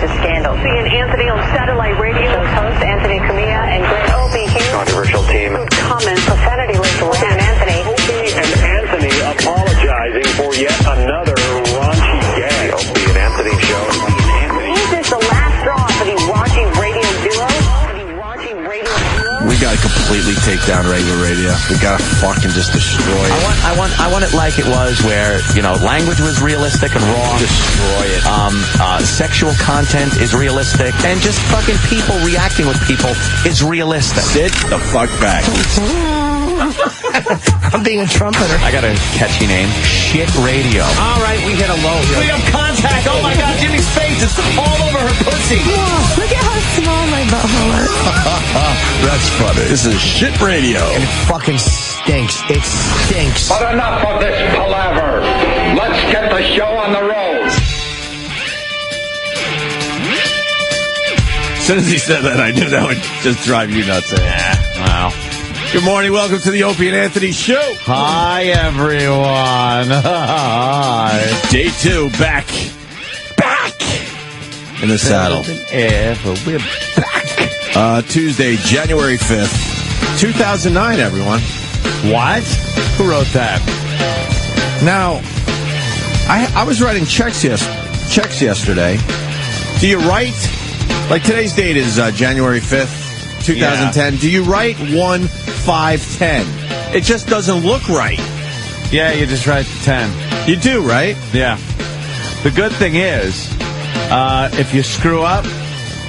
to scandal. Opie and Anthony on satellite radio. Those hosts, Anthony Cumia and Great Opie here. Controversial team. Comment profanity-laced words. And Anthony. Opie and Anthony apologizing for yet another raunchy gag. The Opie and Anthony show. Is this the last straw for the raunchy radio duo? We gotta completely take down regular radio. We gotta fucking just destroy it. I want it like it was, where, you know, language was realistic and raw. Destroy it. Sexual content is realistic, and just fucking people reacting with people is realistic. Sit the fuck back. I'm being a trumpeter. I got a catchy name. Shit radio. All right, we hit a low here. We have contact. Oh my God, Jimmy's face is all over her pussy. Whoa, look at how small my butthole is. That's funny. This is shit radio. And it fucking stinks. It stinks. But enough of this palaver. Let's get the show on the road. As soon as he said that, I knew that would just drive you nuts. Wow. Good morning. Welcome to the Opie and Anthony show. Hi, everyone. Hi. Day 2, back in the saddle. We're back. Tuesday, January 5th, 2009, everyone. What? Who wrote that? Now, I was writing checks yesterday. Do you write, like today's date is January 5th, 2010. Yeah. Do you write 1-5-10? It just doesn't look right. Yeah, you just write 10. You do, right? Yeah. The good thing is, if you screw up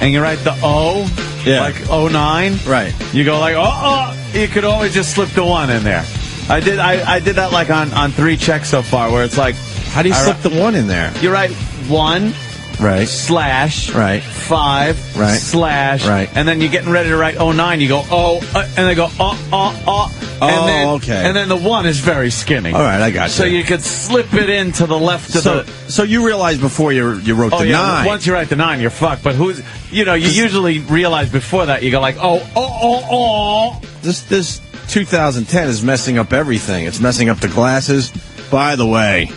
and you write the O, like 09, right? You go like, you could always just slip the 1 in there. I did that like on 3 checks so far, where it's like, how do you slip the 1 in there? You write 1, right, slash, right, 5, right, slash, right, and then you're getting ready to write 09. You go and they go and then, okay. And then the 1 is very skinny. All right, I got you. So you could slip it into the left of the. So you realized before you wrote the 9. Once you write the 9, you're fucked. But you usually realize before that. You go like, This 2010 is messing up everything. It's messing up the glasses. By the way,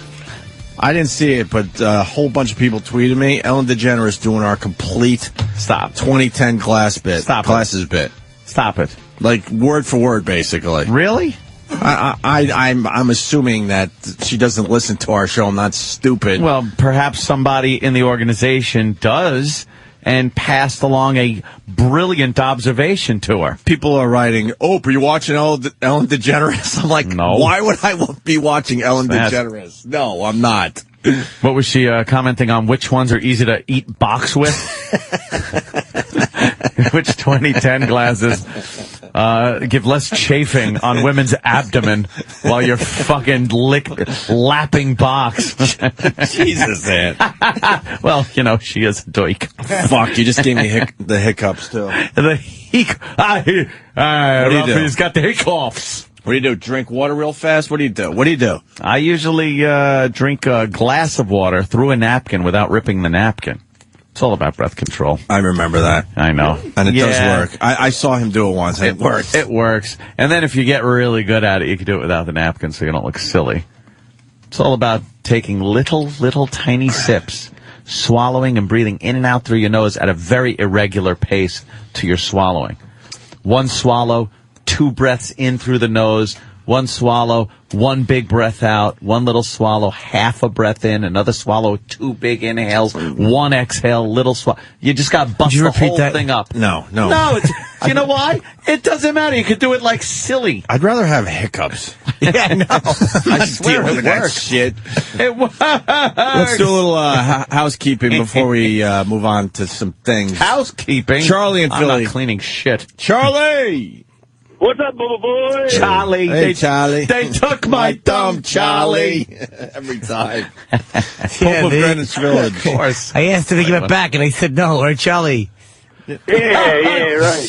I didn't see it, but a whole bunch of people tweeted me. Ellen DeGeneres doing our complete 2010 glasses bit. Stop it. Like word for word, basically. Really? I'm assuming that she doesn't listen to our show. I'm not stupid. Well, perhaps somebody in the organization does and passed along a brilliant observation to her. People are writing, are you watching Ellen DeGeneres? I'm like, no. Why would I be watching Ellen DeGeneres? No, I'm not. What was she commenting on? Which ones are easy to eat box with? Which 2010 glasses give less chafing on women's abdomen while you're fucking lapping box? Jesus, man. Well, she is a doik. Fuck, you just gave me the hiccups, too. He's got the hiccups. What do you do? Drink water real fast? What do you do? I usually drink a glass of water through a napkin without ripping the napkin. It's all about breath control. I remember that. I know. And it does work. I saw him do it once. It works. It works. And then if you get really good at it, you can do it without the napkin so you don't look silly. It's all about taking little tiny sips, swallowing and breathing in and out through your nose at a very irregular pace to your swallowing. 1 swallow, 2 breaths in through the nose, 1 swallow, 1 big breath out, 1 little swallow, half a breath in, another swallow, 2 big inhales, 1 exhale, little swallow. You just got to bust the whole thing up. No. No, you know why? It doesn't matter. You could do it like silly. I'd rather have hiccups. Yeah, I know. I swear it works. Shit. It works. Let's do a little housekeeping before we move on to some things. Housekeeping? Charlie and Philly. I'm not cleaning shit. Charlie! What's up, Bubba boy? Charlie. Hey, Charlie. They took my thumb, Charlie. Every time. Pope of Greenwich Village. Of course. I asked him to give it back, and I said no. Or Charlie. Yeah, right.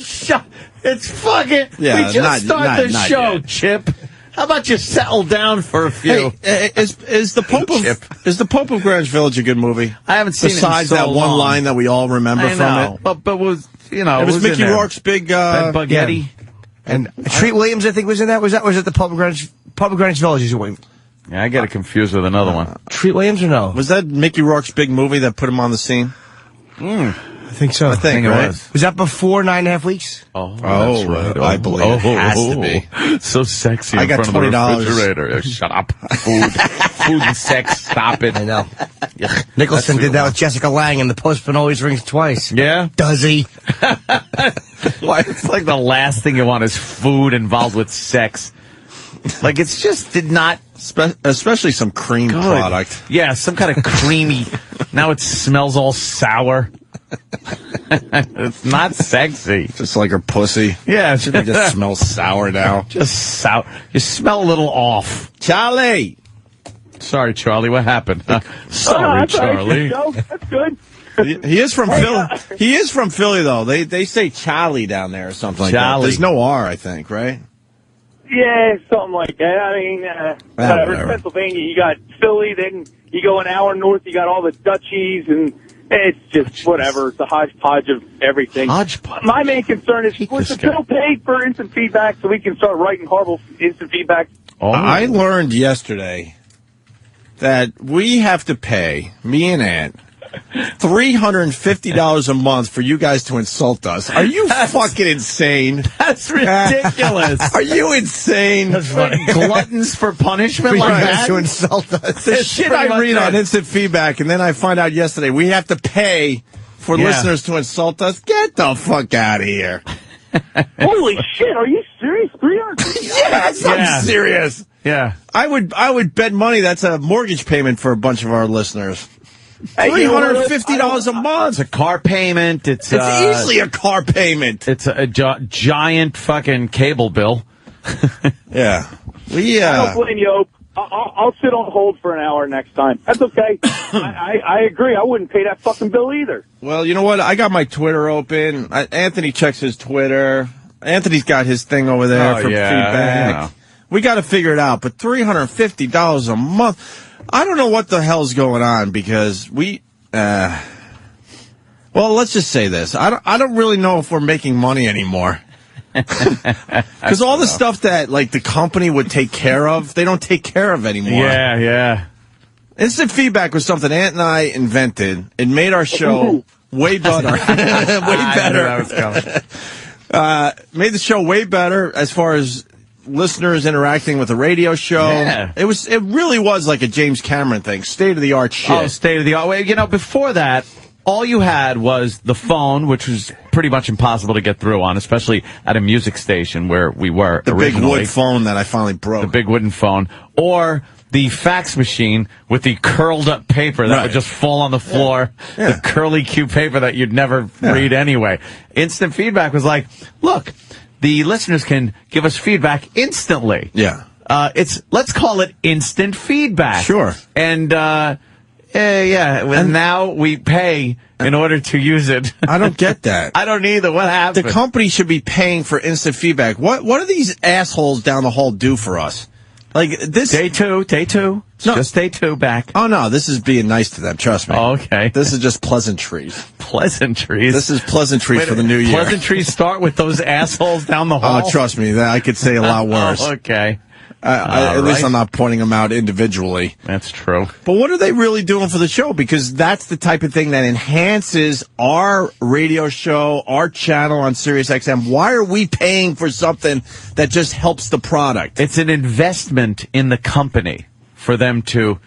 Chip. It's fucking... Yeah, we just started the show, yet. Chip. How about you settle down for a few? Hey, is the Pope of Greenwich Village a good movie? I haven't seen it in Besides so that one long. line that we all remember from it. But was, it was Mickey Rourke's big... Spaghetti. And Treat Williams, I think, was in that. Was it the Pope of Greenwich Village? Yeah, I get it confused with another one. Treat Williams or no? Was that Mickey Rourke's big movie that put him on the scene? I think so. I think, right? Was that before 9.5 weeks? Oh, that's right. I believe it has to be. So sexy. I got in front of the $20. refrigerator. Shut up. Food and sex. Stop it. I know. Nicholson did that with Jessica Lange, and the postman always rings twice. Yeah? Does he? Why? It's like the last thing you want is food involved with sex. Like, it's just did not... Especially some cream product. Yeah, some kind of creamy... Now it smells all sour. It's not sexy. Just like her pussy. Yeah. It just smells sour now. Just sour. You smell a little off. Charlie! Sorry, Charlie. What happened? Sorry, Charlie. That's good. He is from Philly. He is from Philly, though. They say Charlie down there or something like that. Charlie. There's no R, I think, right? Yeah, something like that. I mean, whatever. In Pennsylvania, you got Philly, then you go an hour north, you got all the duchies, and it's just whatever. It's a hodgepodge of everything. Hodgepodge. My main concern is, was the bill paid for instant feedback so we can start writing horrible instant feedback? Oh. I learned yesterday that we have to pay, me and Aunt, $350 a month for you guys to insult us. Are you fucking insane? That's ridiculous. Are you insane? Gluttons for punishment like Right, that? to insult us. The shit I read on instant feedback, and then I find out yesterday we have to pay for listeners to insult us. Get the fuck out of here. Holy shit, are you serious? Yes, I'm serious. Yeah. I would bet money that's a mortgage payment for a bunch of our listeners. $350 a month. It's a car payment. It's easily a car payment. It's a giant fucking cable bill. Yeah. I don't blame you, Ope. I'll sit on hold for an hour next time. That's okay. I agree. I wouldn't pay that fucking bill either. Well, you know what? I got my Twitter open. Anthony checks his Twitter. Anthony's got his thing over there for feedback. We got to figure it out. But $350 a month. I don't know what the hell's going on because well, let's just say this. I don't really know if we're making money anymore. Because all the stuff that, like, the company would take care of, they don't take care of anymore. Yeah, yeah. Instant feedback was something Ant and I invented. It made our show way better. Way better. Made the show way better as far as listeners interacting with the radio show. Yeah. It really was like a James Cameron thing. State-of-the-art shit. Oh, state-of-the-art. Well, you know, before that, all you had was the phone, which was pretty much impossible to get through on, especially at a music station where we were the originally. big wood phone that I finally broke. The big wooden phone. Or the fax machine with the curled up paper that would just fall on the floor. Yeah. The curly Q paper that you'd never read anyway. Instant feedback was like, look, the listeners can give us feedback instantly. Yeah. Let's call it instant feedback. Sure. And, and now we pay in order to use it. I don't get that. I don't either. What happened? The company should be paying for instant feedback. What do these assholes down the hall do for us? Like this Day two. No. Just day 2 back. Oh no, this is being nice to them, trust me. Oh, okay. This is just pleasantries. Pleasantries. This is pleasantries for the new year. Pleasantries start with those assholes down the hall. Oh, trust me, I could say a lot worse. Oh, okay. At least I'm not pointing them out individually. That's true. But what are they really doing for the show? Because that's the type of thing that enhances our radio show, our channel on Sirius XM. Why are we paying for something that just helps the product? It's an investment in the company for them to,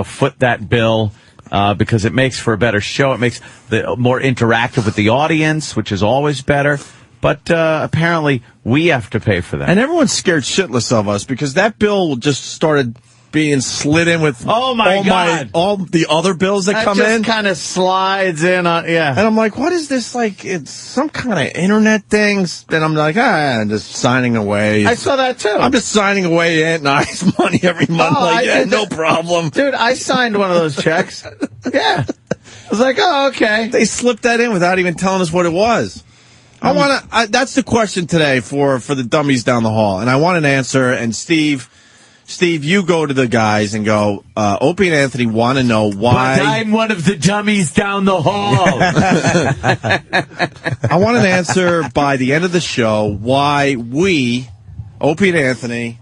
foot that bill. Because it makes for a better show. It makes the more interactive with the audience, which is always better. But apparently, we have to pay for that. And everyone's scared shitless of us because that bill just started being slid in with all the other bills that come in. Just kind of slides in on, And I'm like, what is this? Like, it's some kind of internet things. Then I'm like, I'm just signing away. I saw that too. I'm just signing away Aunt and I's money every month. No problem. Dude, I signed one of those checks. Yeah. I was like, oh, okay. They slipped that in without even telling us what it was. That's the question today for the dummies down the hall. And I want an answer. And Steve, you go to the guys and go, Opie and Anthony want to know why. But I'm one of the dummies down the hall. I want an answer by the end of the show why we, Opie and Anthony,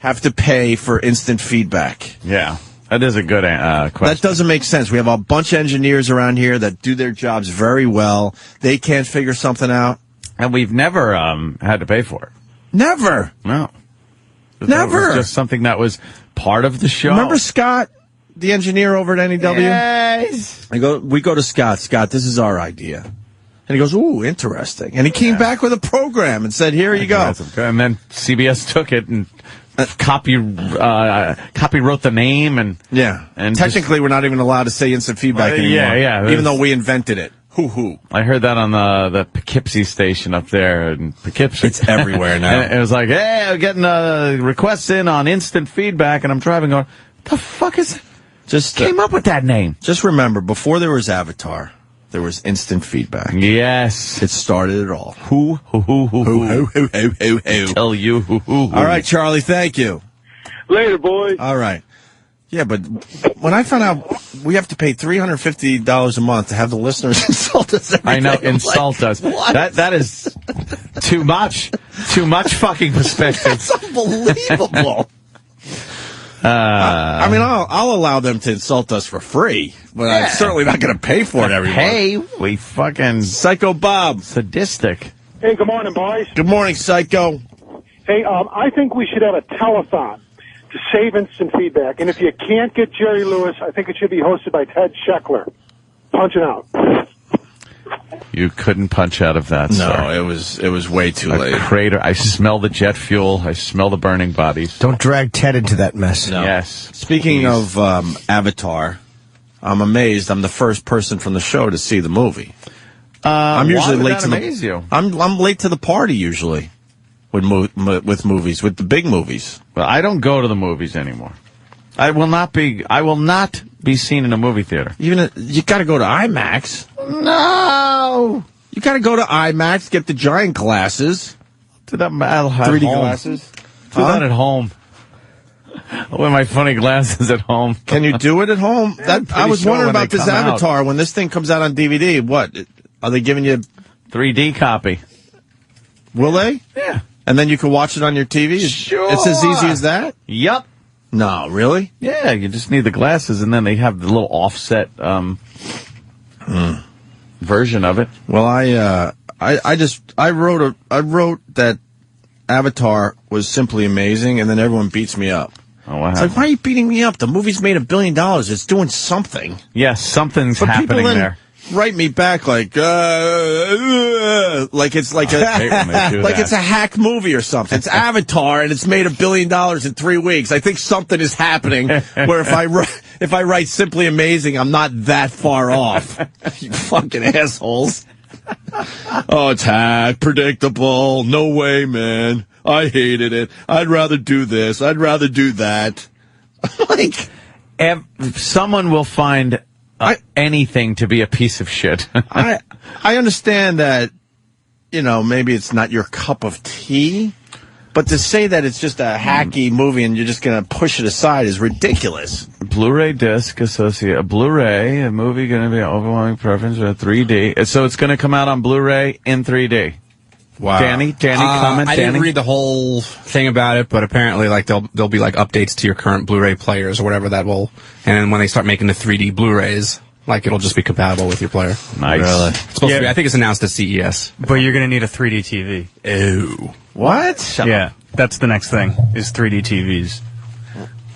have to pay for instant feedback? Yeah, that is a good question. That doesn't make sense. We have a bunch of engineers around here that do their jobs very well. They can't figure something out. And we've never had to pay for it. Never. No. Never. It was just something that was part of the show. Remember Scott, the engineer over at NEW? Yes. We go to Scott. Scott, this is our idea. And he goes, ooh, interesting. And he came back with a program and said, here you go. And then CBS took it and copywrote the name. And technically, we're not even allowed to say instant feedback anymore. Yeah. Even though we invented it. Hoo-hoo. I heard that on the Poughkeepsie station up there in Poughkeepsie. It's everywhere now. And it was like, hey, I'm getting requests in on instant feedback, and I'm driving going, the fuck is... Just came up with that name. Just remember, before there was Avatar, there was instant feedback. Yes. It started it all. Who. Tell you who. All right, Charlie, thank you. Later, boys. All right. Yeah, but when I found out we have to pay $350 a month to have the listeners insult us every I know, day, insult us. What? That is too much. Too much fucking perspective. It's unbelievable. I mean, I'll allow them to insult us for free, but I'm certainly not going to pay for it every month. Hey, we fucking... Psycho Bob. Sadistic. Hey, good morning, boys. Good morning, Psycho. Hey, I think we should have a telethon to save instant feedback. And if you can't get Jerry Lewis, I think it should be hosted by Ted Scheckler. Punching out. You couldn't punch out of that, No, sir. it was way too late. Crater. I smell the jet fuel. I smell the burning bodies. Don't drag Ted into that mess. No. Yes. Speaking of Avatar, I'm amazed. I'm the first person from the show to see the movie. I'm usually late to you? I'm late to the party usually with movies, with the big movies. Well, I don't go to the movies anymore. I will not be seen in a movie theater. Even you got to go to IMAX. No. You got to go to IMAX, get the giant glasses. Do that. I'll have 3D home. glasses. Do that at home. I'll wear my funny glasses at home. Can you do it at home? I was wondering about this Avatar when this thing comes out on DVD. What are they giving you? 3D copy. Will they? Yeah. And then you can watch it on your TV? Sure. It's as easy as that? Yup. No, really? Yeah, you just need the glasses, and then they have the little offset version of it. Well, I wrote that Avatar was simply amazing, and then everyone beats me up. Oh, wow. It's like, why are you beating me up? The movie's made $1 billion. It's doing something. Yes, something's But happening people then there. write me back like it's like it's a hack movie or something. It's Avatar and it's made $1 billion in 3 weeks. I think something is happening where if I write simply amazing, I'm not that far off. You fucking assholes. Oh, it's hack, predictable. No way, man. I hated it. I'd rather do this. I'd rather do that. Like, someone will find anything to be a piece of shit. I understand that, maybe it's not your cup of tea, but to say that it's just a hacky movie and you're just going to push it aside is ridiculous. Blu-ray disc associate, a Blu-ray, a movie going to be an overwhelming preference for 3D. So it's going to come out on Blu-ray in 3D. Wow. Danny, comment. I didn't read the whole thing about it, but apparently, there'll be updates to your current Blu-ray players or whatever and then when they start making the 3D Blu-rays, it'll just be compatible with your player. Nice. Really? It's supposed to be. I think it's announced at CES. But you're going to need a 3D TV. Ew. What? Yeah, that's the next thing, is 3D TVs.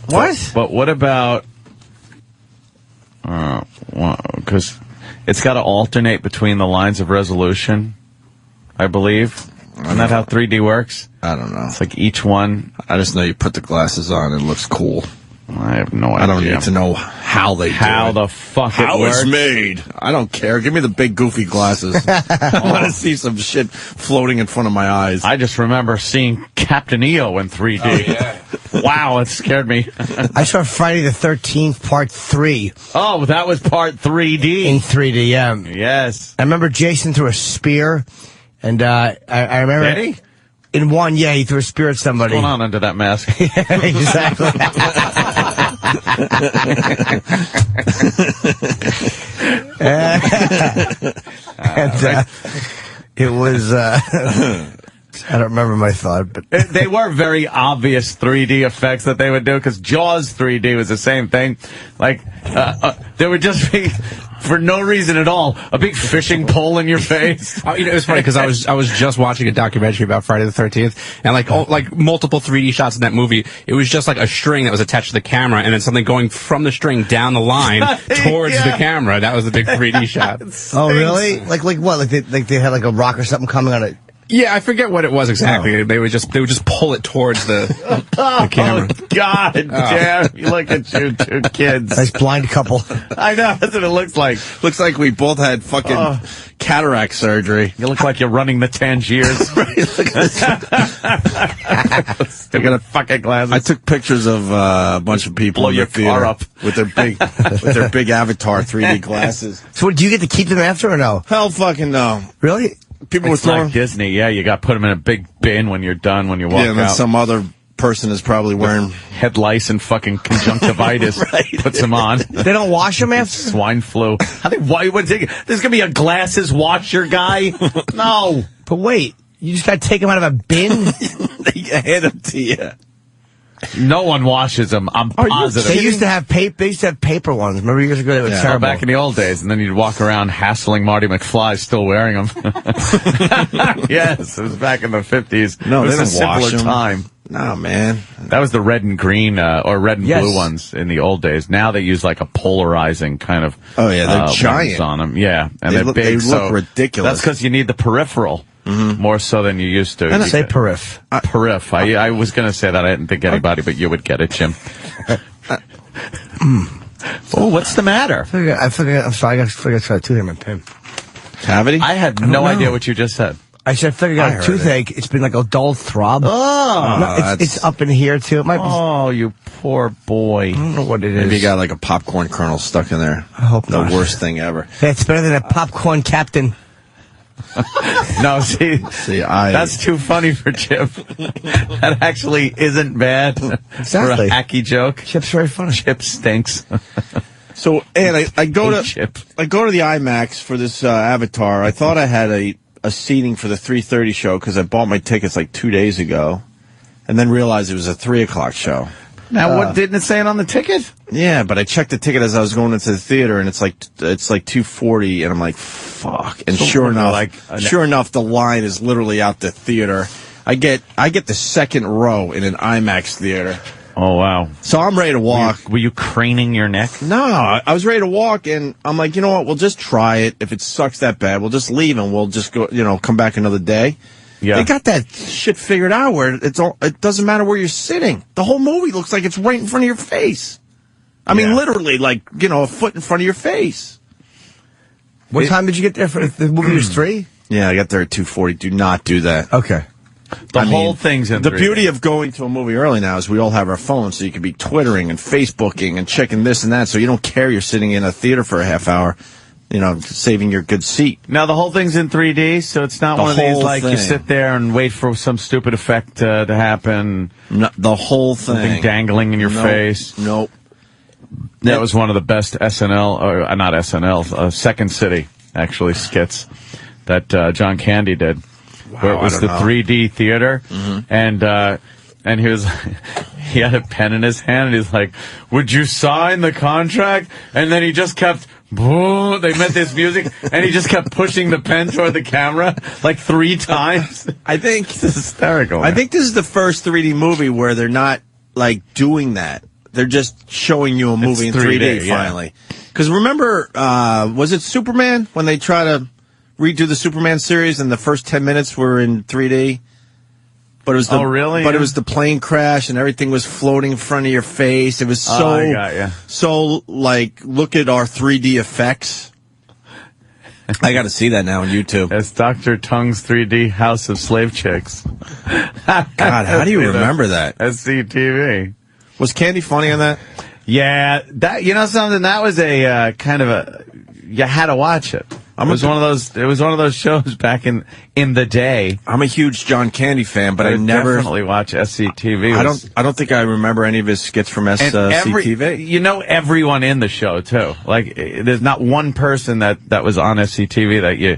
What? But what about... Because it's got to alternate between the lines of resolution, I believe. Isn't that how 3D works? I don't know. It's like each one... I just know you put the glasses on and it looks cool. I have no idea. I don't need to know how they do it. How the fuck how it works. it's made. I don't care. Give me the big goofy glasses. I want to see some shit floating in front of my eyes. I just remember seeing Captain EO in 3D. Oh, yeah. Wow, it scared me. I saw Friday the 13th, Part 3. Oh, that was Part 3D. In 3D, yeah. Yes. I remember Jason threw a spear, and I remember... Did he? In one, yeah, he threw a spear at somebody. What's going on under that mask? Exactly. and it was I don't remember my thought, but They were very obvious 3D effects that they would do, because Jaws 3D was the same thing. Like, there would just be, for no reason at all, a big fishing pole in your face. It was funny because I was just watching a documentary about Friday the 13th, and like multiple 3D shots in that movie. It was just like a string that was attached to the camera, and then something going from the string down the line towards the camera. That was the big 3D shot. Oh, really? Like what? Like they had like a rock or something coming on it. Yeah, I forget what it was exactly. They would just pull it towards the camera. God damn! You look at you two kids. Nice blind couple. I know, that's what it looks like. Looks like we both had fucking cataract surgery. You look like you're running the Tangiers. Look at fucking glasses. I took pictures of a bunch of people Blow in your the theater car up with their big Avatar 3D glasses. So do you get to keep them after or no? Hell fucking no. Really? People were It's throwing. like Disney, yeah. You got to put them in a big bin when you're done, when you walk Yeah, and then out. some other person is probably wearing. Head lice and fucking conjunctivitis puts them on. They don't wash them after? Swine flu. Why would there's going to be a glasses washer guy? No. But wait, you just got to take them out of a bin? They hand them to you. No one washes them. I'm positive. They used to have paper ones. Remember years ago they were Oh, terrible. back in the old days, and then you'd walk around hassling Marty McFly, still wearing them. Yes, it was back in the 50s. No, it was they a didn't wash simpler them. time. No, man. That was the red and green, or red and blue ones in the old days. Now they use like a polarizing kind of. Oh, yeah, they're giant ones on them. Yeah, and They they're look- big. they look so ridiculous. That's because you need the peripheral more so than you used to. And You say could- perif. Perif. I was going to say that. I didn't think anybody but you would get it, Jim. Oh, what's the matter? I'm sorry, I got to try to hear my pen. Cavity? I had don't no know. idea what you just said. I said, I figured I got I a heard toothache. It's been like a dull throb. Oh, No, it's up in here, too. It might be, Oh, you poor boy. I don't know what it is. Maybe you got like a popcorn kernel stuck in there. I hope The not. worst thing ever. Hey, it's better than a popcorn captain. No, see, That's that's too funny for Chip. That actually isn't bad Exactly. for a hacky joke. Chip's very funny. Chip stinks. So, and I go Hey, to Chip. I go to the IMAX for this Avatar. I thought I had a seating for the 3:30 show because I bought my tickets like 2 days ago, and then realized it was a 3:00 show. Now, what didn't it say it on the ticket? Yeah, but I checked the ticket as I was going into the theater, and it's like $240, and I'm like, fuck. And So sure what, enough, like the line is literally out the theater. I get the second row in an IMAX theater. Oh, wow. So I'm ready to walk. Were you craning your neck? No, I was ready to walk, and I'm like, you know what? We'll just try it. If it sucks that bad, we'll just leave, and we'll just go, come back another day. Yeah. They got that shit figured out where it doesn't matter where you're sitting. The whole movie looks like it's right in front of your face. I mean, literally, like, a foot in front of your face. What time did you get there for the movie? Was 3? Yeah, I got there at 2:40. Do not do that. Okay. The whole thing's in The 3D. beauty of going to a movie early now is we all have our phones, so you can be Twittering and Facebooking and checking this and that, so you don't care you're sitting in a theater for a half hour, saving your good seat. Now, the whole thing's in 3D, so it's not The one of these, whole like, you thing. sit there and wait for some stupid effect to happen. No, the whole Something thing. dangling in your Nope. face. Nope. That was one of the best SNL, or not SNL, Second City, actually, skits that John Candy did. Where it I was don't the know. 3D theater, and he was, he had a pen in his hand, and he's like, "Would you sign the contract?" And then he just kept, boom, they met this music, and he just kept pushing the pen toward the camera like 3 times. I think It's hysterical. I think this is the first 3D movie where they're not like doing that. They're just showing you a movie in 3D, yeah. finally. Because remember, was it Superman when they try to redo the Superman series and the first 10 minutes were in 3D? But it was Oh, really? But Yeah. it was the plane crash and everything was floating in front of your face. It was so I got ya. so like look at our 3D effects. I got to see that now on YouTube. It's Dr. Tongue's 3D House of Slave Chicks. God, how do you remember that? SCTV. Was Candy funny on that? Yeah, that something that was a kind of a you had to watch it. It was one of those shows back in the day. I'm a huge John Candy fan, but I never definitely watch SCTV. I don't think I remember any of his skits from SCTV. Everyone in the show too. Like there's not one person that was on SCTV that you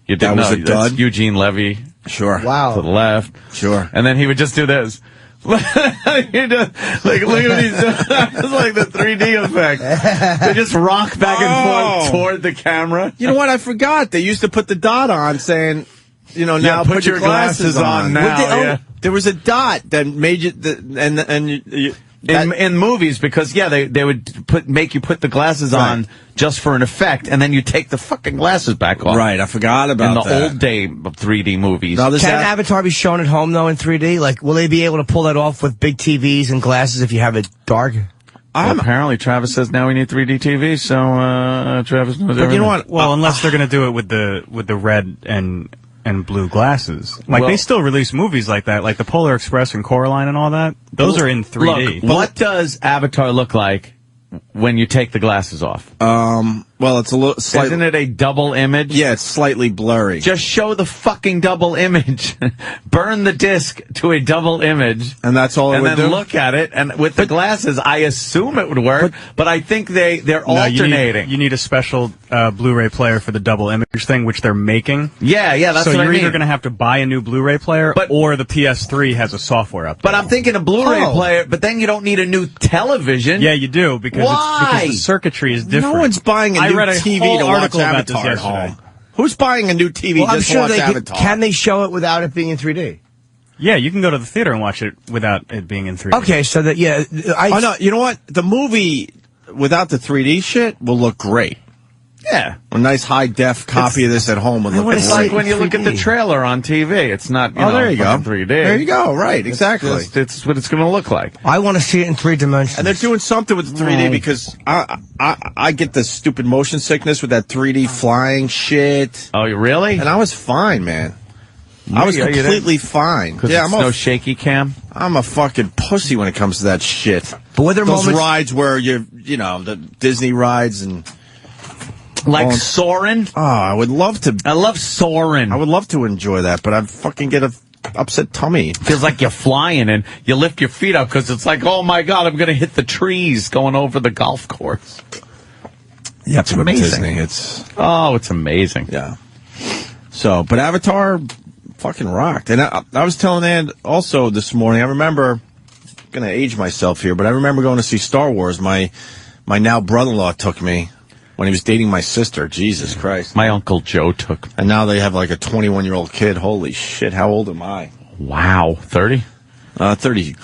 didn't That was know. a dud? That's Eugene Levy. Sure. Wow. to the left. Sure. And then he would just do this. Look at these. It's like the 3D effect. They just rock back and forth toward the camera. You know what? I forgot. They used to put the dot on saying, now put your glasses on now. There was a dot that made you, in movies, because they would make you put the glasses on just for an effect, and then you take the fucking glasses back off. Right, I forgot about that. In the old day of 3D movies. Can Avatar be shown at home though in 3D? Like, will they be able to pull that off with big TVs and glasses if you have it dark? Well, apparently Travis says now we need 3D TV, so Travis knows everything. You know what? Well, unless they're going to do it with the red and blue glasses. Like, they still release movies like that, like the Polar Express and Coraline and all that. Those are in 3D. Look, what does Avatar look like when you take the glasses off? Well, it's a little slightly. Isn't it a double image? Yeah, it's slightly blurry. Just show the fucking double image. Burn the disc to a double image. And that's all it would do? And then look at it. And with the glasses, I assume it would work, but I think they're alternating. You need a special Blu-ray player for the double image thing, which they're making. Yeah, that's what I mean. So you're either going to have to buy a new Blu-ray player, or the PS3 has a software update. But I'm thinking a Blu-ray player, but then you don't need a new television. Yeah, you do, because the circuitry is different. No one's buying a new TV to watch Avatar at home. Who's buying a new TV just to watch Avatar? Can they show it without it being in 3D? Yeah, you can go to the theater and watch it without it being in 3D. Okay, so that, no, you know what? The movie without the 3D shit will look great. Yeah. A nice high-def copy of this at home would look great. It's like when you look at the trailer on TV. It's not, there you go. 3D. There you go. Right, exactly. It's what it's going to look like. I want to see it in 3 dimensions. And they're doing something with 3D because I get the stupid motion sickness with that 3D flying shit. Oh, you really? And I was fine, man. I was completely fine. Yeah, I'm no shaky cam. I'm a fucking pussy when it comes to that shit. But were there those rides where the Disney rides and like Soarin'? Oh, I would love to. I love Soarin'. I would love to enjoy that, but I'd fucking get a upset tummy. Feels like you're flying and you lift your feet up because it's like, oh my God, I'm going to hit the trees going over the golf course. Yeah, it's amazing. Disney. It's amazing. Yeah. So, but Avatar fucking rocked. And I was telling Ann also this morning, I remember, I'm going to age myself here, but I remember going to see Star Wars. My now brother-in-law took me when he was dating my sister. Jesus Christ. My Uncle Joe took me. And now they have like a 21-year-old kid. Holy shit, how old am I? Wow. 30? 30.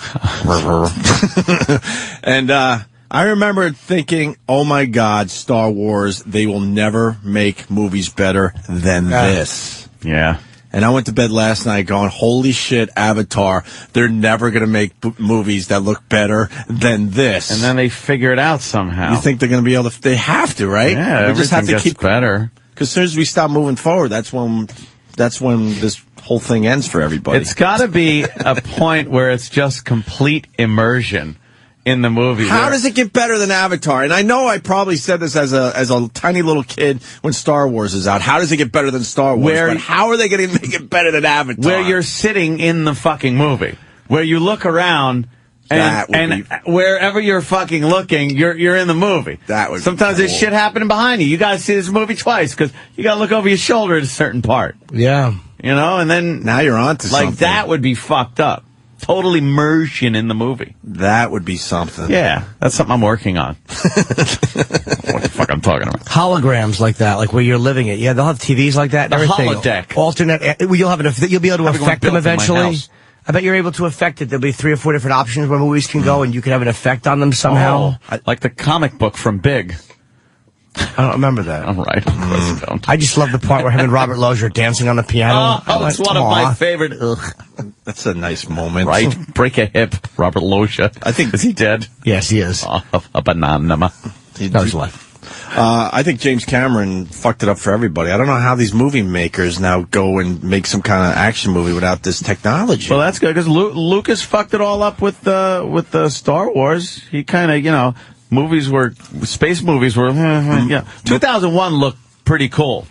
And I remember thinking, oh my God, Star Wars, they will never make movies better than this. Yeah. And I went to bed last night going, holy shit, Avatar, they're never going to make movies that look better than this. And then they figure it out somehow. You think they're going to be able to? They have to, right? Yeah, they just have to keep better. Because as soon as we stop moving forward, that's when this whole thing ends for everybody. It's got to be a point where it's just complete immersion in the movie. How does it get better than Avatar? And I know I probably said this as a tiny little kid when Star Wars is out. How does it get better than Star Wars? But how are they going to make it better than Avatar? Where you're sitting in the fucking movie, where you look around and wherever you're fucking looking, you're in the movie. That would sometimes there's shit happening behind you. You got to see this movie twice because you got to look over your shoulder at a certain part. Yeah, and then now you're on to something. Like that would be fucked up. Total immersion in the movie. That would be something. Yeah, that's something I'm working on. What the fuck I'm talking about? Holograms like that, like where you're living it. Yeah, they'll have TVs like that. And the everything. holodeck. Alternate. You'll be able to affect them eventually. I bet you're able to affect it. There'll be 3 or 4 different options where movies can go, and you can have an effect on them somehow. Like the comic book from Big. I don't remember that. I'm right. Of course you don't. I just love the part where him and Robert Loge are dancing on the piano. Oh, it's one of my favorite. That's a nice moment. Right? Break a hip, Robert Loge. I think. Is he dead? Yes, he is. A banana. He's alive. I think James Cameron fucked it up for everybody. I don't know how these movie makers now go and make some kind of action movie without this technology. Well, that's good because Lucas fucked it all up with the Star Wars. He kind of, space movies were, 2001 looked pretty cool.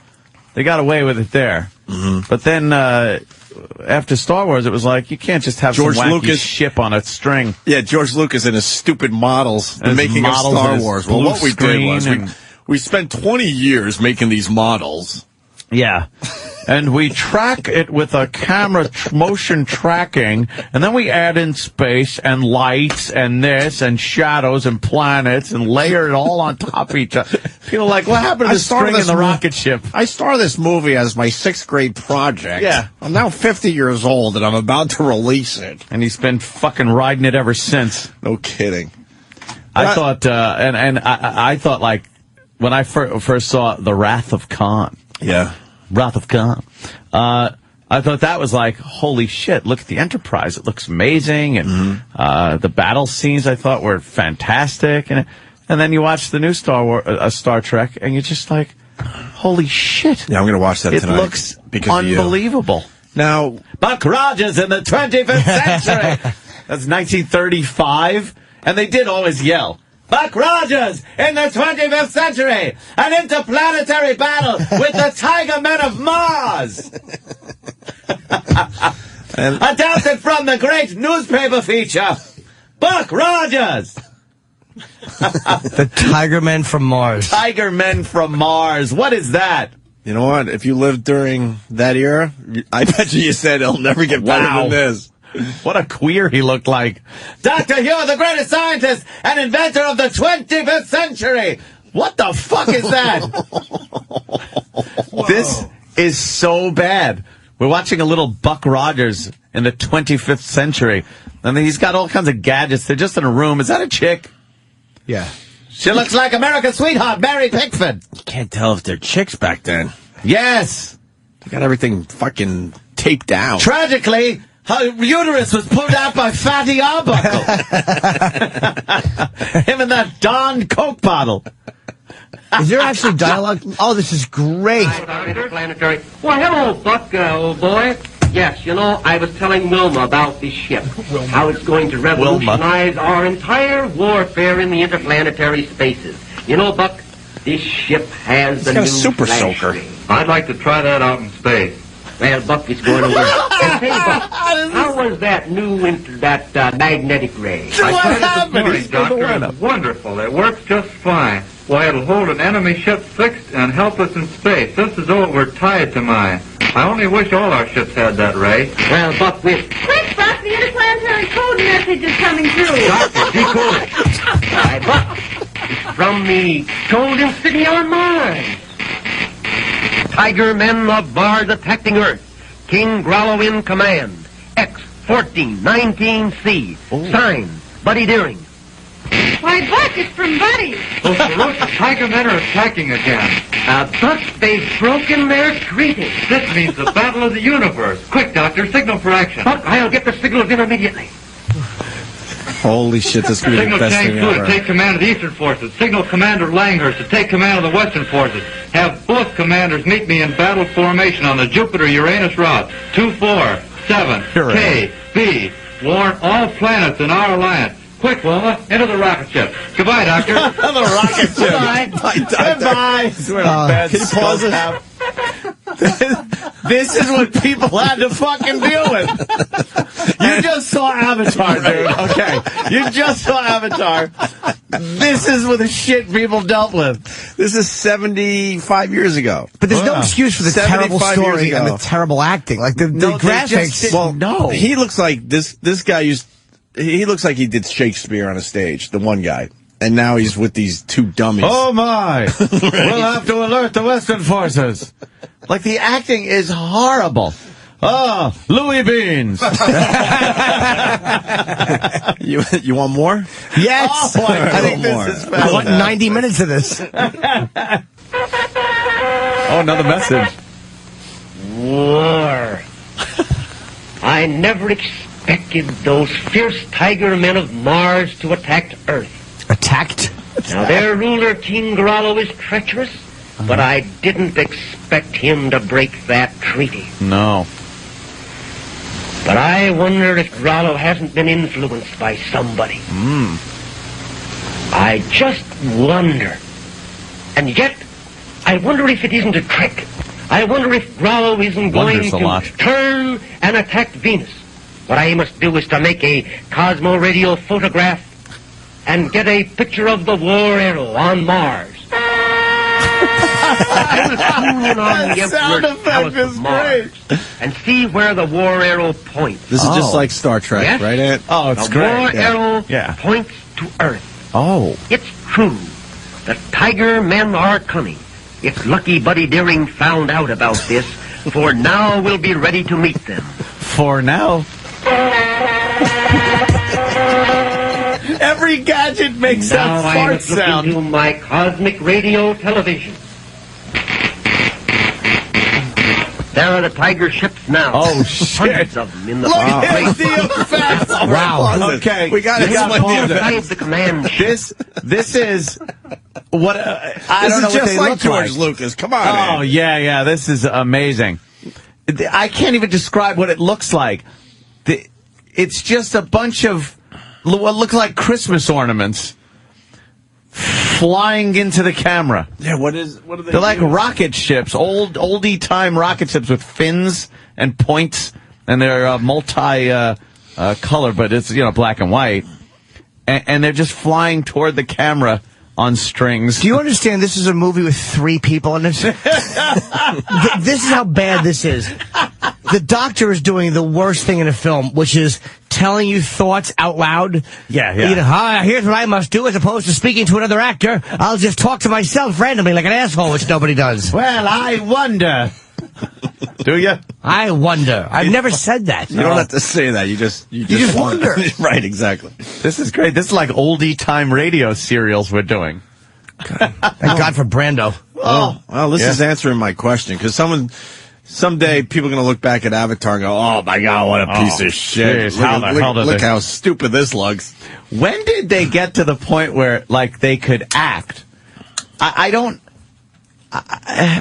They got away with it there. Mm-hmm. But then, after Star Wars, it was like, you can't just have George some wacky Lucas ship on a string. Yeah, George Lucas and his stupid models. The making of Star Wars. Well, what we did was we spent 20 years making these models. Yeah. and we track it with a camera motion tracking, and then we add in space and lights and this and shadows and planets and layer it all on top of each other. People are like, what happened to the string in the rocket ship? I started this movie as my 6th grade project. Yeah. I'm now 50 years old, and I'm about to release it. And he's been fucking riding it ever since. No kidding. I thought, I thought, like, when I first saw The Wrath of Khan. Yeah. Wrath of Khan. I thought that was like, holy shit, look at the Enterprise. It looks amazing. And the battle scenes I thought were fantastic. And then you watch the new Star Trek, and you're just like, holy shit. Yeah, I'm going to watch that tonight. It looks unbelievable. Now, Buck Rogers in the 25th century. That's 1935. And they did always yell, Buck Rogers in the 25th century, an interplanetary battle with the Tiger Men of Mars. Adapted from the great newspaper feature, Buck Rogers. The Tiger Men from Mars. Tiger Men from Mars. What is that? You know what? If you lived during that era, I bet you said it'll never get better than this. What a queer he looked like. Dr. Hugh, the greatest scientist and inventor of the 25th century. What the fuck is that? This is so bad. We're watching a little Buck Rogers in the 25th century. And he's got all kinds of gadgets. They're just in a room. Is that a chick? Yeah. She looks like America's sweetheart, Mary Pickford. You can't tell if they're chicks back then. Yes. They got everything fucking taped down. Tragically, her uterus was pulled out by Fatty Arbuckle. Him and that darn Coke bottle. Is there actually dialogue? Oh, this is great. Interplanetary. Well, hello, Buck, old boy. Yes, you know, I was telling Wilma about this ship. How it's going to revolutionize our entire warfare in the interplanetary spaces. You know, Buck, this ship has the new super soaker. I'd like to try that out in space. Well, Buck, it's going to work. And say, Buck, how was that new magnetic ray? I tried it this morning, Doctor. It's wonderful. It works just fine. Why, it'll hold an enemy ship fixed and help us in space, just as though it were tied to mine. I only wish all our ships had that ray. Well, Buck, Quick, Buck, the interplanetary code message is coming through. Doctor, decode it. Why, Buck, it's from the golden city on Mars. Tiger Men of Mars attacking Earth. King Grollo in command. X-1419C. Signed, Buddy Deering. Why, Buck, it's from Buddy. Those ferocious Tiger Men are attacking again. Buck, they've broken their greeting. This means the battle of the universe. Quick, Doctor, signal for action. Buck, I'll get the signals in immediately. Holy shit, this could be the Signal best Chang thing Fu ever. to take command of the Eastern Forces. Signal Commander Langhurst to take command of the Western Forces. Have both commanders meet me in battle formation on the Jupiter-Uranus route. 247 KB. Warn all planets in our alliance. Quick, Wilma, into the rocket ship. Goodbye, Doctor. The rocket ship. Goodbye. Goodbye. Can you pause it? This is what people had to fucking deal with. You just saw Avatar, dude. Okay. You just saw Avatar. This is what the shit people dealt with. This is 75 years ago. But there's no excuse for the terrible 75 years story ago. and the terrible acting. Like the graphics. Well, he looks like this guy he looks like he did Shakespeare on a stage, the one guy. And now he's with these two dummies. Oh, my. We'll have to alert the Western forces. Like, the acting is horrible. Oh, Louis Beans. You want more? Yes. Oh, I think more. this is I fast. want 90 minutes of this. Oh, another message. War. I never expected those fierce Tiger Men of Mars to attack Earth. Attacked? Now, their ruler, King Grollo, is treacherous, but I didn't expect him to break that treaty. No. But I wonder if Grollo hasn't been influenced by somebody. I just wonder. And yet, I wonder if it isn't a trick. I wonder if Grollo isn't going to turn and attack Venus. What I must do is to make a Cosmo radio photograph and get a picture of the war arrow on Mars. I will tune in on the sound Emperor's effect Palace is of Mars and see where the war arrow points. This is just like Star Trek, Yes? right, Ant? Oh, it's The great. war Yeah. arrow Yeah. points to Earth. Oh. It's true. The tiger men are coming. If Lucky Buddy Deering found out about this, for now we'll be ready to meet them. For now. Every gadget makes Now that I fart must look sound. into my cosmic radio television. There are the tiger ships now. Oh, shit. Hundreds of them in the Look far at place. the effect. Wow. Okay. We got You got explain Paul. Inside the command ship. This is what I This don't know is what just they like look George like. Lucas. Come on, Oh Ant. yeah, this is amazing. I can't even describe what it looks like. It's just a bunch of what look like Christmas ornaments flying into the camera. Yeah, what are they? They're like rocket ships, oldie time rocket ships with fins and points, and they're multi color, but it's black and white, and they're just flying toward the camera on strings. Do you understand this is a movie with 3 people in it? This is how bad this is. The doctor is doing the worst thing in a film, which is telling you thoughts out loud. Yeah. Here's what I must do, as opposed to speaking to another actor. I'll just talk to myself randomly like an asshole, which nobody does. Well, I wonder. Do you? I wonder. I've never said that. You don't have to say that. You just wonder. Right, exactly. This is great. This is like oldie time radio serials we're doing. Thank God for Brando. Oh, well, this is answering my question, because someday people are going to look back at Avatar and go, "Oh my God, what a piece of shit! Jeez, Look how stupid this looks." When did they get to the point where they could act? I don't.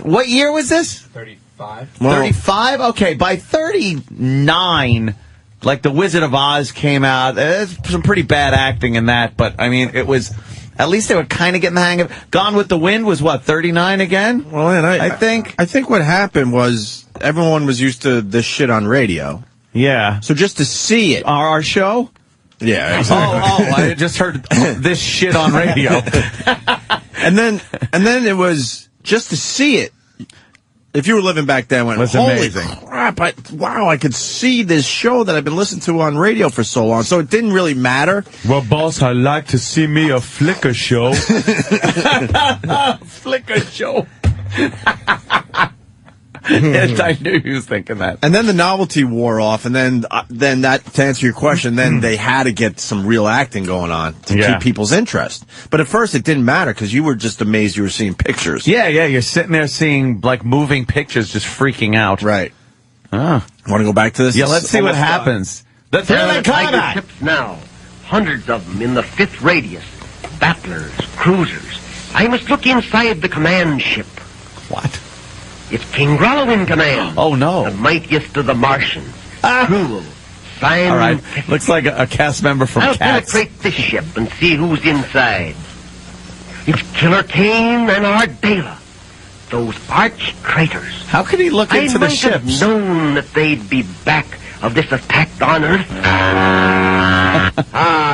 What year was this? 35. 35? Okay, by 39, The Wizard of Oz came out. There's some pretty bad acting in that, but, I mean, it was... At least they were kind of getting the hang of it. Gone with the Wind was, 39 again? Well, and I think what happened was everyone was used to this shit on radio. Yeah. So just to see it. Our show? Yeah, exactly. I just heard this shit on radio. and then it was just to see it. If you were living back then, went, was holy amazing. crap, wow, I could see this show that I've been listening to on radio for so long. So it didn't really matter. Well, boss, I like to see me a flicker show. Flicker show. Yes, I knew he was thinking that. And then the novelty wore off, and then that, to answer your question, then they had to get some real acting going on to keep people's interest. But at first it didn't matter, because you were just amazed you were seeing pictures. Yeah, you're sitting there seeing, moving pictures, just freaking out. Right. Oh. Want to go back to this? Yeah, let's see what happens. There are the tiger ships now. Hundreds of them in the 5th radius. Battlers, cruisers. I must look inside the command ship. What? It's King Grollo in command. Oh, no. The mightiest of the Martians. Cruel, scientific. All right. Looks like a cast member from I'll Cats. penetrate this ship and see who's inside. It's Killer Kane and Ardela. Those arch traitors. How could he look into the I might have ships? known that they'd be back of this attack on Earth.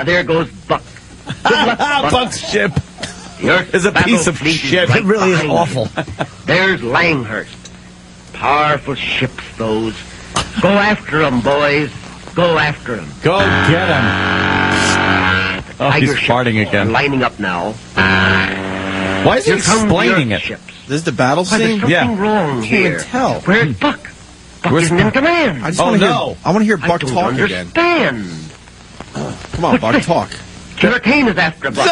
There goes Buck. Good luck, Buck. Buck's ship The Earth is a piece of fleet shit. right It really is behind awful. you. There's Langhurst. Powerful ships, those. Go after 'em, boys. Go after 'em. Go get him. Oh, he's Tiger ships farting are again. lining up now. Why is he Here come the explaining Earth it? ships. This is the battle Why, there's scene? something wrong Can't here. even tell. Where's Buck? Buck Where's isn't in Buck? command. I just Oh, want to no. hear. I want to hear I Buck don't talk again. understand. Come on, Buck, talk. Killer Kane is after Buck.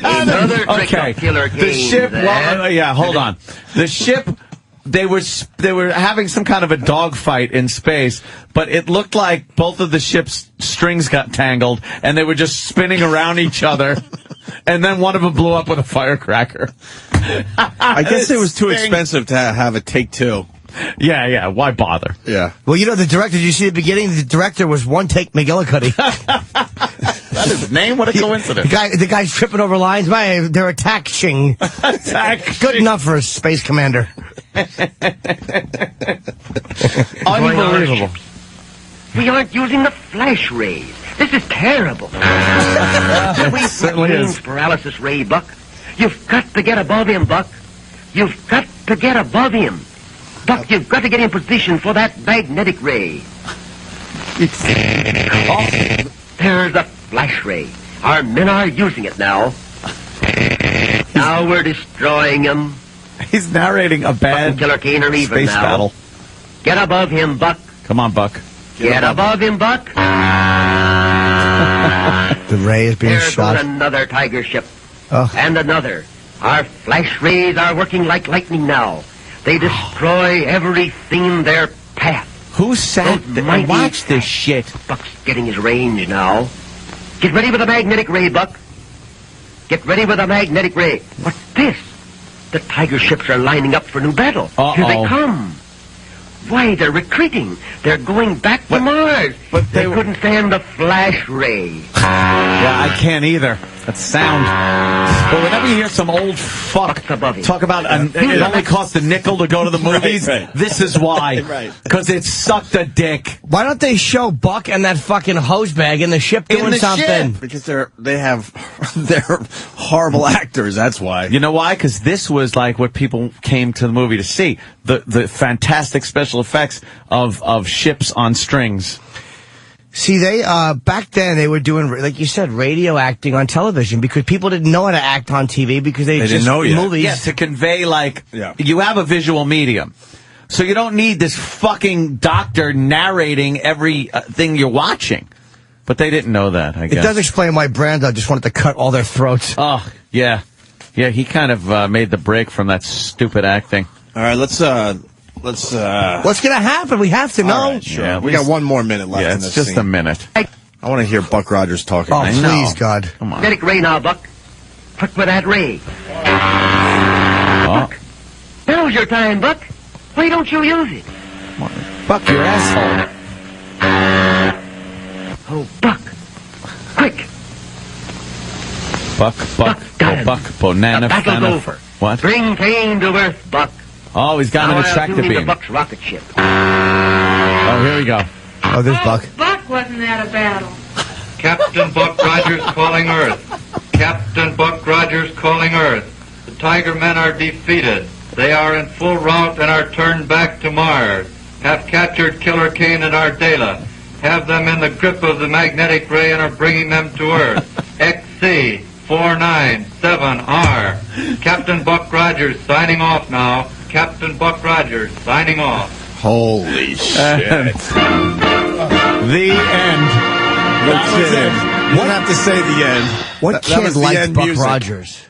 Another trick Okay. of Killer Kane. The ship. Well, hold on. The ship. They were having some kind of a dogfight in space, but it looked like both of the ship's strings got tangled, and they were just spinning around each other. And then one of them blew up with a firecracker. I guess it was too expensive to have a take 2. Yeah. Why bother? Yeah. Well, the director, did you see at the beginning? The director was One Take McGillicuddy. That is his name? What a coincidence. The guy's tripping over lines. They're attacking. Good enough for a space commander. Unbelievable. We aren't using the flash rays. This is terrible. It certainly is. Paralysis ray, Buck. You've got to get above him, Buck. you've got to get above him. Buck, you've got to get in position for that magnetic ray. Oh, there's the flash ray. Our men are using it now. Now we're destroying him. He's narrating a bad Killer Kane are even space now. battle. Get above him, Buck. Come on, Buck. Get above him, Buck. The ray is being There shot. goes another tiger ship. Oh. And another. Our flash rays are working like lightning now. They destroy everything in their path. Who sat there and watched this shit? Buck's getting his range now. Get ready with the magnetic ray, Buck. Get ready with the magnetic ray. What's this? The tiger ships are lining up for new battle. Here they come. Why, they're retreating. They're going back to Mars. But they couldn't stand the flash ray. Yeah, I can't either. That sound. But whenever you hear some old fuck talk about it only cost a nickel to go to the movies, this is why. Because it sucked a dick. Why don't they show Buck and that fucking hose bag in the ship doing something? Because they're horrible actors. That's why. You know why? Because this was like what people came to the movie to see. The fantastic special effects of ships on strings. See, they back then they were doing, like you said, radio acting on television because people didn't know how to act on TV because they just didn't know yet. movies. Yeah, to convey you have a visual medium. So you don't need this fucking doctor narrating every thing you're watching. But they didn't know that, I guess. It does explain why Brando just wanted to cut all their throats. Oh, yeah. Yeah, he kind of made the break from that stupid acting. All right, let's What's going to happen? We have to know. All right, sure. Yeah, we got one more minute left Yeah, in it's this just scene. a minute. I want to hear Buck Rogers talking. Oh, I know. please, God. Come on. Magnetic ray now, Buck. Quick with that ray. Oh. Now's your time, Buck. Why don't you use it? Buck, your asshole. Oh, Buck. Quick. Buck, banana, The battle's banana. over. What? Bring Kane to Earth, Buck. Oh, he's got Now an I'll attractor tune into beam. Buck's rocket ship. Oh, here we go. Oh, there's Buck. Buck wasn't at a battle. Captain Buck Rogers calling Earth. Captain Buck Rogers calling Earth. The Tiger men are defeated. They are in full rout and are turned back to Mars. Have captured Killer Kane and Ardela. Have them in the grip of the magnetic ray and are bringing them to Earth. XC 497R. Captain Buck Rogers signing off now. Captain Buck Rogers signing off. Holy shit. The end. That's it. You don't have to say the end. What That kid was the liked end Buck music. Rogers?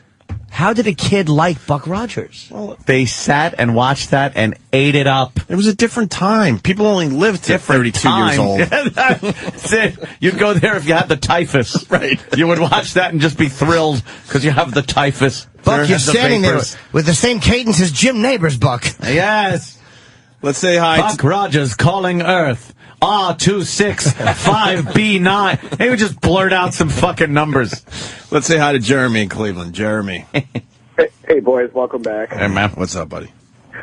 How did a kid like Buck Rogers? Well, They sat and watched that and ate it up. it was a different time. People only lived to 32 years old. That's it. You'd go there if you had the typhus. Right. You would watch that and just be thrilled because you have the typhus. Buck, There you're has the standing there vapors. with the same cadence as Jim Neighbors, Buck. Yes. Let's say hi. Buck Rogers calling Earth. R265B9. He would just blurt out some fucking numbers. Let's say hi to Jeremy in Cleveland. Jeremy. Hey, boys, welcome back. Hey, man. What's up, buddy?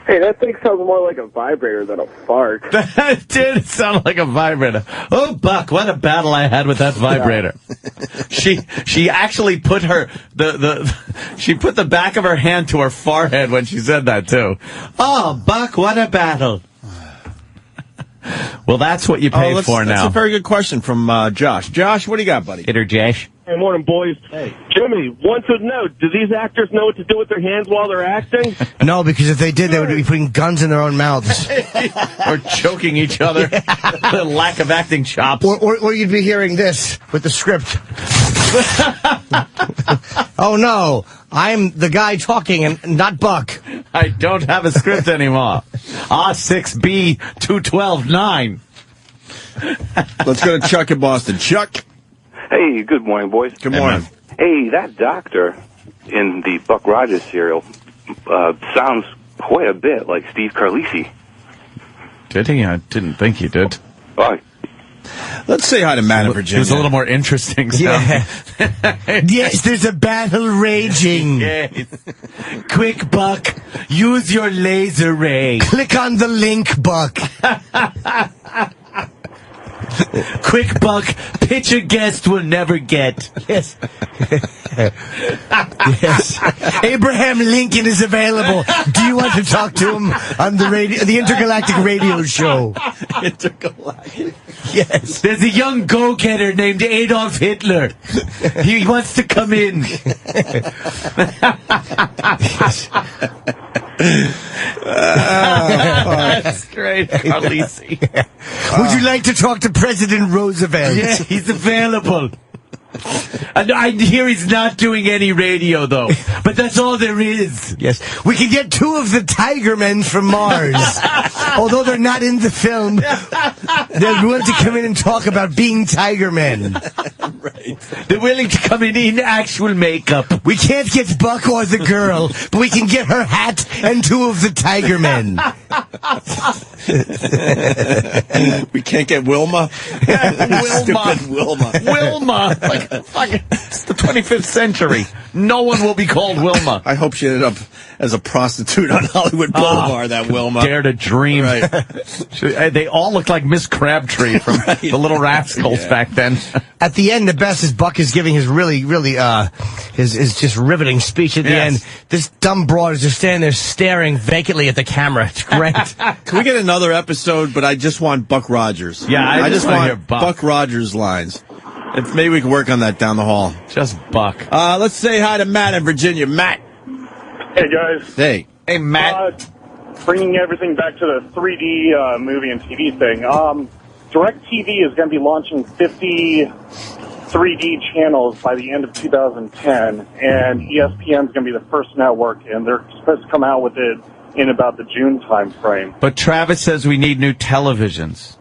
Hey, that thing sounds more like a vibrator than a fart. That did sound like a vibrator. Oh, Buck, what a battle I had with that vibrator. She actually put her she put the back of her hand to her forehead when she said that too. Oh, Buck, what a battle. Well, that's what you paid for now. That's a very good question from Josh. Josh, what do you got, buddy? Hit her, Josh. Hey, morning, boys. Hey. Jimmy, want to know, do these actors know what to do with their hands while they're acting? No, because if they did, they would be putting guns in their own mouths. Or choking each other. The lack of acting chops. Or you'd be hearing this with the script. Oh, no. I'm the guy talking and not Buck. I don't have a script anymore. R6B2129. Let's go to Chuck in Boston. Chuck. Hey, good morning, boys. Good morning. Hey, that doctor in the Buck Rogers serial sounds quite a bit like Steve Carlisi. Did he? I didn't think he did. Oh, Let's say hi to Matt in Virginia. He was a little more interesting. Yeah. Yes, there's a battle raging. Yes. Quick, Buck. Use your laser ray. Click on the link, Buck. Quick buck, pitch a guest will never get. Yes. Yes. Abraham Lincoln is available. Do you want to talk to him on the Intergalactic Radio Show? Intergalactic. Yes. There's a young go-getter named Adolf Hitler. He wants to come in. That's great, Carlisi. Would you like to talk to President Roosevelt? Yeah, he's available. I hear he's not doing any radio, though. But that's all there is. Yes. We can get 2 of the Tiger Men from Mars. Although they're not in the film, they're willing to come in and talk about being Tiger Men. Right. They're willing to come in actual makeup. We can't get Buck or the girl, but we can get her hat and 2 of the Tiger Men. We can't get Wilma. Stupid Wilma. Wilma. Like, fucking, it's the 25th century. No one will be called Wilma. I hope she ended up as a prostitute on Hollywood Boulevard, that Wilma. Dare to dream. Right. They all look like Miss Crabtree from the Little Rascals back then. At the end, the best is Buck is giving his really, his just riveting speech at the end. This dumb broad is just standing there staring vacantly at the camera. It's great. Can we get another episode? But I just want Buck Rogers. Yeah, I just want to hear Buck Rogers lines. If maybe we can work on that down the hall. Just Buck. Let's say hi to Matt in Virginia. Matt. Hey, guys. Hey. Hey, Matt. Bringing everything back to the 3D movie and TV thing. DirecTV is going to be launching 50 3D channels by the end of 2010, and ESPN is going to be the first network, and they're supposed to come out with it in about the June time frame. But Travis says we need new televisions.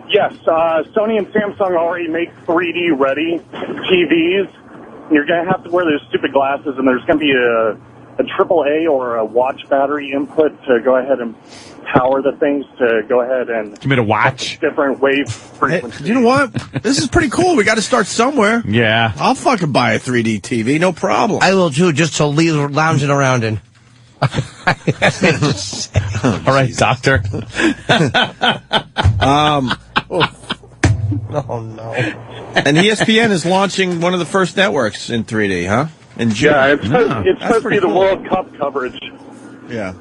Yes, Sony and Samsung already make 3D ready TVs. You're going to have to wear those stupid glasses, and there's going to be a AAA or a watch battery input to go ahead and power the things to go ahead and give me the watch. Different wave frequencies. Hey, you know what? This is pretty cool. We got to start somewhere. Yeah. I'll fucking buy a 3D TV, no problem. I will too, just to leave lounging around in. All right, doctor. Oh, no. And ESPN is launching one of the first networks in 3D, huh? In June. Yeah, it's supposed to be the World Cup coverage. Yeah.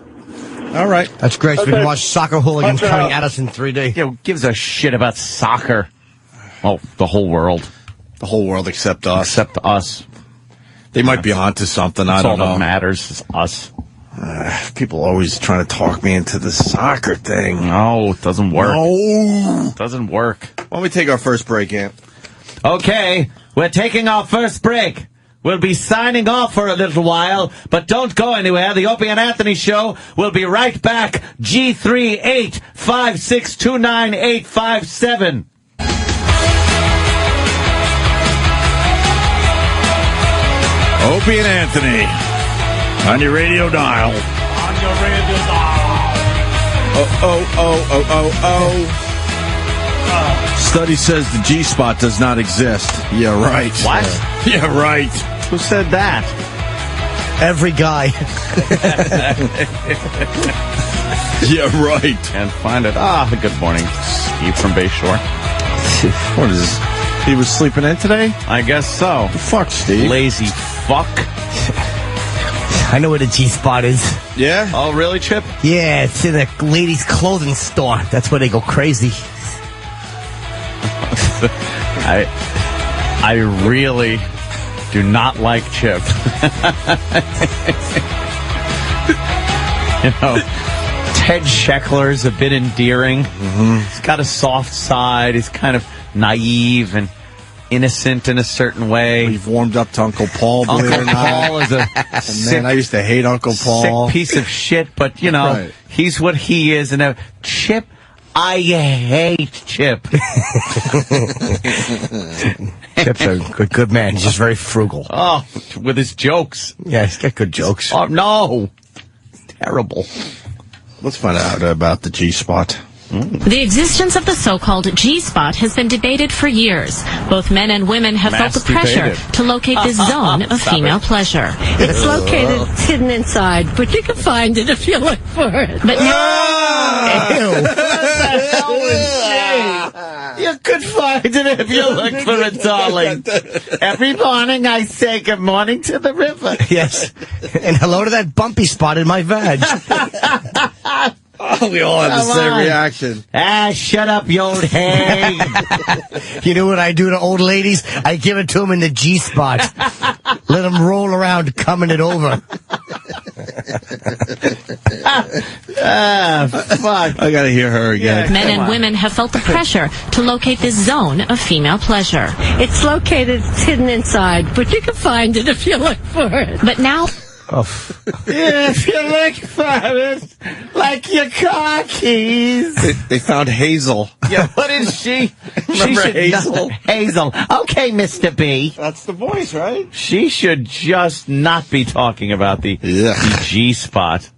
All right. That's great. So we can watch soccer hooligans But, coming at us in 3D. Yeah, who gives a shit about soccer? Oh, the whole world. The whole world except us. Except us. They might be onto something. I That's don't all know. that matters is us. People always trying to talk me into the soccer thing. No, it doesn't work. No. It doesn't work. Why don't we take our first break, Ant? Okay, we're taking our first break. We'll be signing off for a little while, but don't go anywhere. The Opie and Anthony Show will be right back. G3856298857. Opie and Anthony on your radio dial. On your radio dial. Oh. Study says the G-spot does not exist. Yeah, right. What? Yeah, right. Who said that? Every guy. Yeah, right. Can't find it. Good morning. Steve from Bayshore. What is this? He was sleeping in today? I guess so. The fuck, Steve? Lazy fuck. I know where the G-spot is. Yeah? Oh, really, Chip? Yeah, it's in a ladies' clothing store. That's where they go crazy. I really do not like Chip. You know, Ted Sheckler's a bit endearing. Mm-hmm. He's got a soft side. He's kind of naive and innocent in a certain way. We've warmed up to Uncle Paul, believe it or Uncle not. Paul is a Man, I used to hate Uncle Paul. sick piece of shit, but, you know, Right. he's what he is. And Chip, I hate Chip. Chip's a good man. He's just very frugal. Oh, with his jokes. Yeah, he's got good jokes. Oh, no. Terrible. Let's find out about the G-spot. The existence of the so-called G-spot has been debated for years. Both men and women have felt the pressure to locate this zone of female pleasure. It's located, it's hidden inside, but you can find it if you look for it. But You could find it if you look for it, darling. Every morning I say good morning to the river. Yes. And hello to that bumpy spot in my vag. Oh, we all have the same reaction. Shut up, you old hag. You know what I do to old ladies? I give it to them in the G-spot. Let them roll around coming it over. Fuck. I gotta hear her again. Men and women have felt the pressure to locate this zone of female pleasure. It's located, it's hidden inside, but you can find it if you look for it. But now... If you look for it, like your car keys. They found Hazel. Yeah, what is she? Remember Hazel? Hazel. Okay, Mr. B. That's the voice, right? She should just not be talking about the G-spot.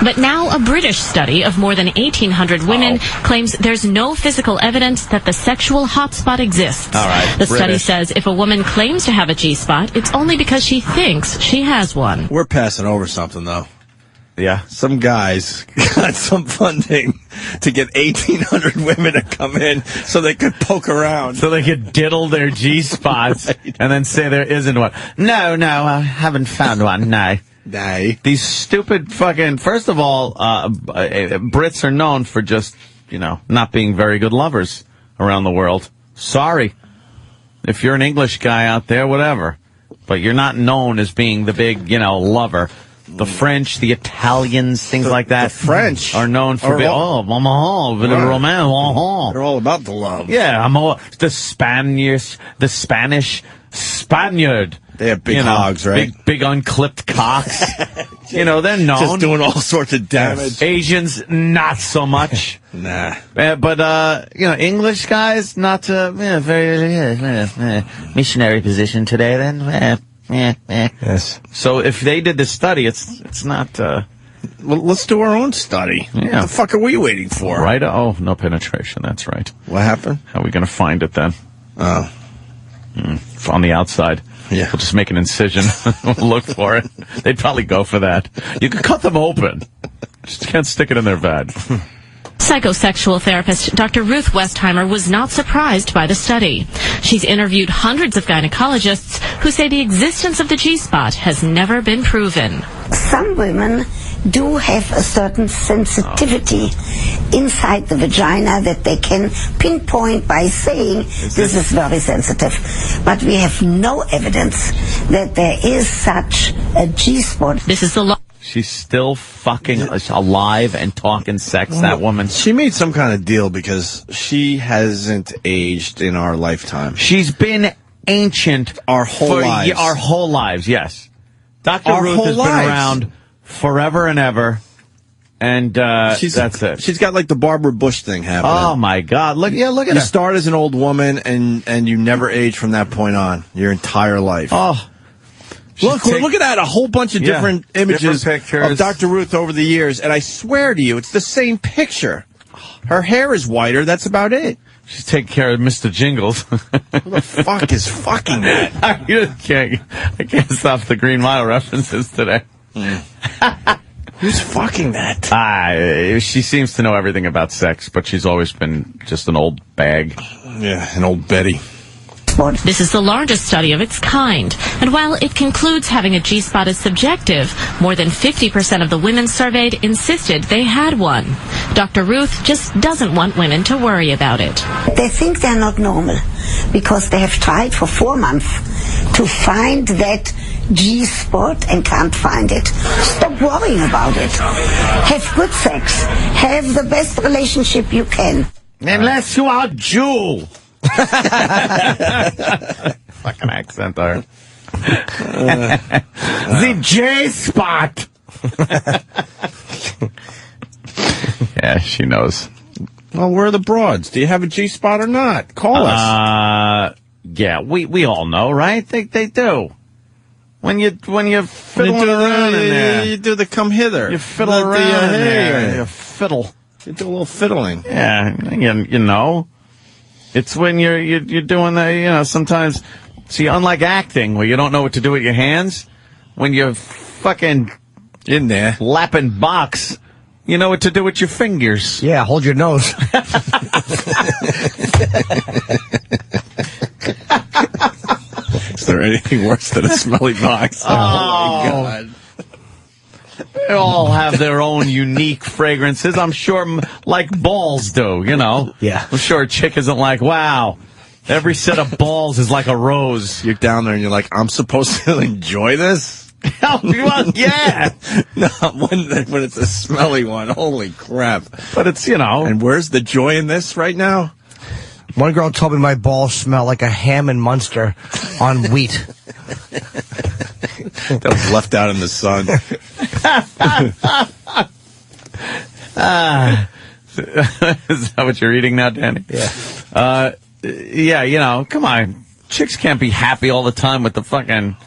But now a British study of more than 1,800 women claims there's no physical evidence that the sexual hotspot exists. All right, the study British. says if a woman claims to have a G-spot, it's only because she thinks she has one. We're passing over something, though. Yeah. Some guys got some funding to get 1,800 women to come in so they could poke around. So they could diddle their G-spots and then say there isn't one. No, I haven't found one, no. These stupid fucking... First of all, Brits are known for just, not being very good lovers around the world. Sorry. If you're an English guy out there, whatever. But you're not known as being the big, lover. The French, the Italians, things like that. The French are known for being, romance. They're all about the love. Yeah, the Spanish, Spaniard. They have big hogs, right? Big unclipped cocks. They're known. Just doing all sorts of damage. Asians, not so much. Nah. But English guys, not very missionary position today then. Yes. So if they did the study, it's not... Well, let's do our own study. Yeah. What the fuck are we waiting for? Right? Oh, no penetration. That's right. What happened? How are we going to find it then? Oh. On the outside. Yeah. We'll just make an incision. We'll look for it. They'd probably go for that. You could cut them open. Just can't stick it in their vag. Psychosexual therapist Dr. Ruth Westheimer was not surprised by the study. She's interviewed hundreds of gynecologists who say the existence of the G-spot has never been proven. Some women do have a certain sensitivity inside the vagina that they can pinpoint by saying this is very sensitive. But we have no evidence that there is such a G-spot. This is the She's still fucking alive and talking sex, that woman. She made some kind of deal because she hasn't aged in our lifetime. She's been ancient our whole lives. Our whole lives, yes. Dr. Ruth has been around forever and ever. And that's it. She's got like the Barbara Bush thing happening. Oh my God! Look at her. You start as an old woman, and you never age from that point on. Your entire life. Oh, look at that! A whole bunch of different images pictures of Dr. Ruth over the years, and I swear to you, it's the same picture. Her hair is whiter. That's about it. She's taking care of Mr. Jingles. Who the fuck is fucking that? I can't stop the Green Mile references today. Who's fucking that? She seems to know everything about sex, but she's always been just an old bag. Yeah, an old Betty. This is the largest study of its kind, and while it concludes having a G-spot is subjective, more than 50% of the women surveyed insisted they had one. Dr. Ruth just doesn't want women to worry about it. They think they're not normal because they have tried for 4 months to find that G-spot and can't find it. Stop worrying about it. Have good sex. Have the best relationship you can. Unless you are Jew. Fucking accent there. The J-spot. Yeah, she knows. Well, where are the broads? Do you have a G-spot or not? Call us. Yeah, we all know, right? They do. When you fiddle around in there, you do the come hither. You fiddle around in there. You fiddle. You do a little fiddling. Yeah, you know. It's when you're doing the, sometimes, see, unlike acting, where you don't know what to do with your hands, when you're fucking in there lapping box, you know what to do with your fingers. Yeah, hold your nose. Is there anything worse than a smelly box? Oh my God. They all have their own unique fragrances, I'm sure, like balls do, Yeah. I'm sure a chick isn't like, wow, every set of balls is like a rose. You're down there and you're like, I'm supposed to enjoy this? Well, yeah. No, when it's a smelly one, holy crap. But it's, And where's the joy in this right now? One girl told me my balls smell like a ham and Munster on wheat. That was left out in the sun. Is that what you're eating now, Danny? Yeah. Yeah, come on. Chicks can't be happy all the time with the fucking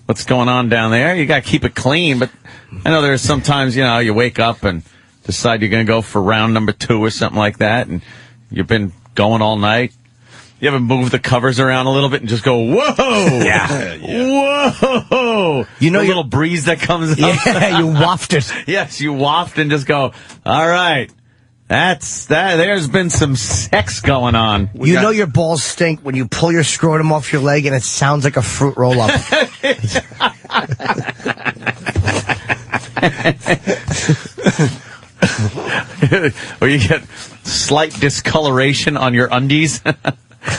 what's going on down there. You got to keep it clean. But I know there's sometimes, you wake up and decide you're going to go for round number 2 or something like that, and you've been going all night. You ever move the covers around a little bit and just go, whoa! Yeah. Whoa! You know, the little breeze that comes up. Yeah, you waft it. Yes, you waft and just go, all right. That's that. There's been some sex going on. You know your balls stink when you pull your scrotum off your leg and it sounds like a fruit roll-up. Or you get slight discoloration on your undies.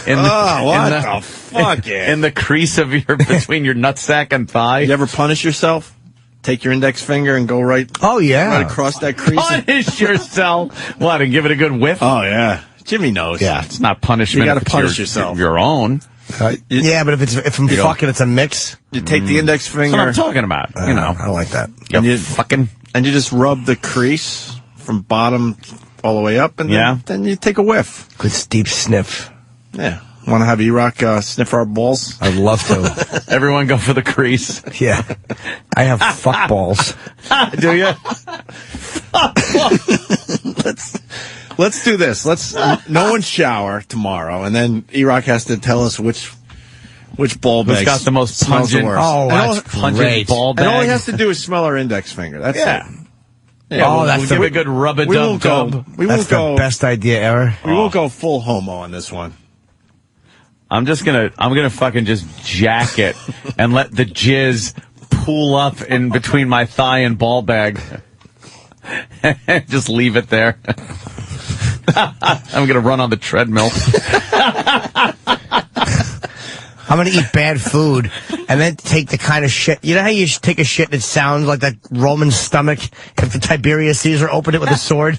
In the fuck? In the crease of between your nutsack and thigh. You ever punish yourself? Take your index finger and go right. Oh yeah, right across that crease. Punish yourself. What? And give it a good whiff. Oh yeah, Jimmy knows. Yeah, it's not punishment. You got to punish yourself. Your own. Yeah, but if I'm fucking, it's a mix. You take the index finger. That's what I'm talking about. I like that. And you just rub the crease from bottom all the way up, and then you take a whiff. Good deep sniff. Yeah. Want to have E-Rock sniff our balls? I'd love to. Everyone go for the crease. Yeah. I have fuck balls. Do you? Let's do this. No one shower tomorrow, and then E-Rock has to tell us which ball bag who's got the most smells the pungent. worst. Oh, that's pungent ball bag. And all he has to do is smell our index finger. That's it. Yeah, we'll give it a good rub-a-dub-dub. That's the best idea ever. We won't go full homo on this one. I'm gonna fucking just jack it and let the jizz pool up in between my thigh and ball bag. Just leave it there. I'm gonna run on the treadmill. I'm going to eat bad food and then take the kind of shit. You know how you take a shit and it sounds like that Roman stomach if the Tiberius Caesar opened it with a sword?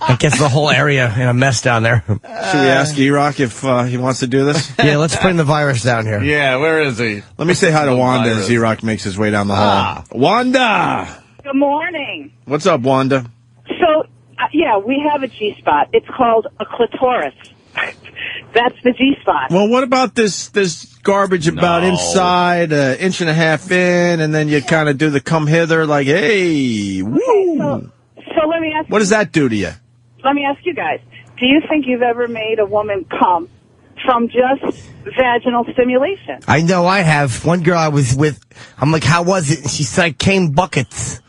It gets the whole area in a mess down there. Should we ask E-Rock if he wants to do this? Yeah, let's bring the virus down here. Yeah, where is he? Let me say hi to Wanda as E-Rock makes his way down the hall. Wanda! Good morning. What's up, Wanda? So, yeah, we have a G-spot. It's called a clitoris. That's the G-spot. Well, what about this garbage about inside, an inch and a half in, and then you kind of do the come hither like, hey, woo. Okay, so let me ask what does that do to you? Let me ask you guys. Do you think you've ever made a woman come from just vaginal stimulation? I know I have. One girl I was with, I'm like, how was it? She said, I came buckets.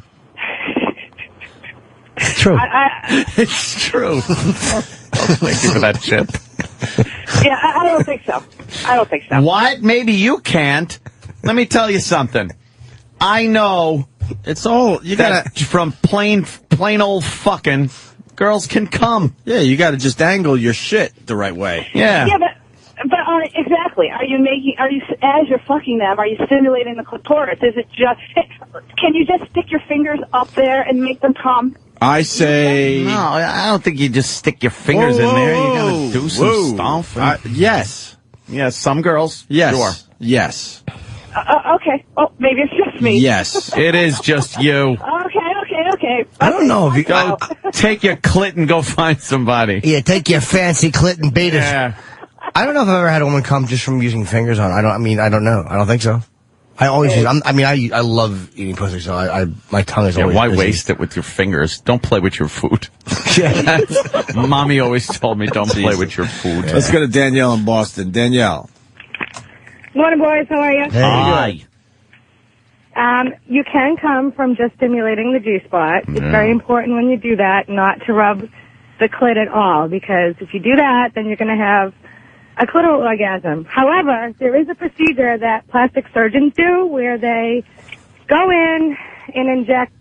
It's true. It's true. Thank you for that chip. Yeah, I don't think so. I don't think so. What? Maybe you can't. Let me tell you something. I know it's all you gotta from plain old fucking girls can come. Yeah, you gotta just angle your shit the right way. Yeah. Yeah, but exactly. Are you as you're fucking them? Are you stimulating the clitoris? Is it just? Can you just stick your fingers up there and make them come? I say... No, I don't think you just stick your fingers in there. You gotta do some stuff. Yes. Yes, some girls. Yes. Sure. Yes. Okay. Oh, maybe it's just me. Yes. It is just you. Okay. I don't know if you go take your clit and go find somebody. Yeah, take your fancy clit and beat it. Yeah. I don't know if I've ever had a woman come just from using fingers on. I don't know. I don't think so. I always use. I love eating pussy, so my tongue is always. Why busy. waste it with your fingers? Don't play with your food. Mommy always told me don't play with your food. Let's go to Danielle in Boston. Danielle. Morning, boys. How are you? Hi. You can come from just stimulating the G-spot. It's very important when you do that not to rub the clit at all, because if you do that, then you're going to have a clitoral orgasm. However, there is a procedure that plastic surgeons do where they go in and inject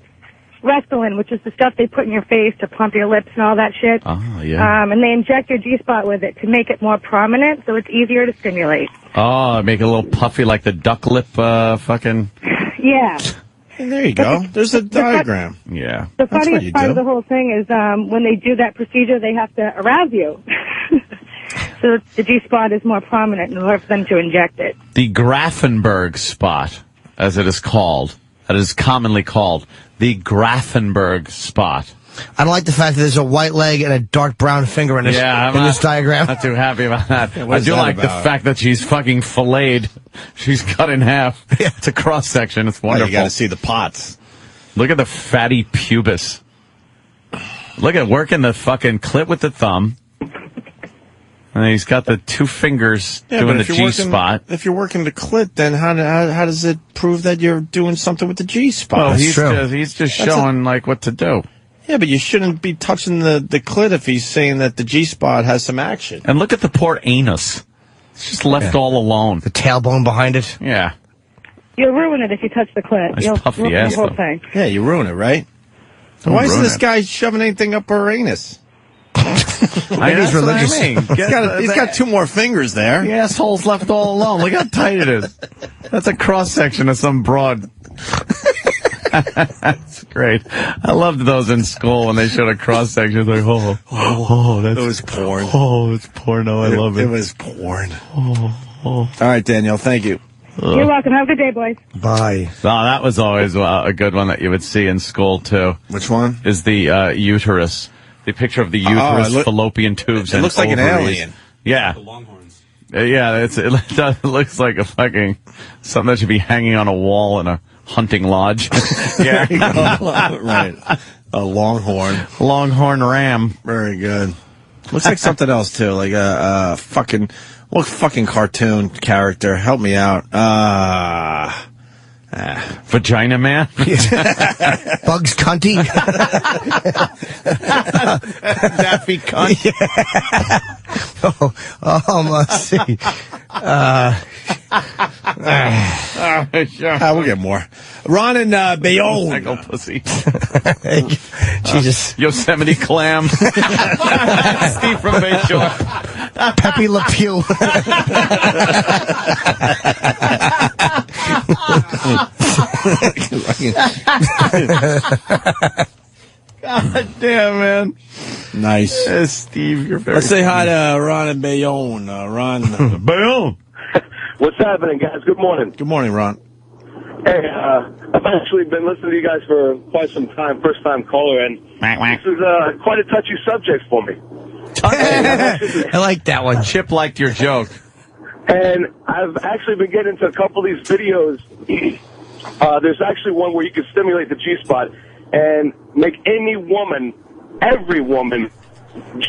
Restylane, which is the stuff they put in your face to plump your lips and all that shit. Oh, yeah. And they inject your G-spot with it to make it more prominent, so it's easier to stimulate. Oh, make it a little puffy like the duck lip fucking... Yeah. Hey, there you go. There's a diagram. Yeah. The funniest part of the whole thing is when they do that procedure, they have to arouse you. So the G-spot is more prominent in order for them to inject it. The Grafenberg spot, as it is called, that is commonly called, the Grafenberg spot. I don't like the fact that there's a white leg and a dark brown finger in this, this diagram. Not too happy about that. Yeah, what I is do that like the about? fact that she's fucking filleted. She's cut in half. It's a cross section. It's wonderful. You got to see the pots. Look at the fatty pubis. Look at working the fucking clit with the thumb. And he's got the two fingers doing the G-spot. If you're working the clit, then how does it prove that you're doing something with the G-spot? Oh, he's just showing like what to do. Yeah, but you shouldn't be touching the clit if he's saying that the G-spot has some action. And look at the poor anus. It's just left all alone. The tailbone behind it. Yeah. You'll ruin it if you touch the clit. Nice You'll puffy ruin ass, the whole though. thing. Yeah, you ruin it, right? Don't Why isn't ruin this it. guy shoving anything up her anus? Maybe he's religious. He's got two more fingers there. The asshole's left all alone. Look how tight it is. That's a cross section of some broad. That's great. I loved those in school when they showed a cross section. Like, that's It was porn. Oh, it's porno. I love it. It was porn. All right, Danielle, thank you. You're welcome. Have a good day, boys. Bye. Oh, that was always a good one that you would see in school, too. Which one? Is the uterus. The picture of the uterus, fallopian tubes, it and looks like an ovaries. alien. Yeah. The longhorns. Yeah, it looks like a fucking something that should be hanging on a wall in a hunting lodge. Yeah. Right. A longhorn. Longhorn ram. Very good. Looks like something else, too. Like a fucking... What fucking cartoon character? Help me out. Vagina Man? Bugs Cunty? Daffy Cunt? Let's see. We'll get more. Ron and Bayonne. Psycho pussy. Jesus. Yosemite Clam. Steve from Bayshore. Pepe Le Pew. God damn, man. Nice. Steve, you're very Let's say hi to Ron and Bayonne. Ron. Bayonne. What's happening, guys? Good morning. Good morning, Ron. Hey, I've actually been listening to you guys for quite some time, first-time caller, and this is quite a touchy subject for me. I like that one. Chip liked your joke. And I've actually been getting into a couple of these videos. There's actually one where you can stimulate the G-spot and make any woman, every woman,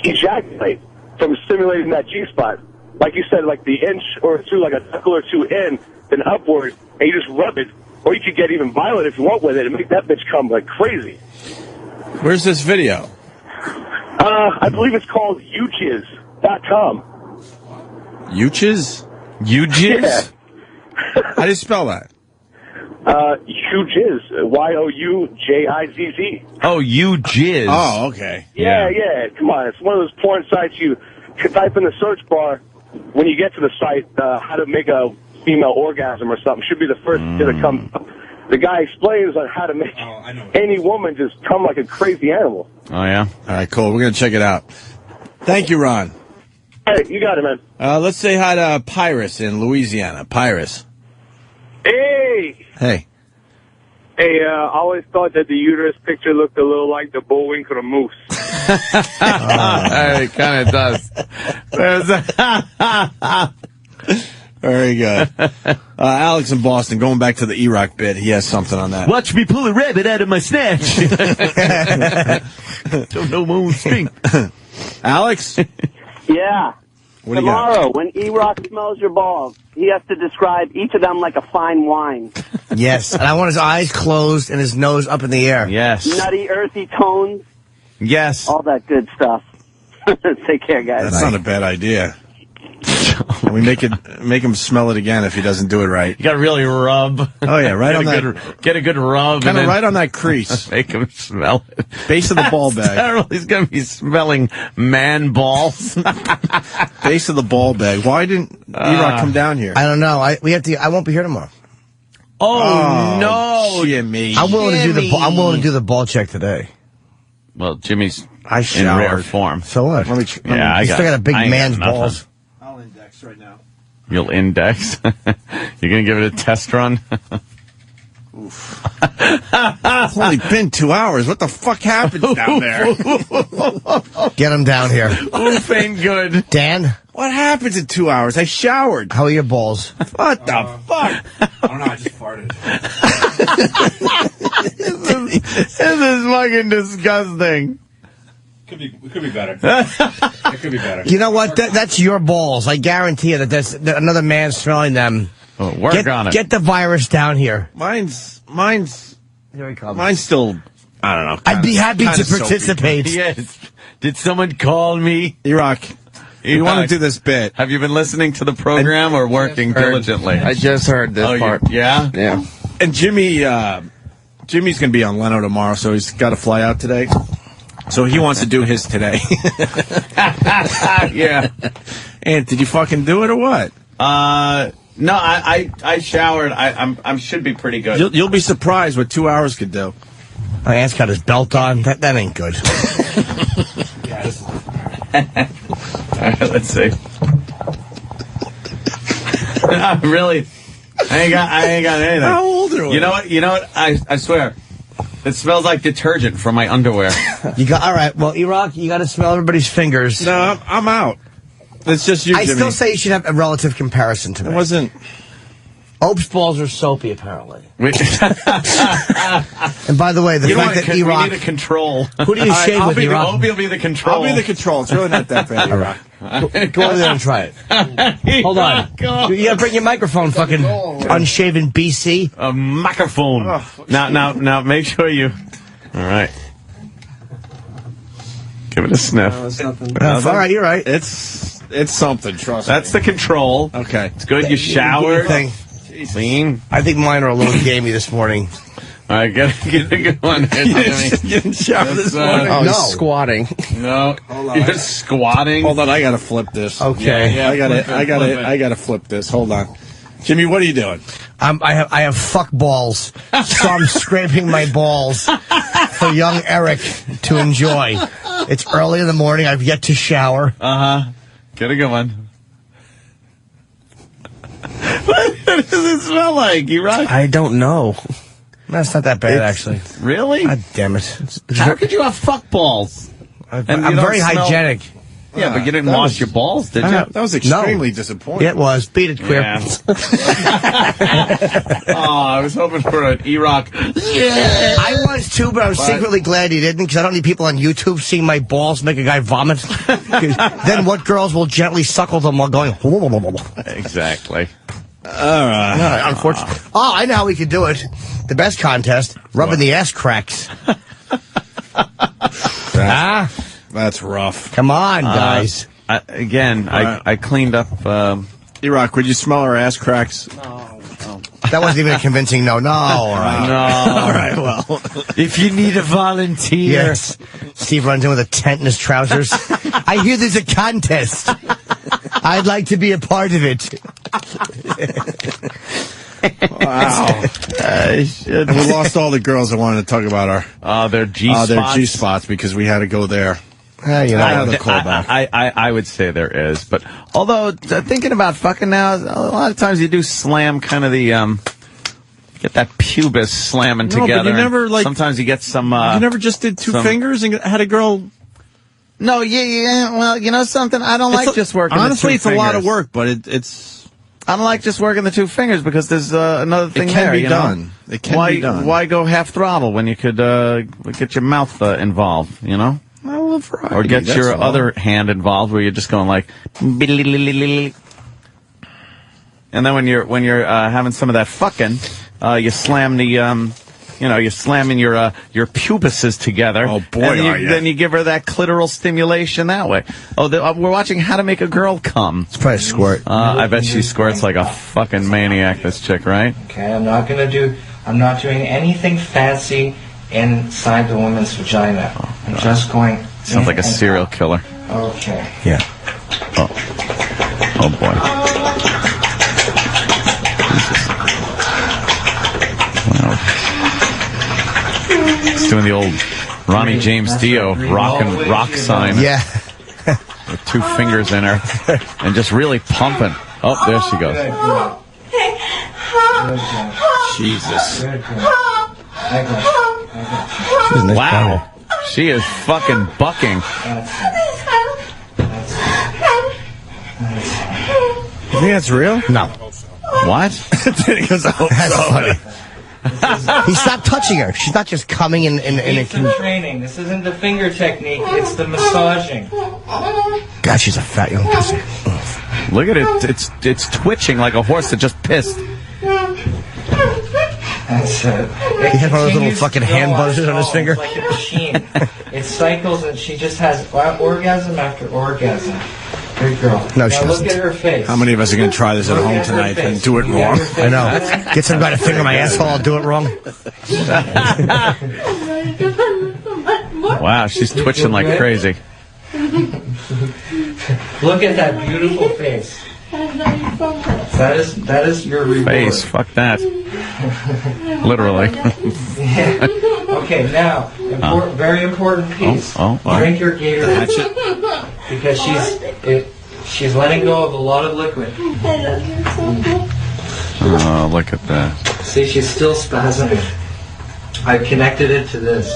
ejaculate from stimulating that G-spot. Like you said, like the inch or two, like a knuckle or two in, then upward, and you just rub it. Or you could get even violent if you want with it and make that bitch come like crazy. Where's this video? I believe it's called uchiz.com. Uchiz? Ujiz? Yeah. How do you spell that? Ujiz. Youjizz. Oh, Ujiz. Oh, okay. Yeah. Come on. It's one of those porn sites you can type in the search bar when you get to the site, how to make a female orgasm or something. Should be the first thing that comes up. The guy explains on how to make any woman just come like a crazy animal. Oh, yeah? All right, cool. We're going to check it out. Thank you, Ron. Hey, you got it, man. Let's say hi to Pyrus in Louisiana. Pyrus. Hey! Hey. Hey, I always thought that the uterus picture looked a little like the Bullwinkle moose. It kind of does. Very good. Alex in Boston, going back to the E-Rock bit, he has something on that. Watch me pull a rabbit out of my snatch. Don't know my own string. Alex? Yeah. What do you got? Tomorrow, when E-Rock smells your balls, he has to describe each of them like a fine wine. Yes, and I want his eyes closed and his nose up in the air. Yes. Nutty, earthy tones. Yes. All that good stuff. Take care, guys. That's not a bad idea. We make him smell it again if he doesn't do it right. You got to really rub. Oh yeah, right on that. Get a good rub. Kind of right on that crease. Make him smell it. Base of the ball bag. Terrible. He's going to be smelling man balls. Base of the ball bag. Why didn't E-Rock come down here? I don't know. I won't be here tomorrow. Oh no, Jimmy! I'm willing to do the ball check today. Well, Jimmy's in showered. rare form. So what? I still got a big man's balls. I'll index right now. You'll index. You're going to give it a test run. It's only been 2 hours. What the fuck happened down there? Get him down here. Oof ain't good. Dan? What happens in 2 hours? I showered. How are your balls? What the fuck? I don't know, I just farted. This is fucking disgusting. It could be better. It could be better. You know what? That's your balls. I guarantee you that another man smelling them. Oh, work on it. Get the virus down here. Mine's. Here he comes. Mine's still. I don't know. I'd be happy to soapy. participate. Yes. Did someone call me? E-Rock. You want to do this bit? Have you been listening to the program or working diligently? I just heard this part. Yeah? Yeah. And Jimmy's going to be on Leno tomorrow, so he's got to fly out today. So he wants to do his today. Yeah. And did you fucking do it or what? No, I showered. I should be pretty good. You'll be surprised what 2 hours could do. My aunt's got his belt on. That ain't good. All right, let's see. Really, I ain't got anything. How old are we? You know what? I swear, it smells like detergent from my underwear. All right. Well, E-Rock, you got to smell everybody's fingers. No, I'm out. It's just you, I Jimmy. still say you should have a relative comparison to me. It wasn't. Ope's balls are soapy, apparently. And by the way, the fact that E-Rock... We need a control. Who do you shave with, E-Rock? Opie will be the control. I'll be the control. It's really not that bad, E-Rock. Go over there and try it. Hold on. You gotta bring your microphone, fucking unshaven BC. A microphone. Oh, Now, make sure you... All right. Give it a sniff. All right, you're right. It's something, trust me. That's the control. Okay. It's good. You showered. Clean. I think mine are a little gamey this morning. All right, get a good one. You didn't shower this morning? Oh, No. he's squatting. No. Hold on. You're squatting. Hold on, I gotta flip this. Okay. I gotta flip this. Hold on. Jimmy, what are you doing? I have fuck balls, so I'm scraping my balls for young Eric to enjoy. It's early in the morning. I've yet to shower. Get a good one. What does it smell like? You right? I don't know. That's not that bad, actually. Really? God damn it. How could you have fuck balls? I'm you don't very smell- hygienic. Yeah, but you didn't wash your balls, did you? That was extremely disappointing. Yeah, it was. Beat it, queer. Yeah. I was hoping for an E-Rock. Yeah. I was too, but I was secretly glad he didn't, because I don't need people on YouTube seeing my balls make a guy vomit. Then what girls will gently suckle them while going... Exactly. All right. Unfortunately. Oh, I know how we could do it. The best contest, rubbing the ass cracks. That's rough. Come on, guys. I cleaned up... E-Rock, would you smell our ass cracks? No. That wasn't even a convincing no. No, all right. No. All right, well. If you need a volunteer... Yes. Steve runs in with a tent in his trousers. I hear there's a contest. I'd like to be a part of it. Wow. And we lost all the girls that wanted to talk about their G-spots. their G-spots because we had to go there. You know, I would say there is, but although thinking about fucking now, a lot of times you do slam kind of the get that pubis slamming together. But you never sometimes you get some. You never just did two fingers and had a girl. No, yeah. Well, you know something, I don't like just working. Honestly, with it's two a lot of fingers. work, but it's. I don't like just working the 2 fingers because there's another thing It can there. be you done. Know? It can be done. Why go half throttle when you could get your mouth involved? You know, or get your other hand involved where you're just going like. And then when you're having some of that fucking, you slam the you're slamming your pubises together. Oh boy, and then you give her that clitoral stimulation that way. Oh, we're watching How to Make a Girl Come. It's probably a squirt. I bet she squirts like a fucking maniac. This chick, right? Okay, I'm not doing anything fancy inside the woman's vagina. I'm just going. Sounds like a serial killer. Okay. Yeah. Oh boy. He's doing the old Ronnie James Dio rock sign. Yeah. With 2 fingers in her. And just really pumping. Oh, there she goes. Jesus. Wow. She is fucking bucking. You think that's real? No. What? That's funny. He stopped touching her. She's not just coming in a... training. This isn't the finger technique. It's the massaging. God, she's a fat young pussy. Look at it. It's twitching like a horse that just pissed. That's it. He had one of those little fucking hand buzzers on his finger. It's like a machine. It cycles and she just has orgasm after orgasm. Good girl. No, she now doesn't. Look at her face. How many of us are going to try this at home tonight and do it wrong? I know. Get some guy to finger my asshole, I'll do it wrong. Wow, she's twitching like crazy. Look at that beautiful face. That is your reward. Face, fuck that. Literally. Okay, now, very important piece. Drink your Gatorade. Because she's letting go of a lot of liquid. Oh, look at that. See, she's still spasming. I connected it to this.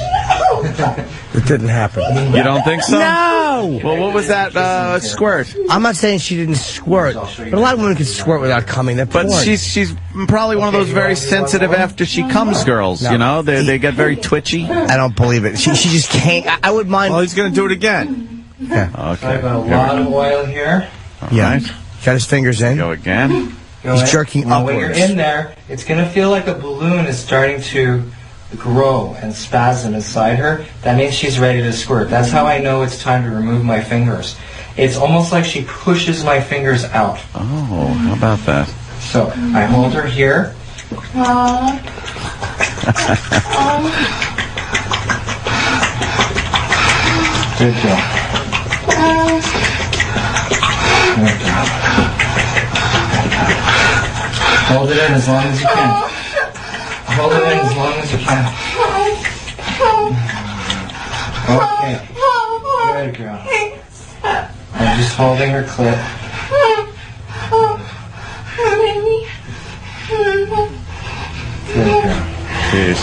It didn't happen. You don't think so? No! Well, what was that squirt? I'm not saying she didn't squirt, but a lot of women can squirt without coming. They're But porn. she's probably one of those very sensitive after she comes girls, No. you know? They get very twitchy. I don't believe it. She just can't. I would mind. Well, he's going to do it again. Yeah. Okay. I've got a lot of oil here. Yeah. Right. Got his fingers in. Go again. He's jerking Now, when you're upwards. in there, it's going to feel like a balloon is starting to grow and spasm inside her. That means she's ready to squirt. That's how I know it's time to remove my fingers. It's almost like she pushes my fingers out. Oh, how about that? So I hold her here. Good job. Good job. Hold it in as long as you can. Hold it in as long as you can. Okay. Good girl. I'm just holding her clit. Good girl. Jeez.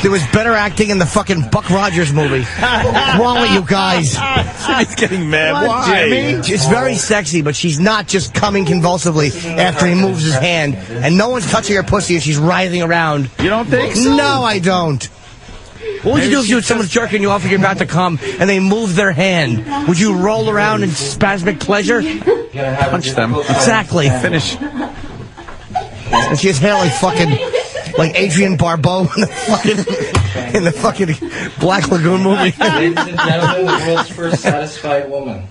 There was better acting in the fucking Buck Rogers movie. What's wrong with you guys? He's getting mad. What, Why? Jimmy? It's very sexy, but she's not just coming convulsively after he moves his hand. And no one's touching her pussy and she's writhing around. You don't think so? No, I don't. What would you do if you had someone jerking you off and you're about to come and they move their hand? Would you roll around in spasmic pleasure? Punch them. Exactly. Finish. And she has hair like fucking, like Adrienne Barbeau in the fucking Black Lagoon movie. Ladies and gentlemen, the world's first satisfied woman.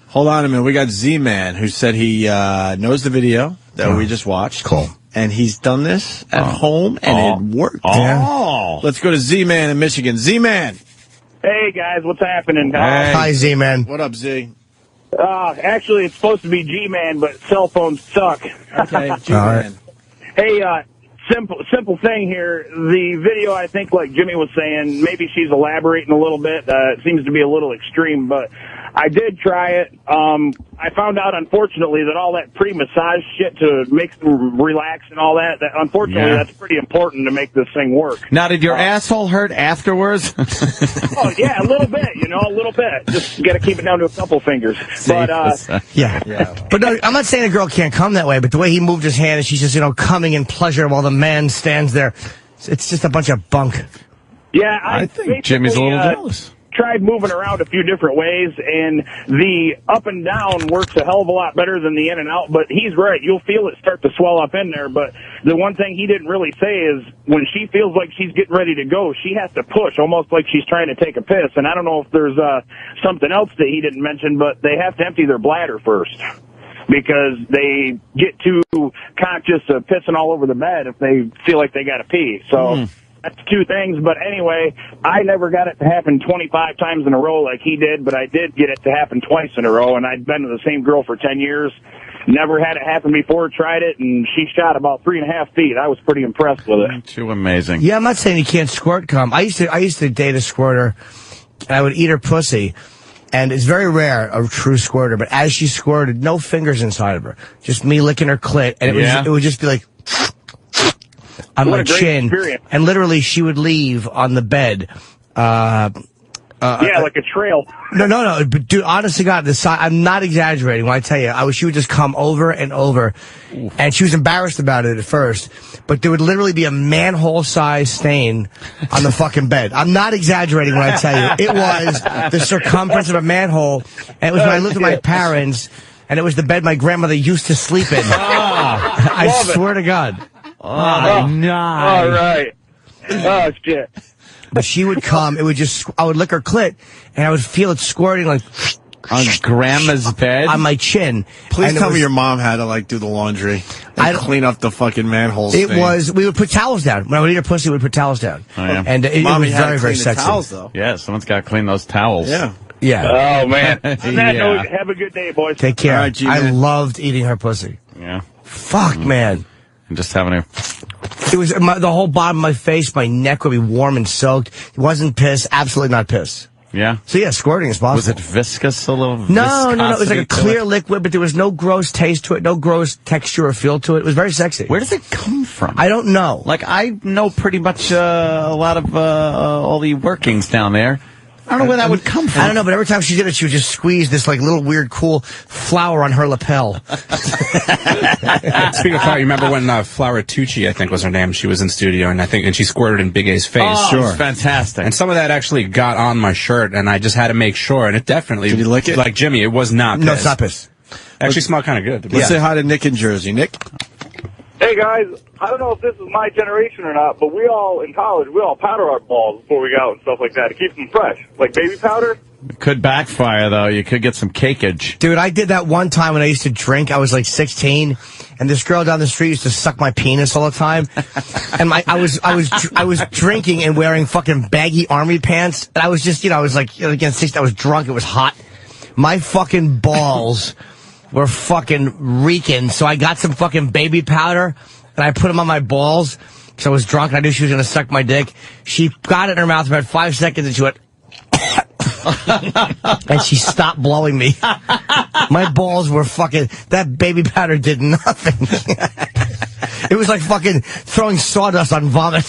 Hold on a minute. We got Z-Man who said he knows the video that we just watched. Cool. And he's done this at home, and it worked. Oh. Let's go to Z-Man in Michigan. Z-Man. Hey, guys, what's happening? Hi, Z-Man. What up, Z? Actually, it's supposed to be G-Man, but cell phones suck. Okay, G-Man. Hey, simple thing here. The video, I think, like Jimmy was saying, maybe she's elaborating a little bit. It seems to be a little extreme, but I did try it. I found out, unfortunately, that all that pre-massage shit to make them relax and all that, unfortunately, that's pretty important to make this thing work. Now, did your asshole hurt afterwards? Oh, yeah, a little bit, a little bit. Just got to keep it down to a couple fingers. But, yeah. But no, I'm not saying a girl can't come that way, but the way he moved his hand and she's just, coming in pleasure while the man stands there, it's just a bunch of bunk. Yeah, I think Jimmy's a little jealous. Tried moving around a few different ways, and the up and down works a hell of a lot better than the in and out, but he's right. You'll feel it start to swell up in there, but the one thing he didn't really say is when she feels like she's getting ready to go, she has to push, almost like she's trying to take a piss, and I don't know if there's something else that he didn't mention, but they have to empty their bladder first, because they get too conscious of pissing all over the bed if they feel like they got to pee, so... That's two things, but anyway, I never got it to happen 25 times in a row like he did, but I did get it to happen twice in a row, and I'd been with the same girl for 10 years. Never had it happen before, tried it, and she shot about 3.5 feet. I was pretty impressed with it. Too amazing. Yeah, I'm not saying you can't squirt cum. I used to date a squirter, and I would eat her pussy, and it's very rare, a true squirter, but as she squirted, no fingers inside of her. Just me licking her clit, and it would just be like... on my chin, and literally she would leave on the bed. Like a trail. No, but dude, honest to God, I'm not exaggerating when I tell you, she would just come over and over, and she was embarrassed about it at first, but there would literally be a manhole-sized stain on the fucking bed. I'm not exaggerating when I tell you. It was the circumference of a manhole, and it was when I lived with my parents, and it was the bed my grandmother used to sleep in. I swear to God. Oh, nice. All right. Oh, shit. But she would come, I would lick her clit, and I would feel it squirting like... on Grandma's bed? On my chin. Please tell me your mom had to, do the laundry and clean up the fucking manholes. We would put towels down. When I would eat her pussy, we would put towels down. Oh, yeah. And it was very, very sexy. Towels, though. Yeah, someone's got to clean those towels. Yeah. Oh, man. On that note, have a good day, boys. Take care. All right, G-Man. I loved eating her pussy. Yeah. Fuck, man. And just having her... It was the whole bottom of my face, my neck would be warm and soaked. It wasn't piss, absolutely not piss. Yeah. So yeah, squirting is possible. Was it viscous, a little? No. It was like a clear liquid, but there was no gross taste to it, no gross texture or feel to it. It was very sexy. Where does it come from? I don't know. I know pretty much a lot of all the workings down there. I don't know where that would come from. I don't know, but every time she did it, she would just squeeze this little weird cool flower on her lapel. Speaking of flower, you remember when Flower Tucci, I think was her name, she was in studio, and she squirted in Big A's face. Oh, sure. Fantastic. And some of that actually got on my shirt, and I just had to make sure, and it definitely... Did you lick it? Like Jimmy, it was not piss. No, it's not piss. Actually smelled kind of good. Let's say hi to Nick in Jersey. Nick? Hey, guys, I don't know if this is my generation or not, but in college, we all powder our balls before we go out and stuff like that to keep them fresh. Like baby powder. It could backfire, though. You could get some cakeage. Dude, I did that one time when I used to drink. I was 16, and this girl down the street used to suck my penis all the time. And I was drinking and wearing fucking baggy army pants. And I was just, I was again, 16, I was drunk. It was hot. My fucking balls were fucking reeking. So I got some fucking baby powder, and I put them on my balls because I was drunk and I knew she was going to suck my dick. She got it in her mouth about 5 seconds, and she went... and she stopped blowing me. My balls were fucking... That baby powder did nothing. It was like fucking throwing sawdust on vomit.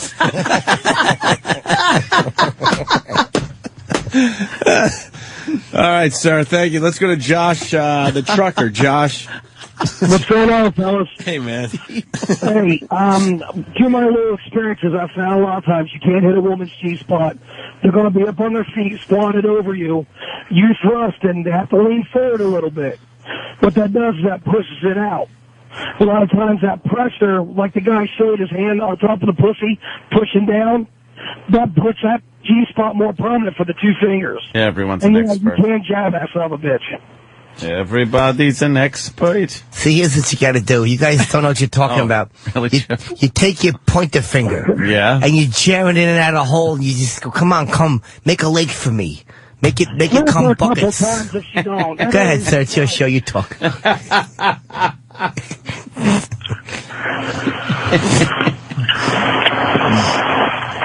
All right, sir. Thank you. Let's go to Josh, the trucker. Josh. What's going on, fellas? Hey, man. Hey, through my little experiences, I found a lot of times you can't hit a woman's G-spot. They're going to be up on their feet, squatted over you. You thrust, and they have to lean forward a little bit. What that does is that pushes it out. A lot of times that pressure, like the guy showed his hand on top of the pussy, pushing down, that puts that G-spot more prominent for the two fingers. Yeah, everyone's and an expert. You can't jab that son of a bitch. Everybody's an expert. See, here's what you got to do. You guys don't know what you're talking about. Really? You take your pointer finger. Yeah. And you jam it in and out of a hole, and you just go, come on, make a lake for me. Make it come buckets. Go ahead, sir. It's your show. You talk.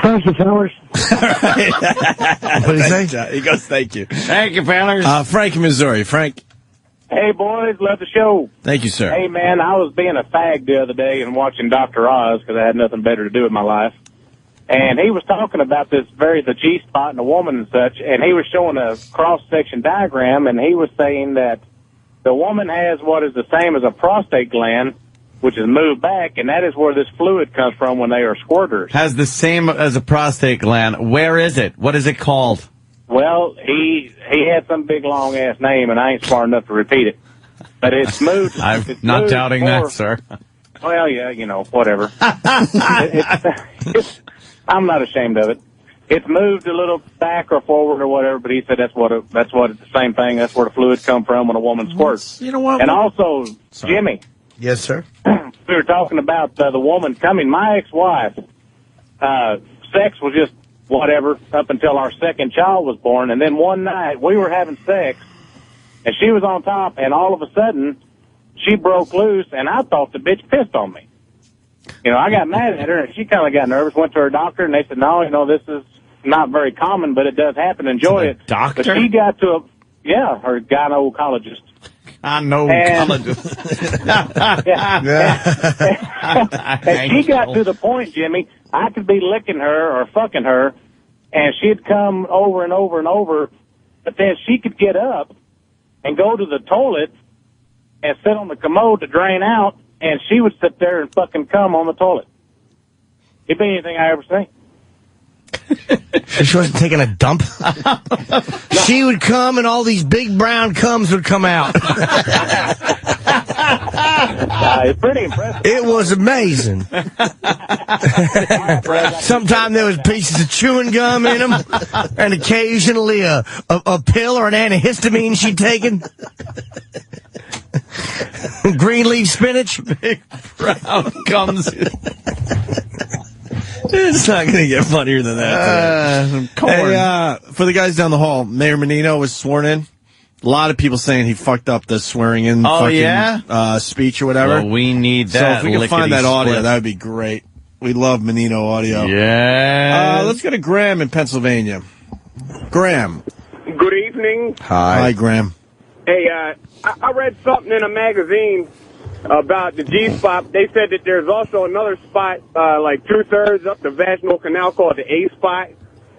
Thank you, fellas. What did he say? He goes, thank you. Thank you, fellas. Frank in Missouri. Frank. Hey, boys, love the show. Thank you, sir. Hey, man, I was being a fag the other day and watching Dr. Oz because I had nothing better to do with my life. And he was talking about the G-spot in a woman and such, and he was showing a cross-section diagram, and he was saying that the woman has what is the same as a prostate gland, which is moved back, and that is where this fluid comes from when they are squirters. Has the same as a prostate gland. Where is it? What is it called? Well, he had some big long-ass name, and I ain't smart enough to repeat it. But it's moved. I'm it's not moved doubting that, sir. Well, yeah, whatever. I'm not ashamed of it. It's moved a little back or forward or whatever, but he said that's what it's the same thing. That's where the fluid come from when a woman squirts. You know what? And also, Jimmy. Yes, sir. We were talking about the woman coming. My ex-wife, sex was just whatever up until our second child was born. And then one night we were having sex, and she was on top, and all of a sudden she broke loose, and I thought the bitch pissed on me. I got mad at her, and she kind of got nervous, went to her doctor, and they said, no, this is not very common, but it does happen. Enjoy it. Doctor? But she got to her gynecologist. And she got to the point, Jimmy, I could be licking her or fucking her, and she'd come over and over and over, but then she could get up and go to the toilet and sit on the commode to drain out, and she would sit there and fucking come on the toilet. It'd be anything I ever seen. She wasn't taking a dump? She would come and all these big brown cums would come out. It's pretty impressive. It was amazing. Sometimes there was pieces of chewing gum in them, and occasionally a pill or an antihistamine she'd taken. Green leaf spinach. Big brown gums. It's not going to get funnier than that. Corn. Hey, for the guys down the hall, Mayor Menino was sworn in. A lot of people saying he fucked up the swearing in speech or whatever. Well, we need that. So if we can find that audio, split. that would be great. We love Menino audio. Yeah. Let's go to Graham in Pennsylvania. Graham. Good evening. Hi, Graham. Hey, I read something in a magazine about the G-spot. They said that there's also another spot, like 2/3 up the vaginal canal called the A-spot.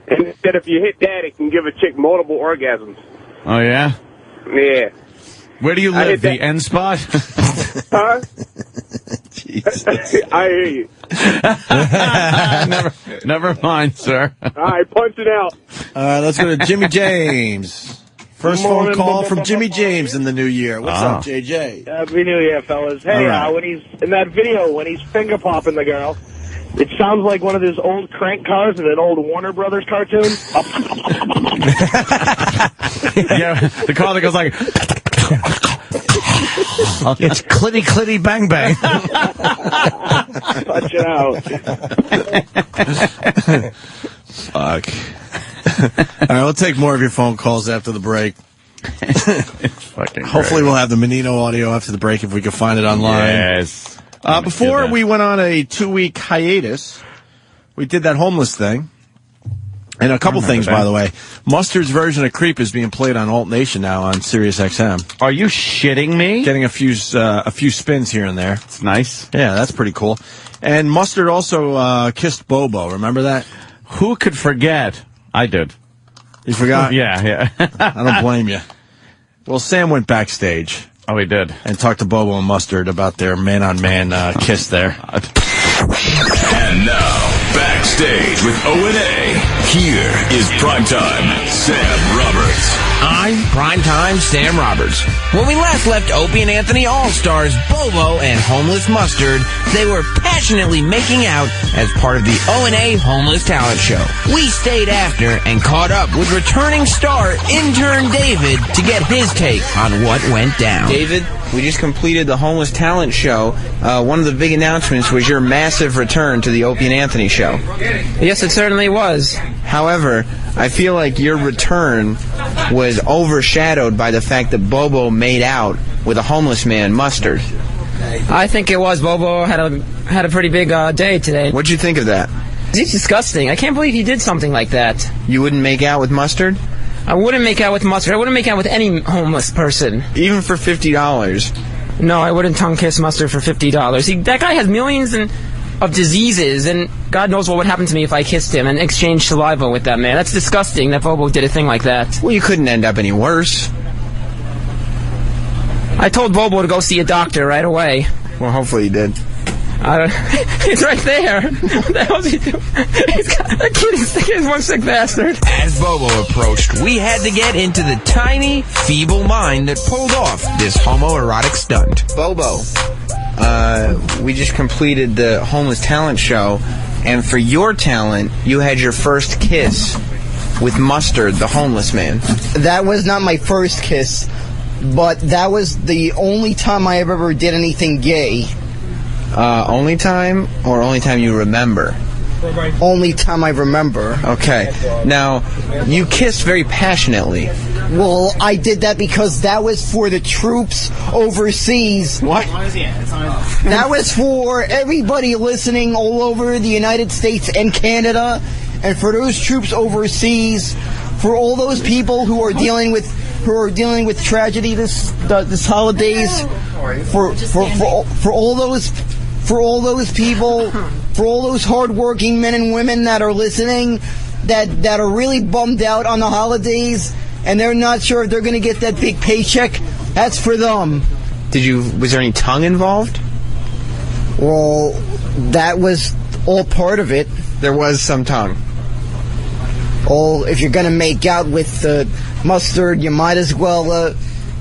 And that if you hit that, it can give a chick multiple orgasms. Oh, yeah? Yeah. Where do you live? The N spot? Huh? I hear you. Never mind, sir. All right, punch it out. Let's go to Jimmy James. First phone call from Jimmy James in the new year. What's up, JJ? Happy New Year, fellas. Hey, right. when he's in that video, when he's finger popping the girl, it sounds like one of those old crank cars in an old Warner Brothers cartoon. Yeah, the car that goes like... It's clitty clitty bang bang. Punch it out. Fuck. All right, we'll take more of your phone calls after the break. Hopefully we'll have the Menino audio after the break if we can find it online. Yes. Before we went on a 2-week hiatus, we did that homeless thing. And a couple things, by the way. Mustard's version of Creep is being played on Alt Nation now on Sirius XM. Are you shitting me? Getting a few spins here and there. It's nice. Yeah, that's pretty cool. And Mustard also kissed Bobo. Remember that? Who could forget? I did. You forgot? Yeah. I don't blame you. Well, Sam went backstage. Oh, he did. And talked to Bobo and Mustard about their man-on-man kiss there. And now, backstage with O&A, here is Primetime Sam Roberts. I'm Primetime Sam Roberts. When we last left Opie and Anthony All-Stars, Bobo and Homeless Mustard, they were passionately making out as part of the O&A Homeless Talent Show. We stayed after and caught up with returning star intern David to get his take on what went down. David, we just completed the Homeless Talent Show. One of the big announcements was your massive return to the Opie and Anthony Show. Yes, it certainly was. However, I feel like your return was overshadowed by the fact that Bobo made out with a homeless man, Mustard. I think it was. Bobo had a pretty big day today. What'd you think of that? He's disgusting. I can't believe he did something like that. You wouldn't make out with Mustard? I wouldn't make out with Mustard. I wouldn't make out with any homeless person. Even for $50? No, I wouldn't tongue kiss Mustard for $50. That guy has millions of diseases, and God knows what would happen to me if I kissed him and exchanged saliva with that man. That's disgusting that Bobo did a thing like that. Well, you couldn't end up any worse. I told Bobo to go see a doctor right away. Well, hopefully you did. I don't. He's right there. What the hell's he doing? That kid is one sick bastard. As Bobo approached, we had to get into the tiny, feeble mind that pulled off this homoerotic stunt. Bobo, we just completed the Homeless Talent Show, and for your talent, you had your first kiss with Mustard, the homeless man. That was not my first kiss, but that was the only time I ever did anything gay. Only time, or only time you remember? Only time I remember. Okay. Now, you kissed very passionately. Well, I did that because that was for the troops overseas. What? That was for everybody listening all over the United States and Canada, and for those troops overseas, for all those people who are dealing with tragedy this holidays, for all those people, for all those hardworking men and women that are listening, that are really bummed out on the holidays, and they're not sure if they're going to get that big paycheck. That's for them. Was there any tongue involved? Well, that was all part of it. There was some tongue. Oh, if you're going to make out with Mustard, you might as well,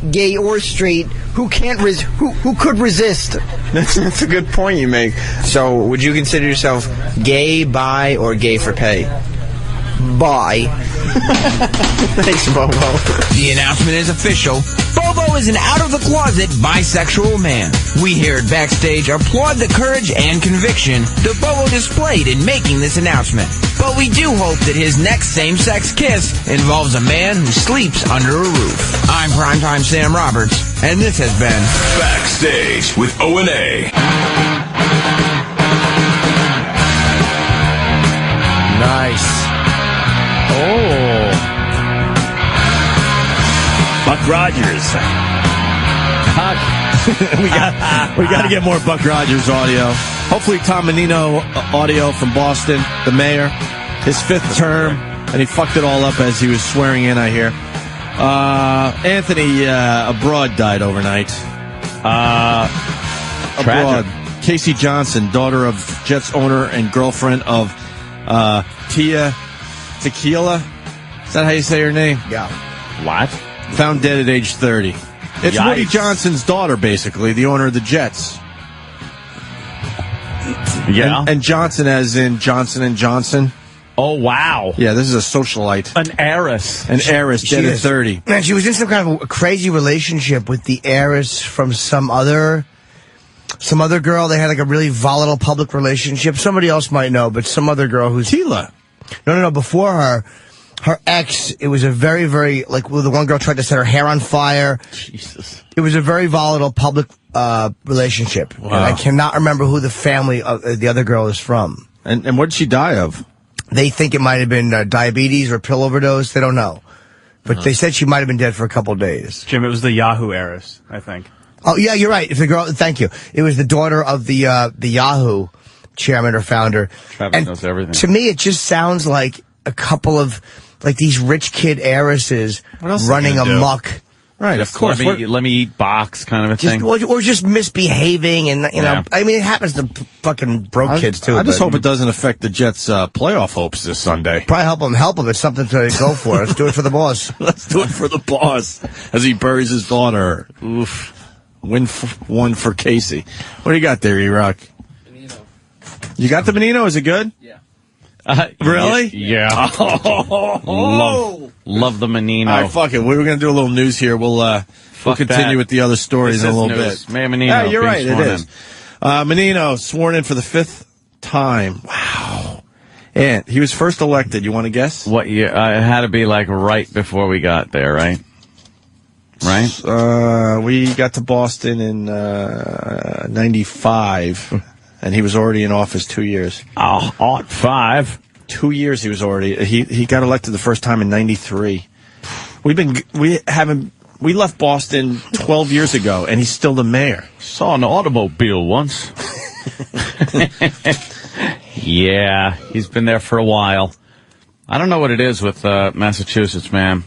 gay or straight. Who could resist? That's a good point you make. So, would you consider yourself gay, bi, or gay for pay? Bi. Thanks, Bobo. The announcement is official. Bobo is an out-of-the-closet bisexual man. We here at Backstage applaud the courage and conviction that Bobo displayed in making this announcement. But we do hope that his next same-sex kiss involves a man who sleeps under a roof. I'm Primetime Sam Roberts, and this has been Backstage with O&A. Nice. Oh. Buck Rogers. we got to get more Buck Rogers audio. Hopefully Tom Menino audio from Boston, the mayor, his fifth term, and he fucked it all up as he was swearing in, I hear. Anthony abroad died overnight. Abroad. Casey Johnson, daughter of Jets owner and girlfriend of Tia Tequila. Is that how you say her name? Yeah. What? Found dead at age 30. It's Yikes. Woody Johnson's daughter, basically, the owner of the Jets. Yeah. And Johnson as in Johnson & Johnson. Oh, wow. Yeah, this is a socialite. An heiress. An heiress, dead at 30. Man, she was in some kind of a crazy relationship with the heiress from some other girl. They had like a really volatile public relationship. Somebody else might know, but some other girl who's... Tila. No. Before her ex, it was a very, very, like, the one girl tried to set her hair on fire. Jesus. It was a very volatile public relationship. Wow. And I cannot remember who the family of the other girl is from. And what did she die of? They think it might have been diabetes or pill overdose. They don't know. But they said she might have been dead for a couple of days. Jim, it was the Yahoo heiress, I think. Oh, yeah, you're right. It's the girl. Thank you. It was the daughter of the Yahoo chairman or founder. Travis knows everything. To me, it just sounds like a couple of, like, these rich kid heiresses running amok. Right, of course. Let me eat box kind of a thing. Or just misbehaving, and you know, I mean, it happens to fucking broke kids too. I just hope it doesn't affect the Jets' playoff hopes this Sunday. Probably help them. It's something to go for. Let's do it for the boss. Let's do it for the boss as he buries his daughter. Oof. One for Casey. What do you got there, E-Rock? Menino. You got the Menino? Is it good? Yeah. Really? Yeah. Love the Menino. All right, fuck it. We were going to do a little news here. We'll continue with the other stories in a little bit. Mayor Menino. Yeah, you're right. It is. Menino sworn in for the 5th time. Wow. And he was first elected. You want to guess? What year? It had to be like right before we got there, right? Right? We got to Boston in 95. And he was already in office 2 years. Oh, 5. 2 years he was already. He got elected the first time in '93. We left Boston 12 years ago, and he's still the mayor. Saw an automobile once. Yeah, he's been there for a while. I don't know what it is with Massachusetts, man.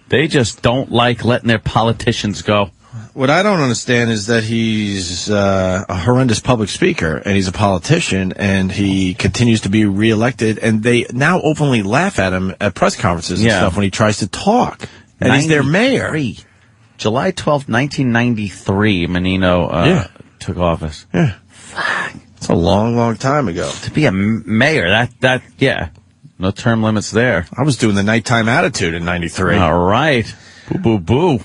They just don't like letting their politicians go. What I don't understand is that he's a horrendous public speaker, and he's a politician, and he continues to be reelected, and they now openly laugh at him at press conferences and stuff when he tries to talk. And he's their mayor. July 12th, 1993, Menino took office. Yeah. It's a long, long time ago. To be a mayor, yeah. No term limits there. I was doing the nighttime attitude in '93. All right. Boo, boo, boo.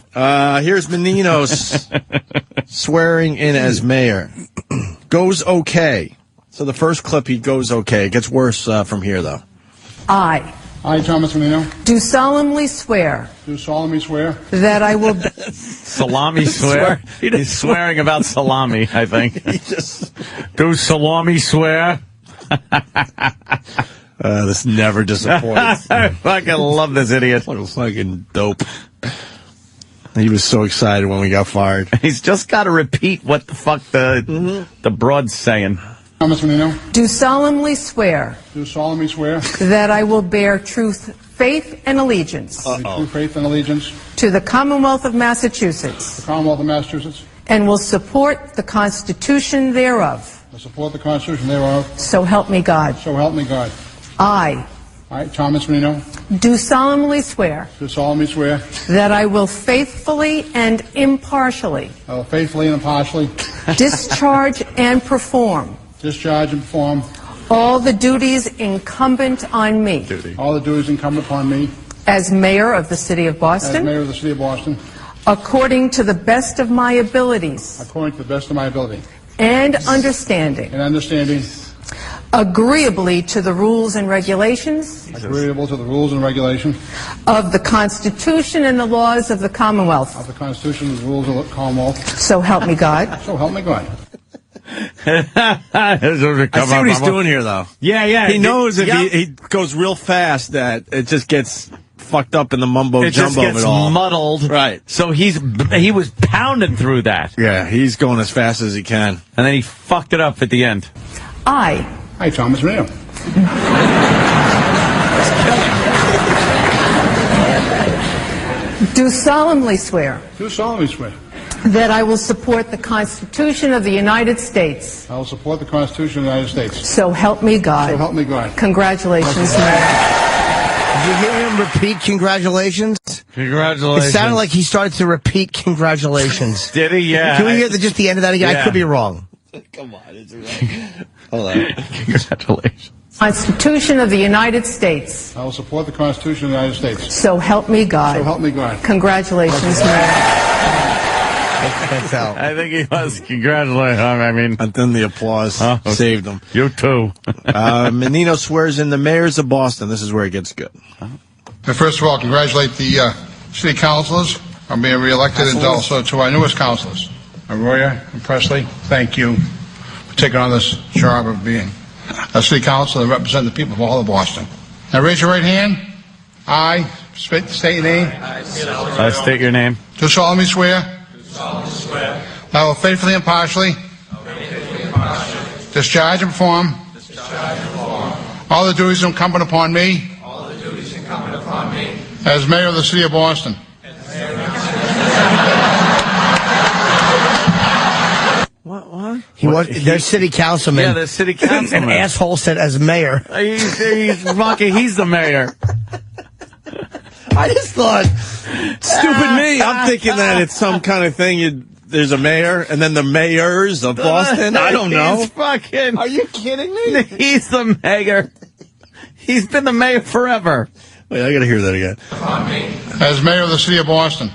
Here's Menino's swearing in as mayor. Goes okay. So the first clip, he goes okay. It gets worse from here, though. I, Thomas Menino, do solemnly swear that I will... Salami swear? He's swearing about salami, I think. Do salami swear? This never disappoints. I fucking love this idiot. Fucking dope. He was so excited when we got fired. He's just got to repeat what the fuck the broad's saying. Thomas Menino, do solemnly swear that I will bear true faith and allegiance to the Commonwealth of Massachusetts and will support the Constitution thereof. So help me God. I, Thomas Menino, do solemnly swear that I will faithfully and impartially discharge and perform all the duties incumbent on me as mayor of the city of Boston, according to the best of my abilities and understanding, agreeably to the rules and regulations of the Constitution and the laws of the Commonwealth. So help me God. I see what he's doing here, though. Yeah. He knows if he goes real fast that it just gets fucked up in the mumbo jumbo of it all. Muddled. Right. So he was pounding through that. Yeah, he's going as fast as he can. And then he fucked it up at the end. I, Thomas Menino, do solemnly swear that I will support the Constitution of the United States. So help me God. Congratulations, Mayor. Did you hear him repeat congratulations? Congratulations. It sounded like he started to repeat congratulations. Did he? Yeah. Can we hear just the end of that again? Yeah. I could be wrong. Come on. Hold on. Congratulations. Constitution of the United States. I will support the Constitution of the United States. So help me God. Congratulations, Mayor. I think he was congratulating him. I mean, and then the applause saved him. You too. Menino swears in the mayors of Boston. This is where it gets good. First of all, congratulate the city councilors on being reelected, and also to our newest councilors, Arroyo and Presley. Thank you for taking on this job of being a city council and representing the people of all of Boston. Now raise your right hand. I state your name. I state your name. Do solemnly swear. That I will faithfully and impartially discharge and perform all the duties incumbent upon me as mayor of the city of Boston. What? They're city councilmen. Yeah, they're city councilmen. An asshole said as mayor. He's the mayor. I just thought, stupid me. I'm thinking that it's some kind of thing. There's a mayor, and then the mayors of Boston. I don't know. Are you kidding me? He's the mayor. He's been the mayor forever. Wait, I got to hear that again. As mayor of the city of Boston.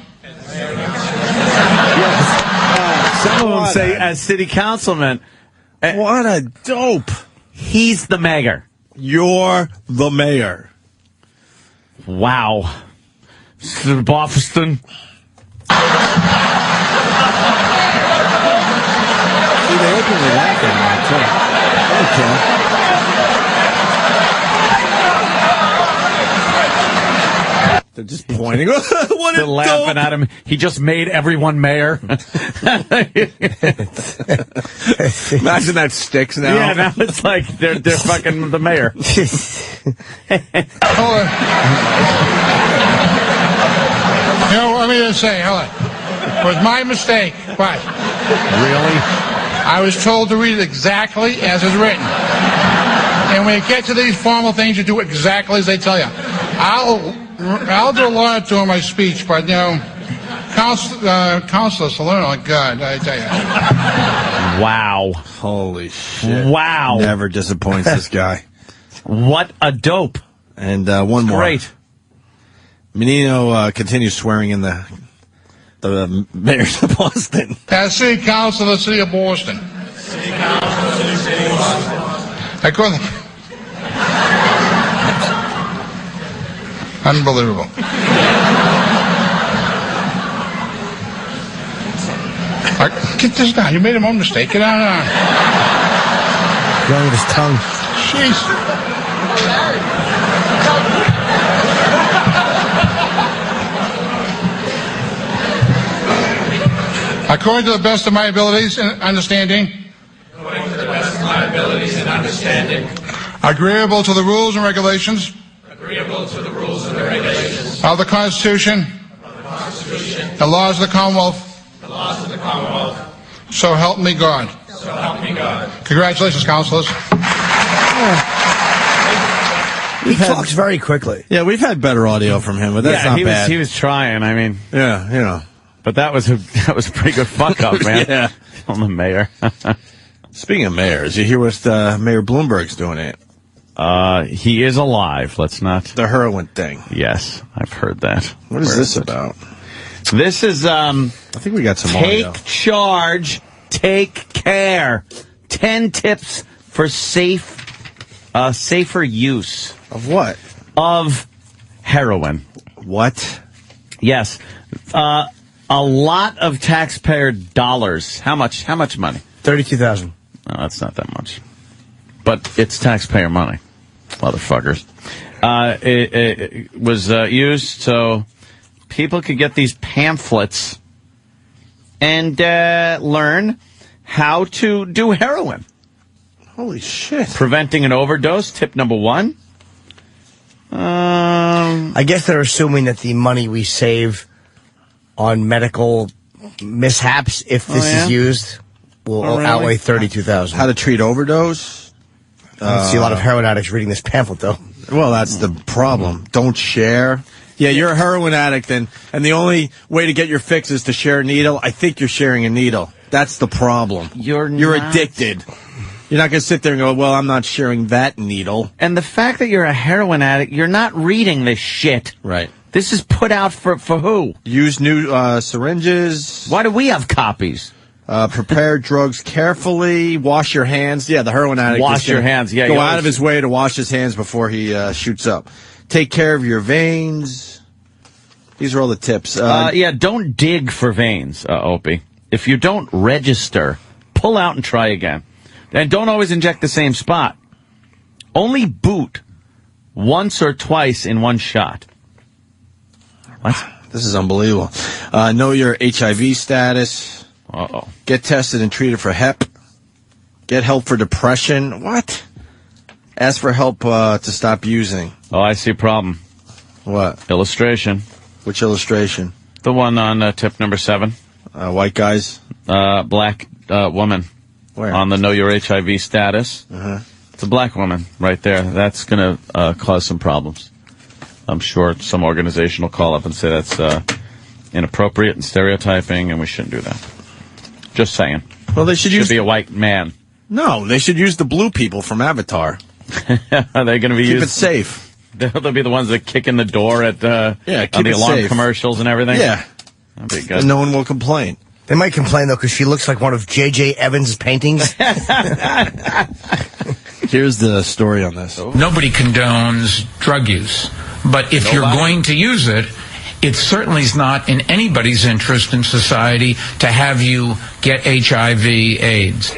Some of them say as city councilman. What a dope. He's the mayor. You're the mayor. Wow. Boston. See, they openly laugh at me, too. They're just pointing. What They're laughing at him. He just made everyone mayor. Imagine that sticks now. Yeah, now it's like they're fucking the mayor. Hold on. You know, let me just say, hold on. It was my mistake. What? Really? I was told to read it exactly as it's written. And when you get to these formal things, you do it exactly as they tell you. I'll do a lot to my speech, but, you know, Counselor Salerno, oh, God, I tell you. Wow. Holy shit. Wow. Never disappoints this guy. What a dope. And one more. Great. Menino continues swearing in the mayors of Boston. As City Council of the City of Boston. City Council of the City of Boston. I couldn't. Unbelievable. Get this down. You made a mistake. Get down. Going with his tongue. Jeez. According to the best of my abilities and understanding. According to the best of my abilities and understanding. Agreeable to the rules and regulations. Agreeable to the rules and the regulations. Of the Constitution. Of the Constitution. The laws of the Commonwealth. The laws of the Commonwealth. So help me God. So help me God. Congratulations, councilors. He talks very quickly. Yeah, we've had better audio from him, but that's not bad. He was trying. I mean, yeah, you know. But that was a pretty good fuck up, man. Yeah. On the mayor. Speaking of mayors, you hear what Mayor Bloomberg's doing it? He is alive. Let's not. The heroin thing. Yes, I've heard that. What is this about? This is, I think we got some audio. Take charge, take care. 10 tips for safer use. Of what? Of heroin. What? Yes. A lot of taxpayer dollars. How much money? $32,000. No, that's not that much. But it's taxpayer money. Motherfuckers. It was used so people could get these pamphlets and learn how to do heroin. Holy shit. Preventing an overdose, tip number 1. I guess they're assuming that the money we save on medical mishaps, if this is used, will outweigh $32,000. How to treat overdose? I see a lot of heroin addicts reading this pamphlet, though. Well, that's the problem. Don't share. Yeah, you're a heroin addict, and the only way to get your fix is to share a needle. I think you're sharing a needle. That's the problem. You're addicted. You're not going to sit there and go, well, I'm not sharing that needle. And the fact that you're a heroin addict, you're not reading this shit. Right. This is put out for who? Use new syringes. Why do we have copies? Prepare drugs carefully. Wash your hands. Yeah, the heroin addict. Wash your hands. Yeah, go out of his way to wash his hands before he shoots up. Take care of your veins. These are all the tips. Yeah, don't dig for veins, Opie. If you don't register, pull out and try again. And don't always inject the same spot. Only boot once or twice in one shot. What? This is unbelievable. Know your HIV status. Uh-oh. Get tested and treated for HEP. Get help for depression. What? Ask for help to stop using. Oh, I see a problem. What? Illustration. Which illustration? The one on tip number 7. White guys? Black woman. Where? On the Know Your HIV status. Uh-huh. It's a black woman right there. That's going to cause some problems. I'm sure some organization will call up and say that's inappropriate and stereotyping, and we shouldn't do that. Just saying. Well, they should be a white man. No, they should use the blue people from Avatar. Are they going to be Keep used? it safe. They'll be the ones that kick in the door at keep on the it alarm safe. commercials and everything? Yeah. That'd be good. And no one will complain. They might complain, though, because she looks like one of J.J. Evans' paintings. Here's the story on this. Nobody condones drug use. But if you're going to use it, it certainly is not in anybody's interest in society to have you get HIV/AIDS.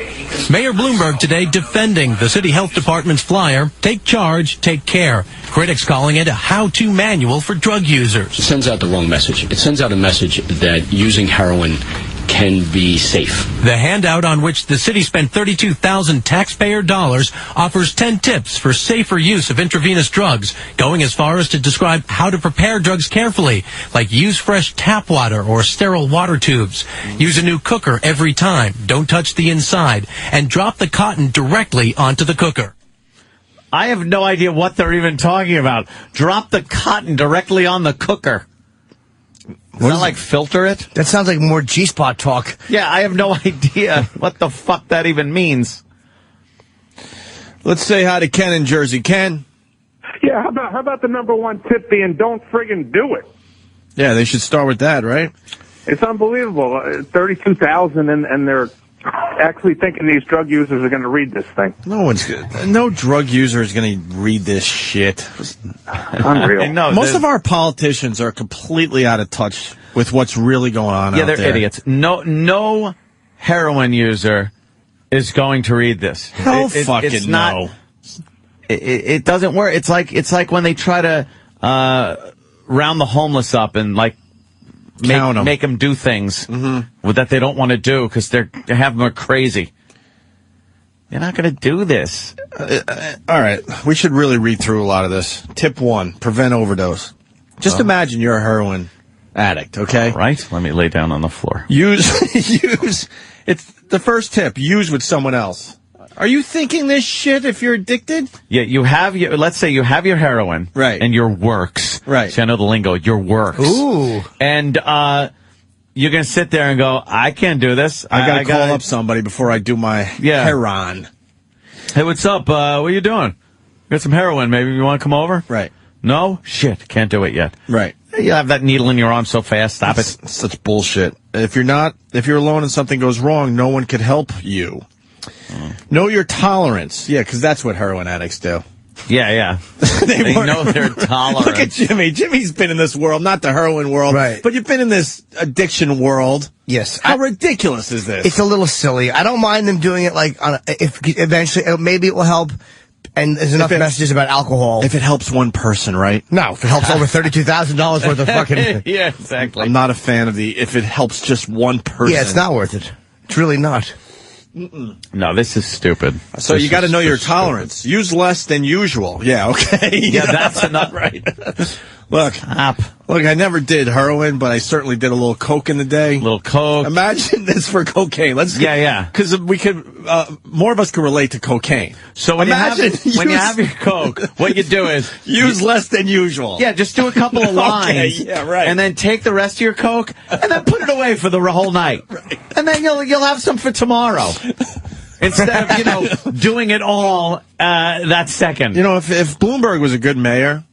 Mayor Bloomberg today defending the city health department's flyer, Take Charge, Take Care. Critics calling it a how-to manual for drug users. It sends out the wrong message. It sends out a message that using heroin can be safe. The handout, on which the city spent $32,000 taxpayer dollars, offers 10 tips for safer use of intravenous drugs, going as far as to describe how to prepare drugs carefully, like use fresh tap water or sterile water tubes. Use a new cooker every time. Don't touch the inside. And drop the cotton directly onto the cooker. I have no idea what they're even talking about. Drop the cotton directly on the cooker. Is that like filter it? That sounds like more G-spot talk. Yeah, I have no idea what the fuck that even means. Let's say hi to Ken in Jersey. Ken? Yeah, how about the number one tip being don't friggin' do it? Yeah, they should start with that, right? It's unbelievable. 32,000 and they're actually thinking these drug users are going to read this thing. No drug user is going to read this shit. Unreal. Most of our politicians are completely out of touch with what's really going on out there. Yeah, they're idiots. No heroin user is going to read this. Hell fucking no. It doesn't work. It's like when they try to round the homeless up and like make them do things that they don't want to do because they have them crazy. They're not going to do this. All right. We should really read through a lot of this. Tip 1, prevent overdose. Just imagine you're a heroin addict, okay? All right. Let me lay down on the floor. Use, it's the first tip, use with someone else. Are you thinking this shit if you're addicted? Yeah, let's say you have your heroin. Right. And your works. Right. See, I know the lingo, your works. Ooh. And, you're going to sit there and go, I can't do this. I got to call up somebody before I do my heroin. Hey, what's up? What are you doing? Got some heroin, maybe you want to come over? Right. No? Shit, can't do it yet. Right. You have that needle in your arm so fast, stop it. Such bullshit. If you're alone and something goes wrong, no one could help you. Know your tolerance. Yeah, because that's what heroin addicts do. Yeah. They know their tolerance. Look at Jimmy. Jimmy's been in this world, not the heroin world, right? But you've been in this addiction world. Yes. How ridiculous is this? It's a little silly. I don't mind them doing it like if eventually maybe it will help. And there's enough messages about alcohol. If it helps one person, right? No, if it helps over $32,000 worth of fucking... Yeah, exactly. I'm not a fan of if it helps just one person. Yeah, it's not worth it. It's really not. No, this is stupid. So you got to know your tolerance. Use less than usual. Yeah, okay. Yeah, that's enough. Right. Look, I never did heroin, but I certainly did a little coke in the day. Little coke. Imagine this for cocaine. Yeah. Because we could, more of us could relate to cocaine. So when you have your coke, what you do is use less than usual. Yeah, just do a couple of lines. Okay, yeah, right. And then take the rest of your coke and then put it away for the whole night. Right. And then you'll have some for tomorrow. Instead of, doing it all that second. If Bloomberg was a good mayor,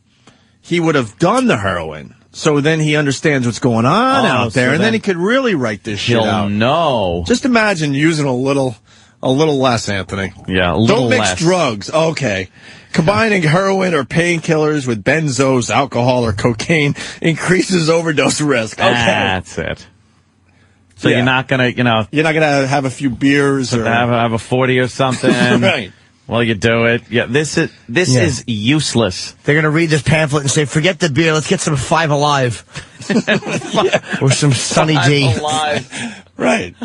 he would have done the heroin. So then he understands what's going on out there, and then he could really write this shit out. He'll know. Just imagine using a little less, Anthony. Yeah, a little less. Don't mix less. drugs. Okay. Combining heroin or painkillers with benzos, alcohol, or cocaine increases overdose risk. Okay. That's it. So you're not gonna, You're not gonna have a few beers or have a 40 or something. Right. Well, you do it. Yeah, this is useless. They're going to read this pamphlet and say, forget the beer, let's get some 5 Alive. Or some Sunny D. Right.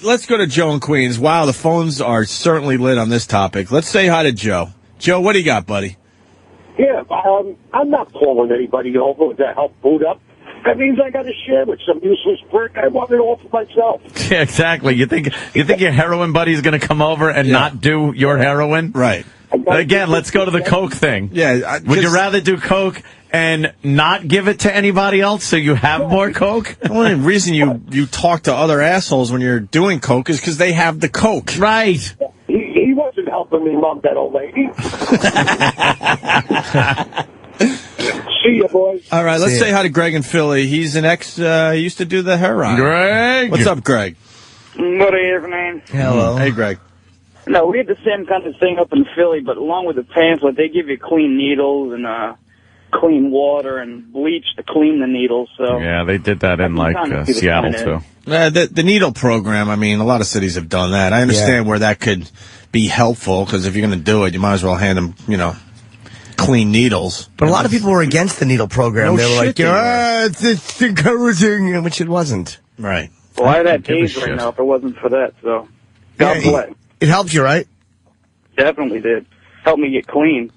Let's go to Joe in Queens. Wow, the phones are certainly lit on this topic. Let's say hi to Joe. Joe, what do you got, buddy? Yeah, I'm not calling anybody over to help boot up. That means I got to share with some useless prick. I want it all for myself. Yeah, exactly. You think your heroin buddy is going to come over and not do your heroin? Right. Again, let's go to the coke thing. Yeah. Would you rather do coke and not give it to anybody else so you have more coke? The only reason you talk to other assholes when you're doing coke is because they have the coke. Right. He wasn't helping me mug that old lady. See you, boys. All right, let's say hi to Greg in Philly. He's an he used to do the heroin. Greg! What's up, Greg? Good evening. Hello. Hey, Greg. No, we had the same kind of thing up in Philly, but along with the pamphlet, they give you clean needles and clean water and bleach to clean the needles. So Yeah, they did that in Seattle too. The needle program, I mean, a lot of cities have done that. I understand where that could be helpful, because if you're going to do it, you might as well hand them, clean needles. But a lot of people were against the needle program. No they were shit, like, it's encouraging, which it wasn't. Right. Well, I'd have AIDS right now if it wasn't for that. So God bless. It helped you, right? Definitely did. Helped me get clean.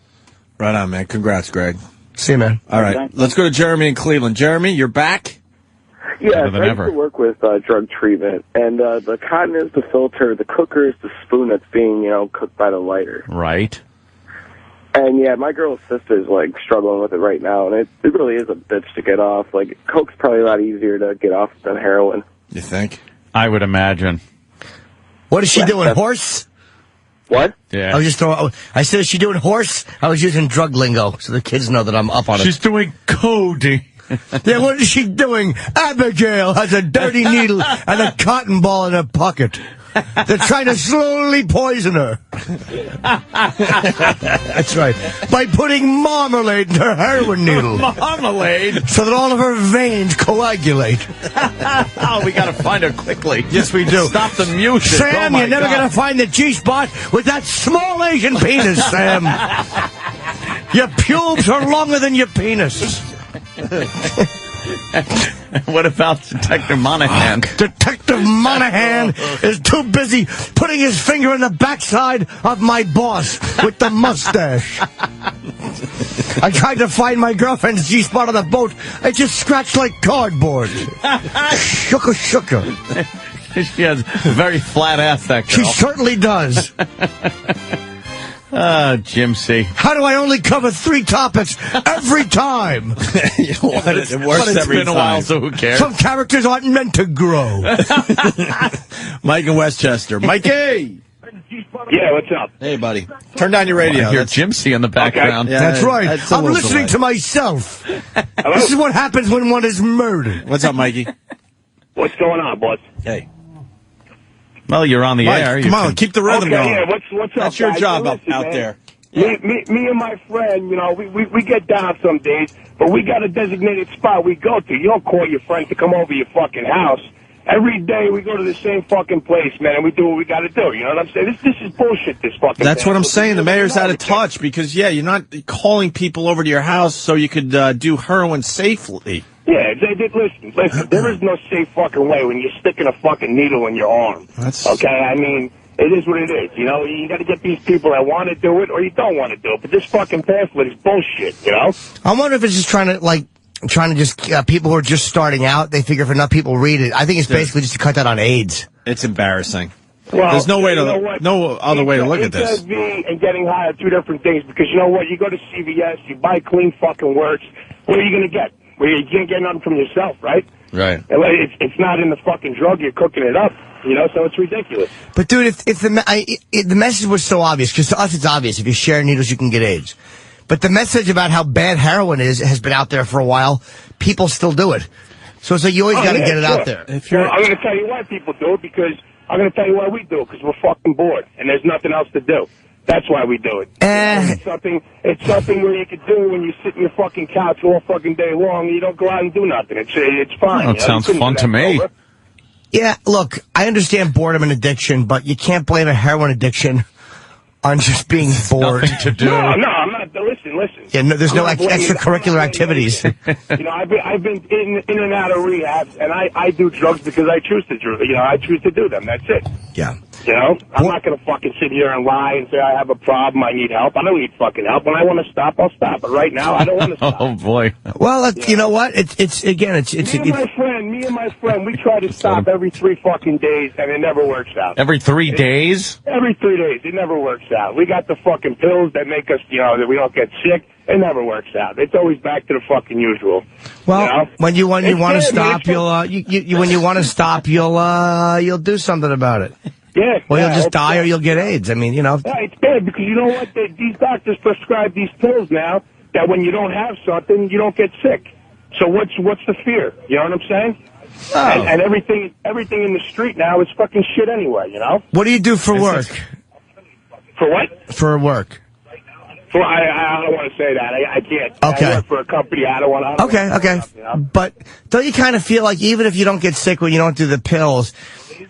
Right on, man. Congrats, Greg. See you, man. All right. Let's go to Jeremy in Cleveland. Jeremy, you're back? Yeah, I used to work with drug treatment, and the cotton is the filter, the cooker is the spoon that's being, cooked by the lighter. Right. And yeah, my girl's sister's struggling with it right now, and it really is a bitch to get off. Coke's probably a lot easier to get off than heroin. You think? I would imagine. What is she doing, horse? What? Yeah. I said, is she doing horse? I was using drug lingo, so the kids know that I'm up on it. She's doing codeine. Yeah, what is she doing? Abigail has a dirty needle and a cotton ball in her pocket. They're trying to slowly poison her. That's right. By putting marmalade in her heroin needle. Marmalade? So that all of her veins coagulate. Oh, we gotta find her quickly. Yes, we do. Stop the music. Sam, you're never gonna find the G-spot with that small Asian penis, Sam. Your pubes are longer than your penis. What about Detective Monahan? Detective Monahan is too busy putting his finger in the backside of my boss with the mustache. I tried to find my girlfriend's G-spot on the boat. It just scratched like cardboard. Shooker. She has a very flat ass, that girl. She certainly does. Jim C. How do I only cover 3 topics every time? It works but it's every been a time. while, so who cares? Some characters aren't meant to grow. Mike in Westchester. Mikey! Yeah, what's up? Hey, buddy. Turn down your radio. I hear Jim C in the background. Yeah, That's right. that's a I'm little listening delay. to myself. This is what happens when one is murdered. What's up, Mikey? What's going on, boss? Hey. Well, you're on the Mike, air. come on, keep the rhythm going. Yeah, what's up, That's your guys? job Listen, out man. there. Me and my friend, we get down some days, but we got a designated spot we go to. You don't call your friend to come over your fucking house. Every day we go to the same fucking place, man, and we do what we got to do. You know what I'm saying? This is bullshit, this fucking That's thing. what I'm saying. The mayor's out of touch because, you're not calling people over to your house so you could do heroin safely. Yeah, listen, there is no safe fucking way when you're sticking a fucking needle in your arm. Okay, I mean, it is what it is, you got to get these people that want to do it or you don't want to do it. But this fucking pamphlet is bullshit, I wonder if it's just trying to just people who are just starting out, they figure if enough people read it. I think it's basically just to cut that on AIDS. It's embarrassing. Well, there's no way you know what? no other way to look at this. HIV and getting high are 2 different things because you know what? You go to CVS, you buy clean fucking works. What are you going to get? Well, you can't get nothing from yourself, right? Right. It's not in the fucking drug. You're cooking it up, so it's ridiculous. But dude, if the message was so obvious, because to us it's obvious, if you share needles you can get AIDS. But the message about how bad heroin is has been out there for a while. People still do it. So it's like you always got to get it out there. Well, I'm going to tell you why people do it because I'm going to tell you why we do it because we're fucking bored and there's nothing else to do. That's why we do it. It's something where you could do when you sit in your fucking couch all fucking day long and you don't go out and do nothing. It's fine. Well, it sounds fun to me. Yeah, look, I understand boredom and addiction, but you can't blame a heroin addiction on just being bored. Nothing to do. No, I'm not. Listen. Yeah, no, there's no extracurricular activities. I've been in and out of rehab, and I do drugs because I choose to do. I choose to do them. That's it. Yeah. I'm not going to fucking sit here and lie and say I have a problem, I need help. I don't need fucking help. When I want to stop, I'll stop. But right now, I don't want to stop. Oh, boy. Well, you know what? It's me and my friend, we try to stop every 3 fucking days, and it never works out. Every 3 days? Every 3 days. It never works out. We got the fucking pills that make us, that we don't get sick. It never works out. It's always back to the fucking usual. Well, when you want to stop, you'll do something about it. Yeah. Or you'll just die or you'll get AIDS. I mean, Yeah, it's bad because you know what? These doctors prescribe these pills now that when you don't have something, you don't get sick. So what's the fear? You know what I'm saying? Oh. And everything in the street now is fucking shit anyway, What do you do for work? For what? For work. Well, I don't want to say that. I can't. Okay. I work for a company. I don't want to. Okay. But don't you kind of feel like even if you don't get sick when you don't do the pills,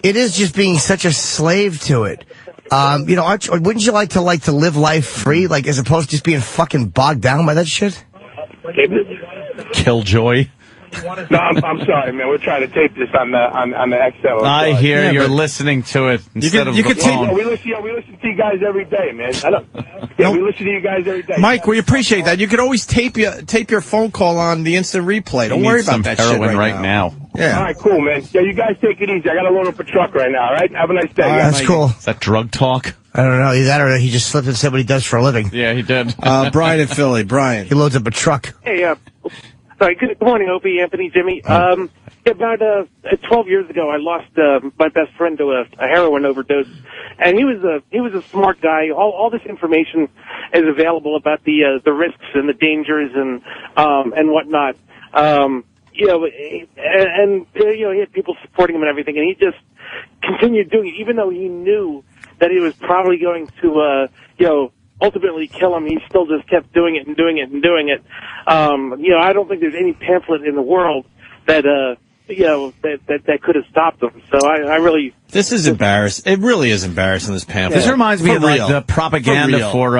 it is just being such a slave to it? Wouldn't you like to live life free, like as opposed to just being fucking bogged down by that shit? Killjoy. No, I'm sorry, man. We're trying to tape this on the XL. I hear you're listening to it instead of the phone. We listen to you guys every day, man. We listen to you guys every day. Mike, we appreciate that. You could always tape your phone call on the instant replay. Don't worry about that shit right now. Yeah. All right, cool, man. Yeah, you guys take it easy. I got to load up a truck right now, all right? Have a nice day. That's cool. Is that drug talk? I don't know. Either that or he just slipped and said what he does for a living. Yeah, he did. Brian in Philly. Brian. He loads up a truck. Hey, sorry, good morning, Opie, Anthony, Jimmy. About 12 years ago, I lost my best friend to a heroin overdose, and he was a smart guy. All this information is available about the risks and the dangers and whatnot. He had people supporting him and everything, and he just continued doing it, even though he knew that he was probably going to ultimately kill him. He still just kept doing it and doing it and doing it. I don't think there's any pamphlet in the world that that could have stopped him. So I really. This is embarrassing. It really is embarrassing, this pamphlet. This reminds me of real. the propaganda for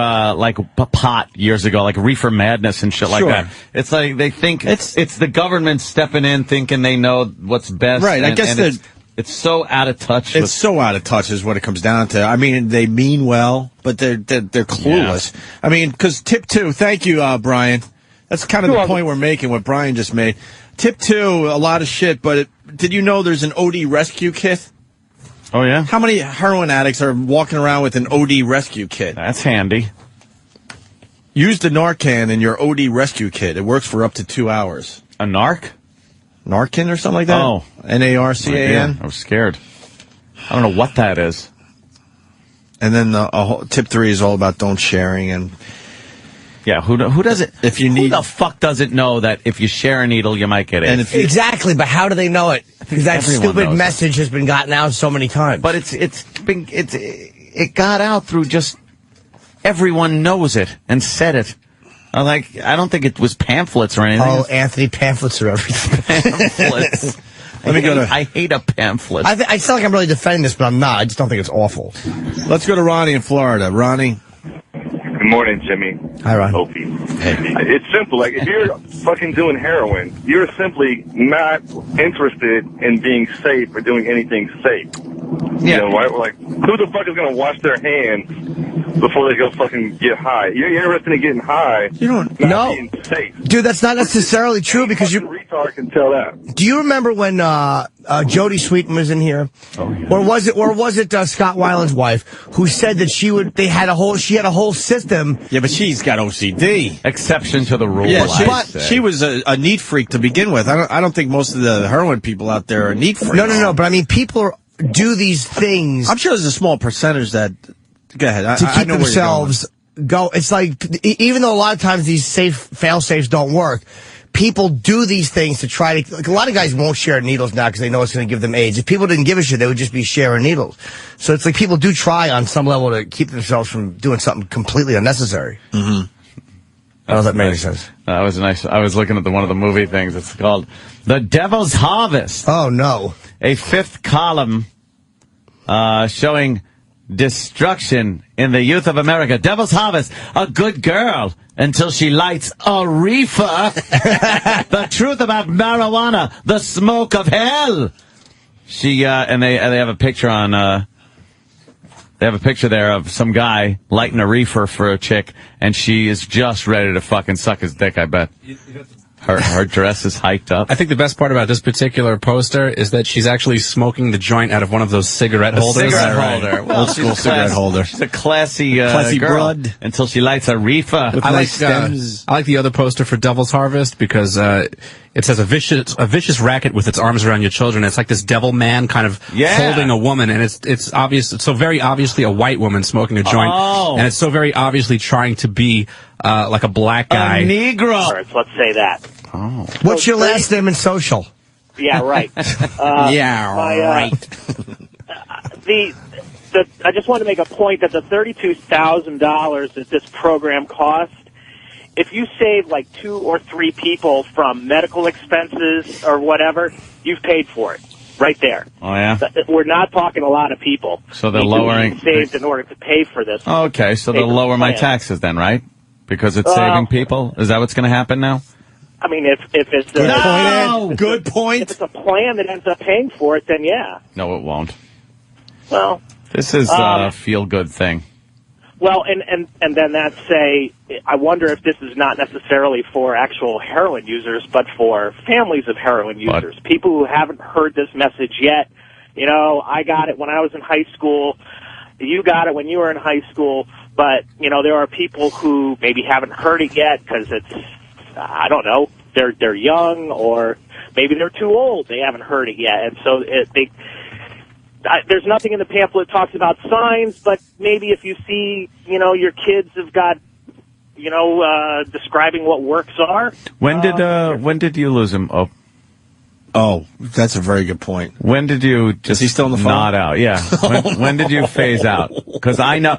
pot years ago, like reefer madness and shit like that. It's like they think it's the government stepping in, thinking they know what's best. Right. I guess it's so out of touch. It's so out of touch is what it comes down to. I mean, they mean well, but they're clueless. Yeah. I mean, because tip 2, thank you, Brian. That's kind of the point we're making, what Brian just made. Tip 2, a lot of shit, but did you know there's an OD rescue kit? Oh, yeah? How many heroin addicts are walking around with an OD rescue kit? That's handy. Use the Narcan in your OD rescue kit. It works for up to 2 hours. A Narcan or something like that? Oh. Narcan? I was scared. I don't know what that is. And then tip 3 is all about don't sharing and... Yeah, who does it? If you need, who the fuck doesn't know that if you share a needle, you might get it? Exactly, but how do they know it? Because that stupid message has been gotten out so many times. But it got out through just everyone knows it and said it. I don't think it was pamphlets or anything. Oh, Anthony, pamphlets are everything. Pamphlets. I hate a pamphlet. I sound like I'm really defending this, but I'm not. I just don't think it's awful. Let's go to Ronnie in Florida. Ronnie. Good morning, Jimmy. Hi, Ron. Opie. Hey. It's simple. Like, if you're fucking doing heroin, you're simply not interested in being safe or doing anything safe. Yeah. You know, right? Like, who the fuck is going to wash their hands before they go fucking get high? You're interested in getting high. You don't know. Being safe. Dude, that's not necessarily true because you... retard can tell that. Do you remember when Jodie Sweetin was in here? Oh, yeah. Or was it Scott Weiland's wife who said that she had a whole system? Yeah, but she's got OCD. Exception to the rule. Yeah, she was a neat freak to begin with. I don't think most of the heroin people out there are neat freaks. No. But I mean, people do these things. I'm sure there's a small percentage that. Go ahead. To keep themselves go. It's like even though a lot of times these fail safes don't work. People do these things to try to... Like, a lot of guys won't share needles now because they know it's going to give them AIDS. If people didn't give a shit, they would just be sharing needles. So it's like people do try on some level to keep themselves from doing something completely unnecessary. Mm-hmm. I don't know if that made any sense. That was nice. I was looking at one of the movie things. It's called The Devil's Harvest. Oh, no. A 5th column showing destruction in the youth of America. Devil's Harvest. A good girl until she lights a reefer. The truth about marijuana. The smoke of hell. She and they have a picture on. They have a picture there of some guy lighting a reefer for a chick, and she is just ready to fucking suck his dick. I bet. Her dress is hiked up. I think the best part about this particular poster is that she's actually smoking the joint out of one of those cigarette holders. Holder. Well, old school cigarette holder. She's a classy girl broad until she lights a reefer. I like the other poster for Devil's Harvest because it says a vicious racket with its arms around your children. It's like this devil man kind of holding a woman, and it's obvious. It's so very obviously a white woman smoking a joint, and it's so very obviously trying to be like a black guy, a Negro. All right, so let's say that. Oh. What's your last name and social? Yeah, right. Right. I just want to make a point that the $32,000 that this program cost, if you save like 2 or 3 people from medical expenses or whatever, you've paid for it right there. Oh, yeah? We're not talking a lot of people. So they're lowering... saved in order to pay for this. Okay, so they'll lower my taxes then, right? Because it's saving people? Is that what's going to happen now? I mean, if it's Good point. If it's a plan that ends up paying for it, then yeah. No, it won't. Well, this is a feel-good thing. Well, and then that's I wonder if this is not necessarily for actual heroin users, but for families of heroin users, people who haven't heard this message yet. You know, I got it when I was in high school. You got it when you were in high school. But, you know, there are people who maybe haven't heard it yet because it's, I don't know, they're young, or maybe they're too old. They haven't heard it yet. And so there's nothing in the pamphlet that talks about signs, but maybe if you see, you know, your kids have got, you know, describing what works are. When did you lose him? Oh, that's a very good point. When did you just Is he still on the phone? nod out? Yeah. When did you phase out? Because I know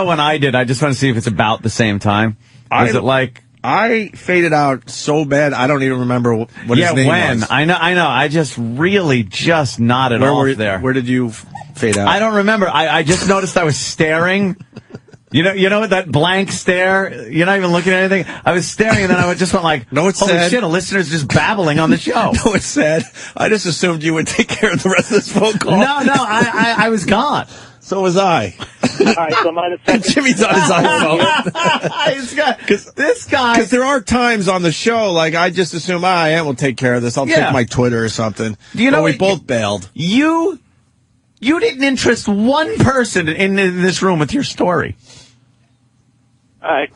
when I did. I just want to see if it's about the same time. Is it like... I faded out so bad, I don't even remember what his name was. I know. I just really just nodded off there. Where did you fade out? I don't remember. I just noticed I was staring. You know that blank stare? You're not even looking at anything? I was staring, and then I just went like, no, it's holy sad. shit, a listener's just babbling on the show. No, it's sad. I just assumed you would take care of the rest of this phone call. No, I was gone. So was I. All right, so mine is Jimmy's on his iPhone. Because there are times on the show, like, I just assume, I will take care of this. I'll check my Twitter or something. Do you know we both bailed. You didn't interest one person in this room with your story. All right.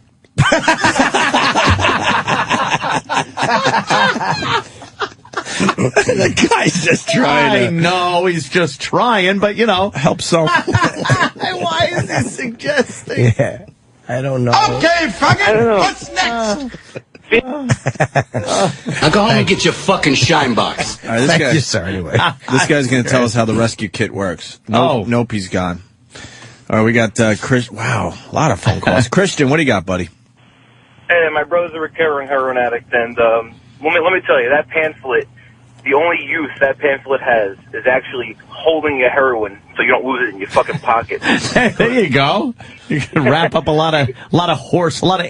The guy's just trying I know, he's just trying, but, you know. Help some. Why is he suggesting? Yeah, I don't know. Okay, fucking, what's next? Now go home and get your fucking shine box. All right, Thank you, sir, anyway. This guy's going to tell us how the rescue kit works. Nope, he's gone. All right, we got Chris. Wow, a lot of phone calls. Christian, what do you got, buddy? Hey, my brother's a recovering heroin addict, and let me tell you, that pamphlet, the only use that pamphlet has is actually holding your heroin so you don't lose it in your fucking pocket. There you go. You can wrap up a lot of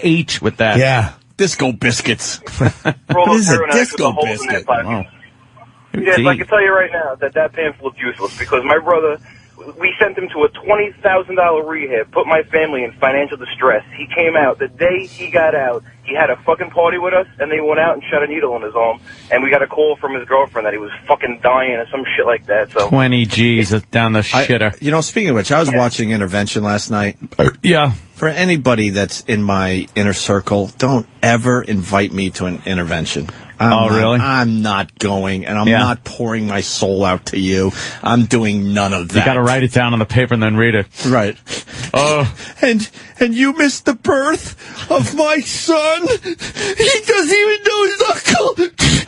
H with that. Yeah, disco biscuits. For all those This is a heroin addicts with disco the holes in their biscuit. pockets. Wow. Yes, I can tell you right now that pamphlet's useless because my brother, we sent him to a $20,000 rehab, put my family in financial distress. He came out. The day he got out, he had a fucking party with us, and they went out and shot a needle in his arm, and we got a call from his girlfriend that he was fucking dying or some shit like that. So 20 G's down the shitter. Speaking of which, I was watching Intervention last night. Yeah. For anybody that's in my inner circle, don't ever invite me to an intervention. Really? I'm not going, and I'm not pouring my soul out to you. I'm doing none of that. You got to write it down on the paper and then read it. Right. And you missed the birth of my son? He doesn't even know his uncle.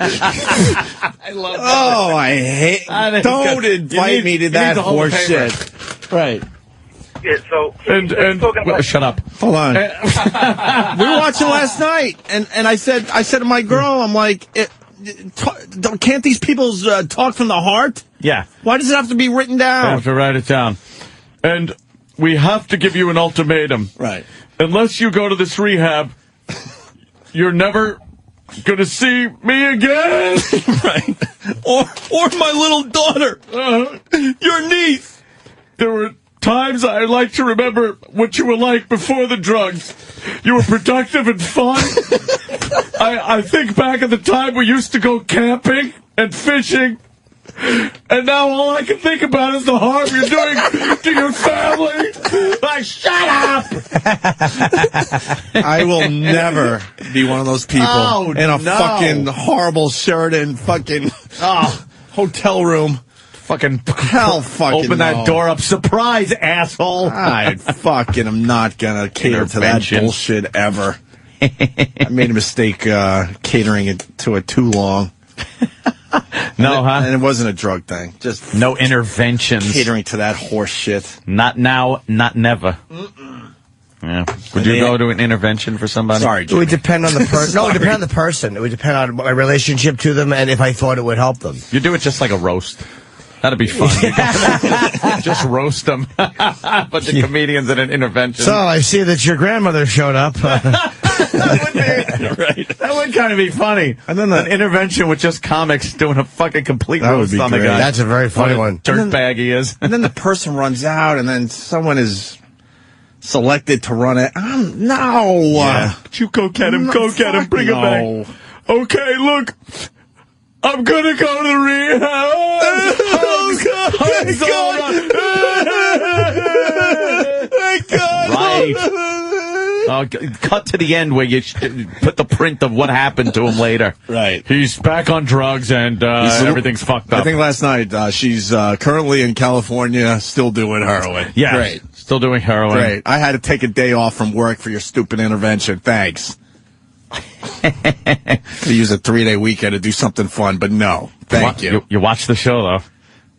I love that. Oh, I hate. Don't invite me to that horse shit. Right. yeah, so shut up. Hold on. We were watching last night, and I said to my girl, I'm like, can't these people talk from the heart? Yeah. Why does it have to be written down? I have to write it down. And we have to give you an ultimatum. Right. Unless you go to this rehab, you're never going to see me again. Right. Or my little daughter. Your niece. There were times I like to remember what you were like before the drugs. You were productive and fun. I think back at the time we used to go camping and fishing. And now all I can think about is the harm you're doing to your family. Like, shut up! I will never be one of those people in a fucking horrible shirt and fucking hotel room. Fucking hell, fucking open that door up. Surprise, asshole! I fucking am not gonna cater to that bullshit ever. I made a mistake catering it to it too long. No, huh? And it wasn't a drug thing. Just no interventions. Catering to that horse shit. Not now, not never. Yeah. Would you go to an intervention for somebody? Sorry, It would depend on the person. No, it would depend on the person. It would depend on my relationship to them and if I thought it would help them. You do it just like a roast. That'd be fun. Just roast them. But the comedians in an intervention. So I see that your grandmother showed up. That would kind of be funny. And then an intervention with just comics doing a fucking complete roast on the guy. That's a very funny one. Dirtbag he is. And then the person runs out, and then someone is selected to run it. No. Yeah. You go get him. Go get him. Bring him back. Okay, look. I'm gonna go to the rehab. Thank God. Right. Cut to the end where you put the print of what happened to him later. Right. He's back on drugs and everything's fucked up. I think last night she's currently in California, still doing heroin. Yeah. Great. Still doing heroin. Great. I had to take a day off from work for your stupid intervention. Thanks. To use a 3-day weekend to do something fun, but no. Thank you. You watch the show, though.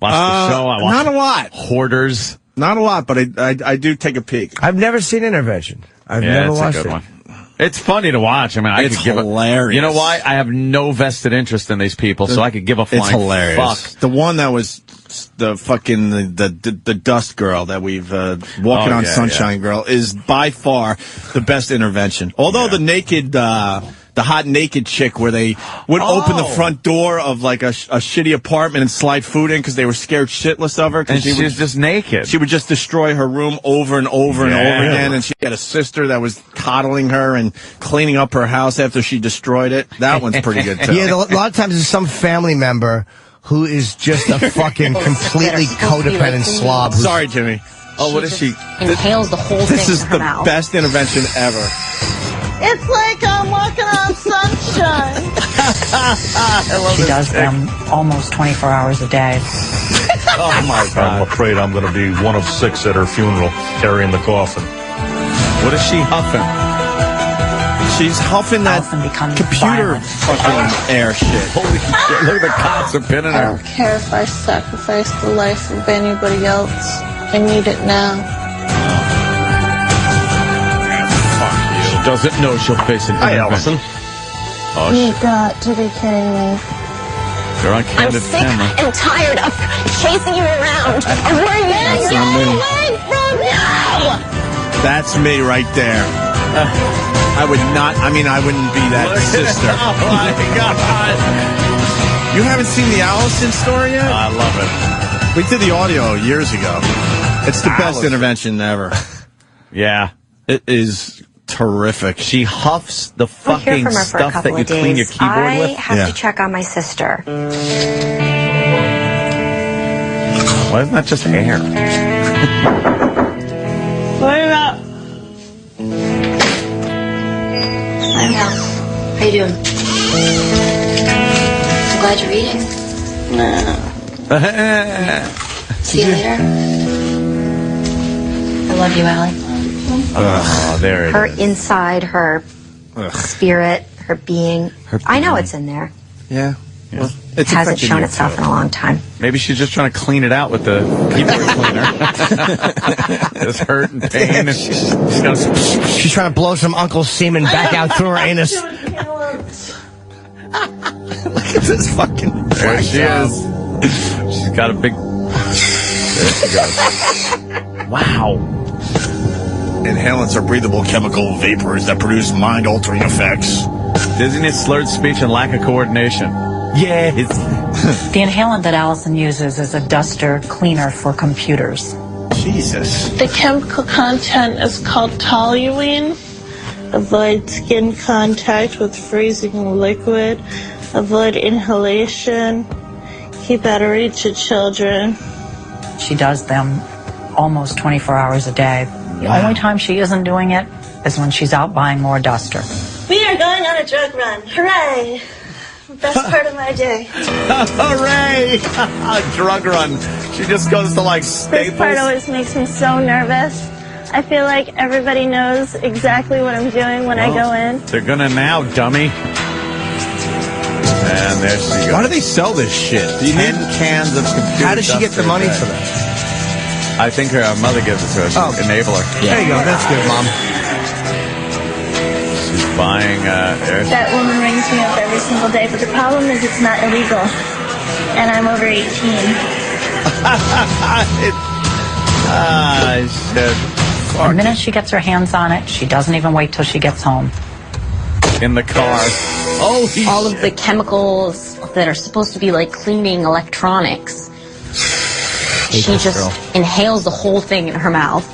Watch the show. I watch not a lot. Hoarders. Not a lot, but I do take a peek. I've never seen Intervention. I've never watched it. One. It's funny to watch. I mean, It's hilarious. You know why? I have no vested interest in these people, so I could give a flying It's hilarious. fuck. The one that was the fucking the dust girl that we've walking on Sunshine Girl is by far the best intervention. Although the naked the hot naked chick where they would open the front door of like a shitty apartment and slide food in because they were scared shitless of her. And she was just naked. She would just destroy her room over and over and over again. And she had a sister that was coddling her and cleaning up her house after she destroyed it. That one's pretty good too. Yeah, a lot of times there's some family member who is just a fucking completely codependent slob. Sorry, Jimmy. Oh, what is she? Inhales the whole thing This is in her the mouth. best intervention ever. It's like I'm walking on sunshine. She does them almost 24 hours a day. Oh, my God. I'm afraid I'm going to be one of 6 at her funeral, carrying the coffin. What is she huffing? She's huffing that computer fucking air shit. Holy shit, look at the cops are pinning I her. don't care if I sacrifice the life of anybody else. I need it now. She doesn't know she'll face an intervention. Oh, You got to be kidding me. You're on I'm candid sick camera. and tired of chasing you around and where you That's get not me. away from now. That's me right there. I wouldn't be that sister. Oh, my God. You haven't seen the Allison story yet? I love it. We did the audio years ago. It's the best Allison. intervention ever. Yeah. It is terrific. She huffs the We're here fucking from her for a stuff couple that you of days. clean your keyboard I with. have to check on my sister. Why isn't that just air? What about? Hi, Mel. How you doing? I'm glad you're eating. See you later. I love you, Allie. Oh, there it Her is. inside, her spirit, her being. I know it's in there. Yeah. Well, It hasn't shown itself in a long time. Maybe she's just trying to clean it out with the keyboard cleaner. Just hurt and pain. And She's trying to blow some Uncle Seaman back out through her anus. Look at this fucking. There she is. She's got a big. There she goes. Wow. Inhalants are breathable chemical vapors that produce mind-altering effects. Dizziness, slurred speech, and lack of coordination. Yes. The inhalant that Allison uses is a duster cleaner for computers. Jesus. The chemical content is called toluene. Avoid skin contact with freezing liquid. Avoid inhalation. Keep out of reach of children. She does them almost 24 hours a day. The only time she isn't doing it is when she's out buying more duster. We are going on a drug run. Hooray! Best part of my day. Hooray! Drug run. She just goes to like Staples. This part always makes me so nervous. I feel like everybody knows exactly what I'm doing when I go in. They're gonna now, dummy. And there she goes. Why do they sell this shit? 10 cans of computer. How does she get the money for that? I think her mother gives it to her. Oh. Enable her. There you go. That's good, Mom. She's buying That woman rings me up every single day, but the problem is it's not illegal. And I'm over 18. shit. The minute she gets her hands on it, she doesn't even wait till she gets home. In the car. All of the chemicals that are supposed to be like cleaning electronics. She just inhales the whole thing in her mouth.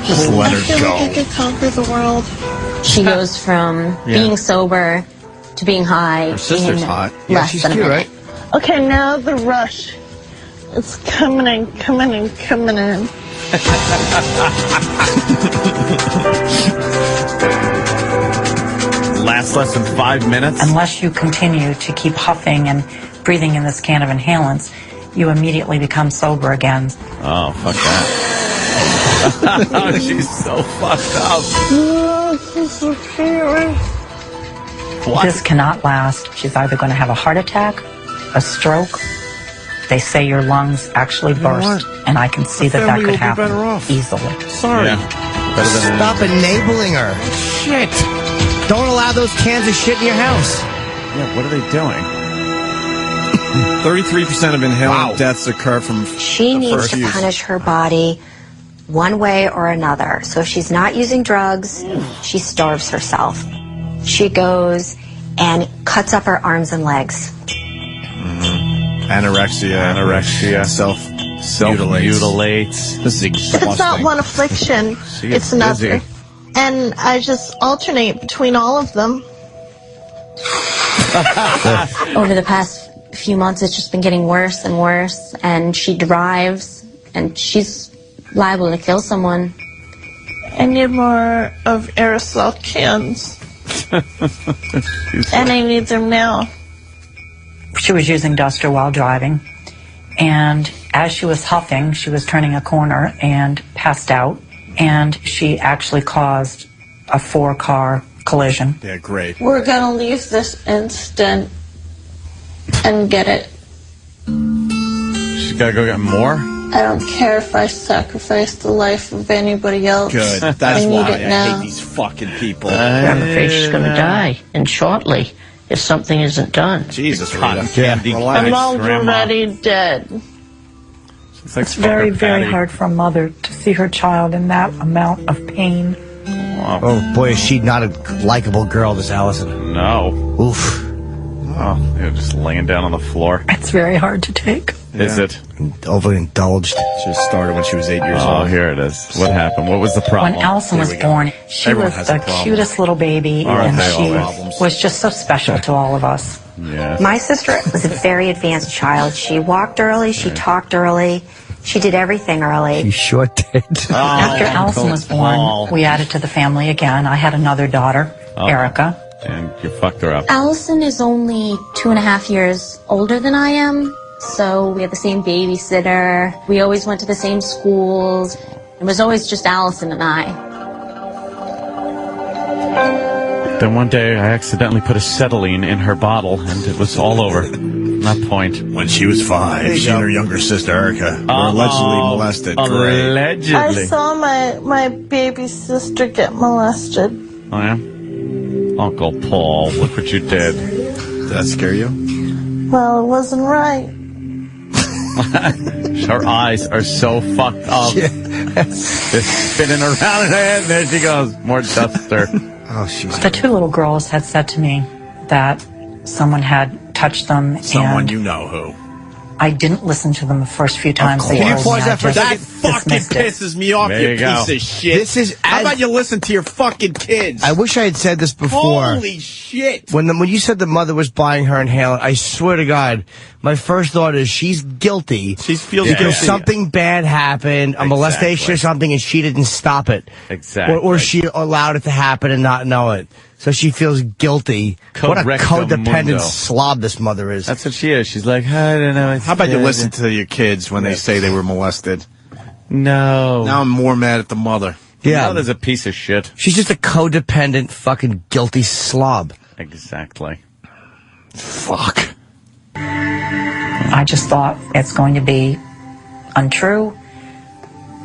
Just let her I feel like I could conquer the world. She goes from being sober to being high. Her sister's in hot. Less she's than cute, a minute. right? Okay, now the rush. It's coming in. Lasts less than 5 minutes. Unless you continue to keep huffing and breathing in this can of inhalants, you immediately become sober again. Oh, fuck that. Oh, she's so fucked up. What? This cannot last. She's either going to have a heart attack, a stroke. They say your lungs actually burst, and I can see that could happen easily. Sorry. Stop enabling her. Shit. Don't allow those cans of shit in your house. Yeah, what are they doing? 33% of inhalant deaths occur from She needs to punish her body one way or another. So if she's not using drugs, she starves herself. She goes and cuts up her arms and legs. Anorexia. Self-mutilates. This is exhausting. It's not one affliction. It's another. And I just alternate between all of them. Over the past few months, it's just been getting worse and worse. And she drives, and she's liable to kill someone. I need more of aerosol cans. And I need them now. She was using duster while driving, and as she was huffing, she was turning a corner and passed out, and she actually caused a 4-car collision. Yeah, great. We're gonna leave this instant and get it. She's got to go get more? I don't care if I sacrifice the life of anybody else. Good. That's I need why it I now. hate these fucking people. I'm afraid she's going to die, and shortly, if something isn't done. Jesus, Cotton Rita. candy. I'm Grandma. already dead. It's very, very hard for a mother to see her child in that amount of pain. Oh, boy, is she not a likable girl, this Allison. No. Oof. Oh, you're just laying down on the floor. It's very hard to take. Is it? Overindulged. She started when she was 8 years Oh, old. here it is. What happened? What was the problem? When Allison was born, she Everyone was has a the problem. cutest little baby, Aren't and they she always? was just so special to all of us. Yeah. My sister was a very advanced child. She walked early, she talked early, she did everything early. She sure did. After Allison was born, we added to the family again. I had another daughter, Erica. And you fucked her up. Allison is only 2.5 years older than I am, so we had the same babysitter. We always went to the same schools. It was always just Allison and I. Then one day I accidentally put acetylene in her bottle, and it was all over. From that point. When she was 5, she and her younger sister, Erica, were allegedly molested. Allegedly. I saw my baby sister get molested. Oh, yeah? Uncle Paul, look what you did. Did that scare you? Well, it wasn't right. Her eyes are so fucked up. They're spinning around in her head, and there she goes. More duster. Oh, she's... The 2 little girls had said to me that someone had touched them, Someone and you know who. I didn't listen to them the first few times they Can you told me. pause that for a second? That just fucking dismissed it. pisses me off, There you you go. piece of shit. This is How about you listen to your fucking kids? I wish I had said this before. Holy shit. When you said the mother was buying her inhalant, I swear to God, my first thought is she's guilty. She feels because guilty. something bad happened, a molestation or something, and she didn't stop it. Exactly. Or she allowed it to happen and not know it. So she feels guilty. What a Correcto codependent mundo. slob this mother is. That's what she is. She's like, I don't know. How about you listen to your kids when they say they were molested? No. Now I'm more mad at the mother. Yeah. Mother's a piece of shit. She's just a codependent, fucking guilty slob. Exactly. Fuck. I just thought it's going to be untrue.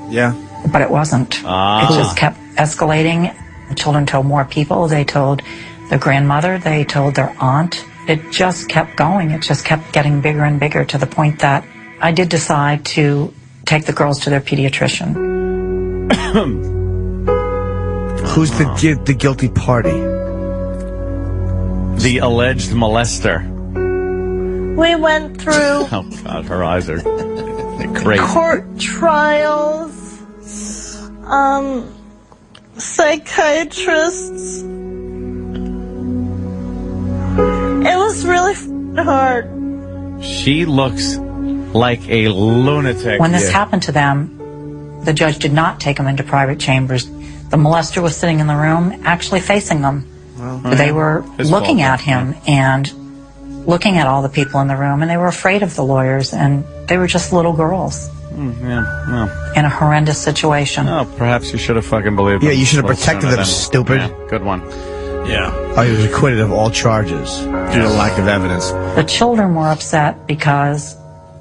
Yeah. But it wasn't. It just kept escalating. The children told more people. They told the grandmother. They told their aunt. It just kept going. It just kept getting bigger and bigger to the point that I did decide to take the girls to their pediatrician. Who's the guilty party? The alleged molester. We went through Oh, God, her eyes are crazy. court trials, psychiatrists. It was really hard. She looks like a lunatic. When this happened to them, the judge did not take them into private chambers. The molester was sitting in the room, actually facing them. They were looking at him and looking at all the people in the room, and they were afraid of the lawyers, and they were just little girls in a horrendous situation. Oh, perhaps you should have fucking believed them. Yeah, you should have protected them, stupid. Yeah, good one. Yeah. Oh, he was acquitted of all charges due to lack of evidence. The children were upset because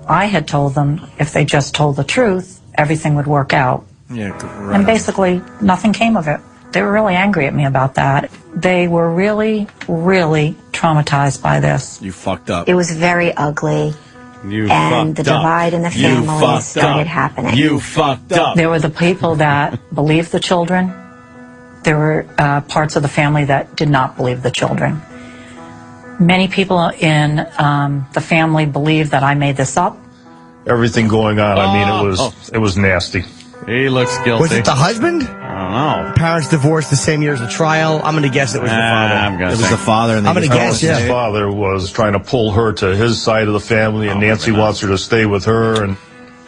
I had told them if they just told the truth, everything would work out. Yeah, right. And basically, nothing came of it. They were really angry at me about that. They were really, really traumatized by this. You fucked up. It was very ugly. And the divide in the family started happening. You fucked up. There were the people that believed the children. There were parts of the family that did not believe the children. Many people in the family believe that I made this up. Everything going on, I mean, it was nasty. He looks guilty. Was it the husband? I don't know. Parents divorced the same year as the trial. I'm going to guess it was the father. It was the father. And I'm going to guess, His father was trying to pull her to his side of the family, and Nancy wants her to stay with her. And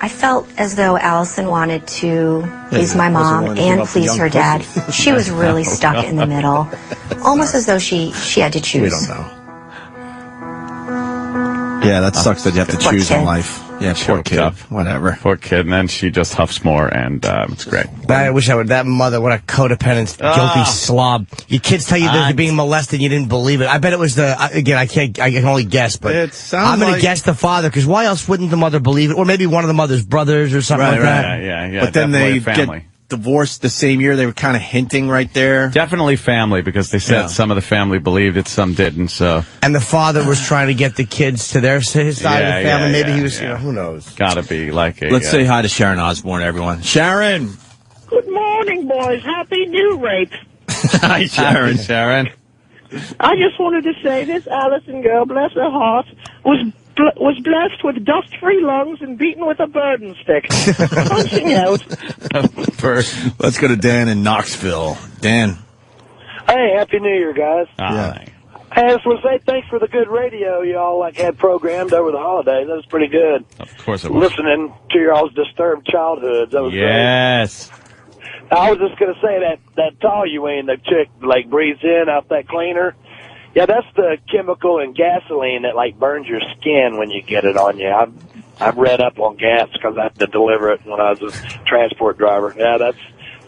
I felt as though Allison wanted to please my mom and please her dad. She was really stuck in the middle, almost as though she had to choose. We don't know. Yeah, that sucks that you have to choose in life. Yeah, poor kid. Whatever. Poor kid, and then she just huffs more, and it's great. I wish I would. That mother, what a codependent, guilty slob. Your kids tell you that they're being molested, you didn't believe it. I bet it was again, I can only guess, but I'm going to guess the father, because why else wouldn't the mother believe it? Or maybe one of the mother's brothers or something like that. Yeah. But then they family. get divorced the same year. They were kind of hinting right there. Definitely family, because they said some of the family believed it, some didn't. So, and the father was trying to get the kids to his side of the family. Maybe he was, who knows? Gotta be like a. Let's say hi to Sharon Osbourne, everyone. Sharon. Good morning, boys. Happy New Rape. Hi, Sharon. Sharon. I just wanted to say this Allison girl, bless her heart, was blessed with dust-free lungs and beaten with a burden stick. Punching out. Let's go to Dan in Knoxville. Dan. Hey, Happy New Year, guys. Yeah. I just want to say thanks for the good radio y'all had programmed over the holidays. That was pretty good. Of course it was. Listening to y'all's disturbed childhoods. That was yes. great. I was just going to say that toluene the chick breathes in out that cleaner. Yeah, that's the chemical in gasoline that burns your skin when you get it on you. I've read up on gas because I had to deliver it when I was a transport driver. Yeah, that's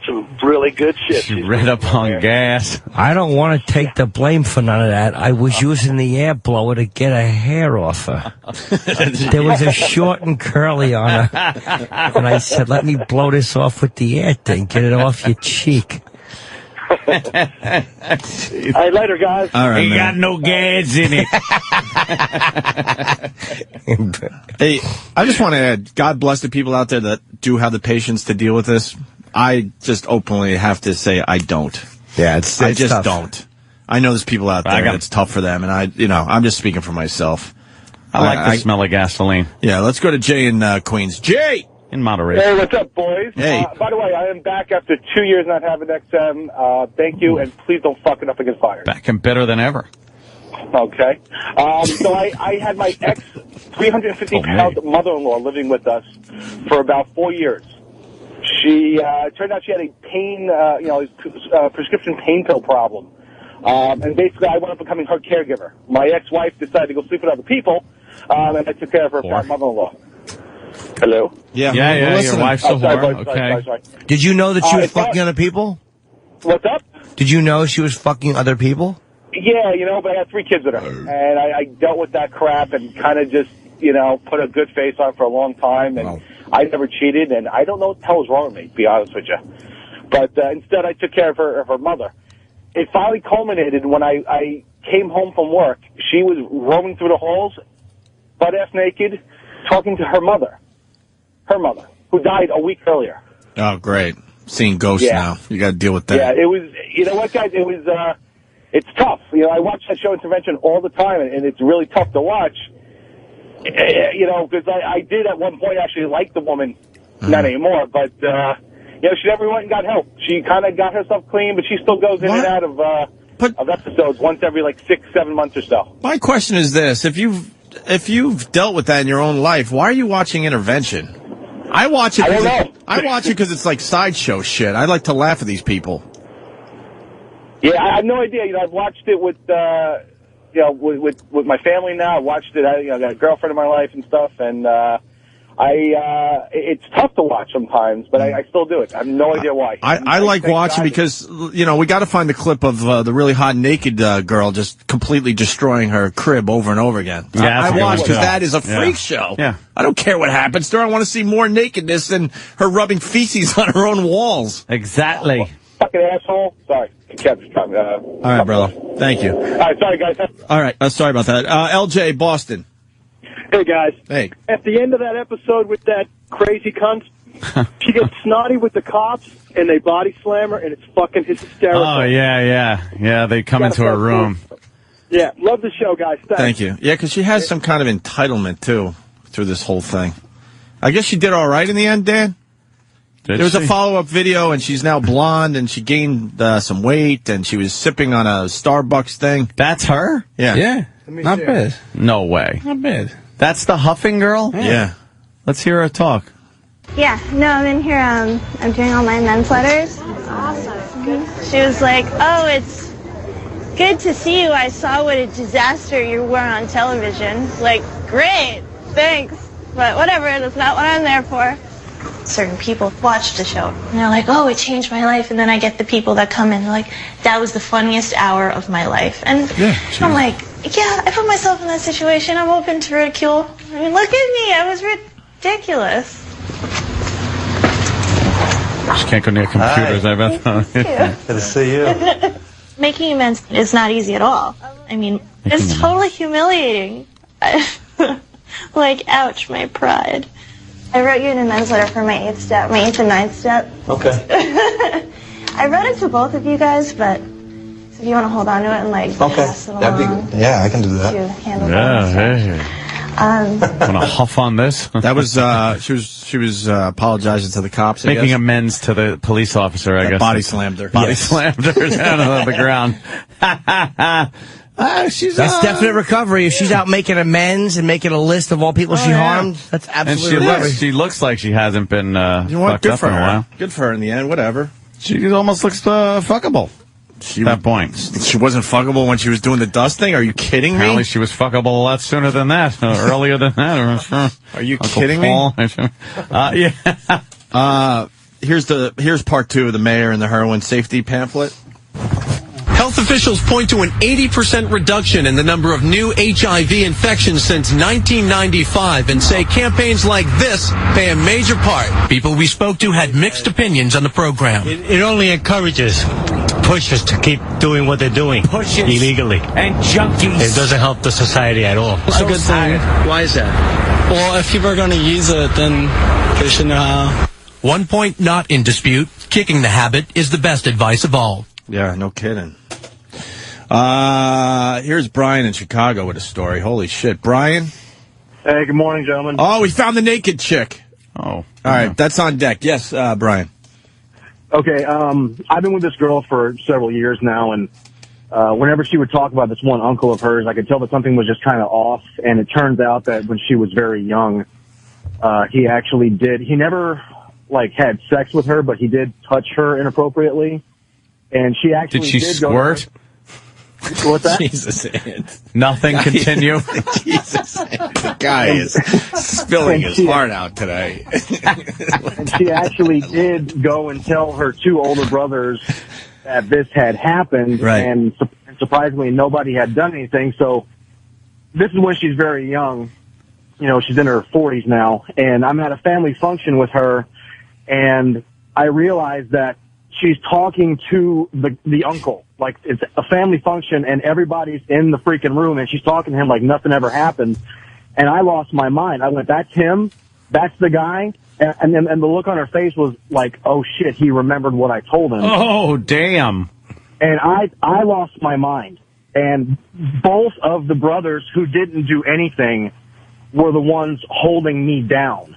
some really good shit. You read up on gas. I don't want to take the blame for none of that. I was using the air blower to get a hair off her. There was a short and curly on her. And I said, let me blow this off with the air thing. Get it off your cheek. Hey, later, guys. All right, Ain't got no gas in it. Hey, I just want to add, God bless the people out there that do have the patience to deal with this. I just openly have to say I don't. Yeah, it's I just tough. don't. I know there's people out there and it's tough for them, and I'm just speaking for myself. I like the smell of gasoline. Yeah, let's go to Jay in Queens. Jay! In Monterey. Hey, what's up, boys? Hey. By the way, I am back after 2 years not having XM. Thank you, and please don't fuck it up and get fired. Back and better than ever. Okay. So I had my ex 350-pound mother-in-law living with us for about 4 years. She turned out she had a pain, prescription pain pill problem. And basically, I wound up becoming her caregiver. My ex-wife decided to go sleep with other people, and I took care of her mother-in-law. Hello? Yeah, your wife's a whore. Sorry. Did you know that she was fucking other people? What's up? Did you know she was fucking other people? Yeah, but I had 3 kids with her, and I dealt with that crap and kind of just, put a good face on for a long time, and I never cheated, and I don't know what the hell was wrong with me, to be honest with you. But instead, I took care of her mother. It finally culminated when I came home from work. She was roaming through the halls, butt-ass naked, talking to her mother, who died a week earlier. Oh, great. Seeing ghosts now. You got to deal with that. Yeah, it was, you know what, guys, it's tough. I watch that show Intervention all the time, and it's really tough to watch. Because I did at one point actually like the woman, not anymore, but, she never went and got help. She kind of got herself clean, but she still goes in and out of episodes once every 6-7 months or so. My question is this. If you've dealt with that in your own life, why are you watching Intervention? I watch it because it's like sideshow shit. I like to laugh at these people. Yeah, I have no idea. I've watched it with my family now. I watched it. I got a girlfriend in my life and stuff, and it's tough to watch sometimes, but I still do it. I have no idea why. I like watching because, we got to find the clip of the really hot naked girl just completely destroying her crib over and over again. Yeah, I watch because that is a freak show. Yeah. I don't care what happens to her. I want to see more nakedness than her rubbing feces on her own walls. Exactly. Fucking asshole. Sorry. All right, brother. Thank you. All right, sorry, guys. All right. Sorry about that. LJ, Boston. Hey, guys. Hey. At the end of that episode with that crazy cunt, she gets snotty with the cops, and they body slam her, and it's fucking hysterical. Oh, yeah. They come into her room. Yeah, love the show, guys. Thank you. Yeah, because she has some kind of entitlement, too, through this whole thing. I guess she did all right in the end, Dan? There was a follow-up video, and she's now blonde, and she gained some weight, and she was sipping on a Starbucks thing. That's her? Yeah. Yeah. Not bad. No way. Not bad. That's the huffing girl? Yeah. Let's hear her talk. Yeah, no, I'm in here, I'm doing all my men's letters. Awesome. She was like, oh, it's good to see you. I saw what a disaster you were on television. Like, great, thanks. But whatever, that's not what I'm there for. Certain people watch the show, and they're like, oh, it changed my life. And then I get the people that come in, like, that was the funniest hour of my life. And I'm like, yeah, I put myself in that situation. I'm open to ridicule. I mean, look at me. I was ridiculous. She can't go near computers, I bet. Good to see you. Making amends is not easy at all. I mean, it's totally humiliating. Like, ouch, my pride. I wrote you an amends letter for my 8th step, my 8th and 9th step. Okay. I wrote it to both of you guys, but if you want to hold on to it and, like, pass it along. That'd be good. Yeah, I can do that. To handle that. Want to huff on this? That was she was apologizing to the cops. Making amends to the police officer, I guess. Body slammed her. Body slammed her down on the ground. That's definite recovery. If she's out making amends and making a list of all people she harmed, that's absolutely recovery. She looks like she hasn't been fucked up in a while. Good for her in the end. Whatever. She almost looks fuckable. At that point. She wasn't fuckable when she was doing the dust thing? Are you kidding me? Apparently she was fuckable a lot sooner than that. Earlier than that. Are you Uncle kidding Paul. me? Yeah. Here's part 2 of the mayor and the heroin safety pamphlet. Health officials point to an 80% reduction in the number of new HIV infections since 1995 and say campaigns like this play a major part. People we spoke to had mixed opinions on the program. It only encourages pushers to keep doing what they're doing illegally. And junkies. It doesn't help the society at all. It's a good thing. Why is that? Well, if people are going to use it, then they should know how. One point not in dispute, kicking the habit is the best advice of all. Yeah, no kidding. Here's Brian in Chicago with a story. Holy shit. Brian? Hey, good morning, gentlemen. Oh, we found the naked chick. Oh. All right, that's on deck. Yes, Brian. Okay, I've been with this girl for several years now, and whenever she would talk about this one uncle of hers, I could tell that something was just kind of off, and it turns out that when she was very young, he actually he never, had sex with her, but he did touch her inappropriately, and she actually did she squirt? What's that? Jesus, nothing. Continue. Jesus, the guy is spilling his heart out today. And she actually did go and tell her 2 older brothers that this had happened, and surprisingly, nobody had done anything. So this is when she's very young. You know, she's in her 40s now, and I'm at a family function with her, and I realized that she's talking to the uncle. Like, it's a family function, and everybody's in the freaking room, and she's talking to him like nothing ever happened. And I lost my mind. I went, that's him? That's the guy? And the look on her face was like, oh, shit, he remembered what I told him. Oh, damn. And I lost my mind. And both of the brothers who didn't do anything were the ones holding me down.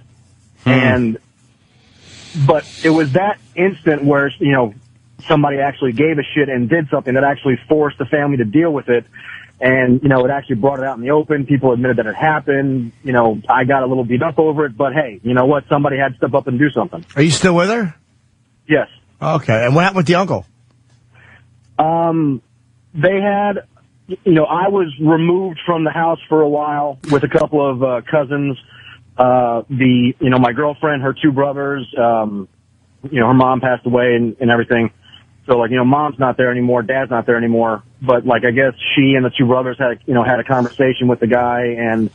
But it was that instant where, you know, somebody actually gave a shit and did something that actually forced the family to deal with it. And, you know, it actually brought it out in the open. People admitted that it happened. You know, I got a little beat up over it, but hey, you know what? Somebody had to step up and do something. Are you still with her? Yes. Okay. And what happened with the uncle? They had, you know, I was removed from the house for a while with a couple of cousins. You know, my girlfriend, her two brothers, you know, her mom passed away and everything. So, like, you know, mom's not there anymore, dad's not there anymore. But, like, I guess she and the two brothers had a conversation with the guy, and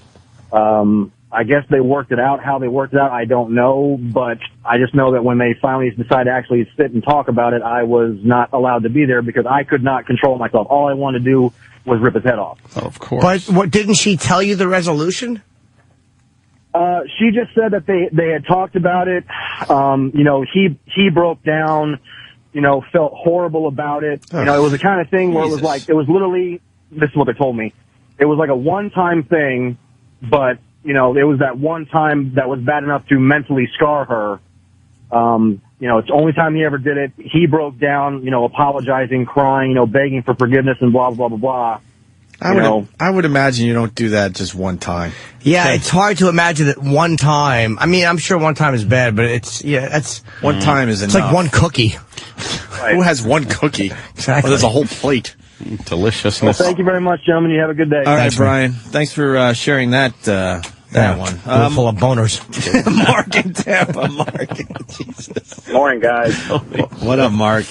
I guess they worked it out. How they worked it out, I don't know. But I just know that when they finally decided to actually sit and talk about it, I was not allowed to be there because I could not control myself. All I wanted to do was rip his head off. Oh, of course. But didn't she tell you the resolution? She just said that they had talked about it. You know, he broke down, you know, felt horrible about it. You know, it was the kind of thing where it was like, it was literally, this is what they told me. It was like a one-time thing, but, you know, it was that one time that was bad enough to mentally scar her. You know, it's the only time he ever did it. He broke down, you know, apologizing, crying, you know, begging for forgiveness and blah, blah, blah, blah. I would imagine you don't do that just one time. Yeah, it's hard to imagine that one time. I mean, I'm sure one time is bad, but that's one time is enough. It's like one cookie. Right. Who has one cookie? Exactly. Well, there's a whole plate. Deliciousness. Well, thank you very much, gentlemen. You have a good day. All right, Brian. Thanks for sharing that one. Full of boners. Mark in Tampa. Mark. Jesus. Morning, guys. What up, Mark?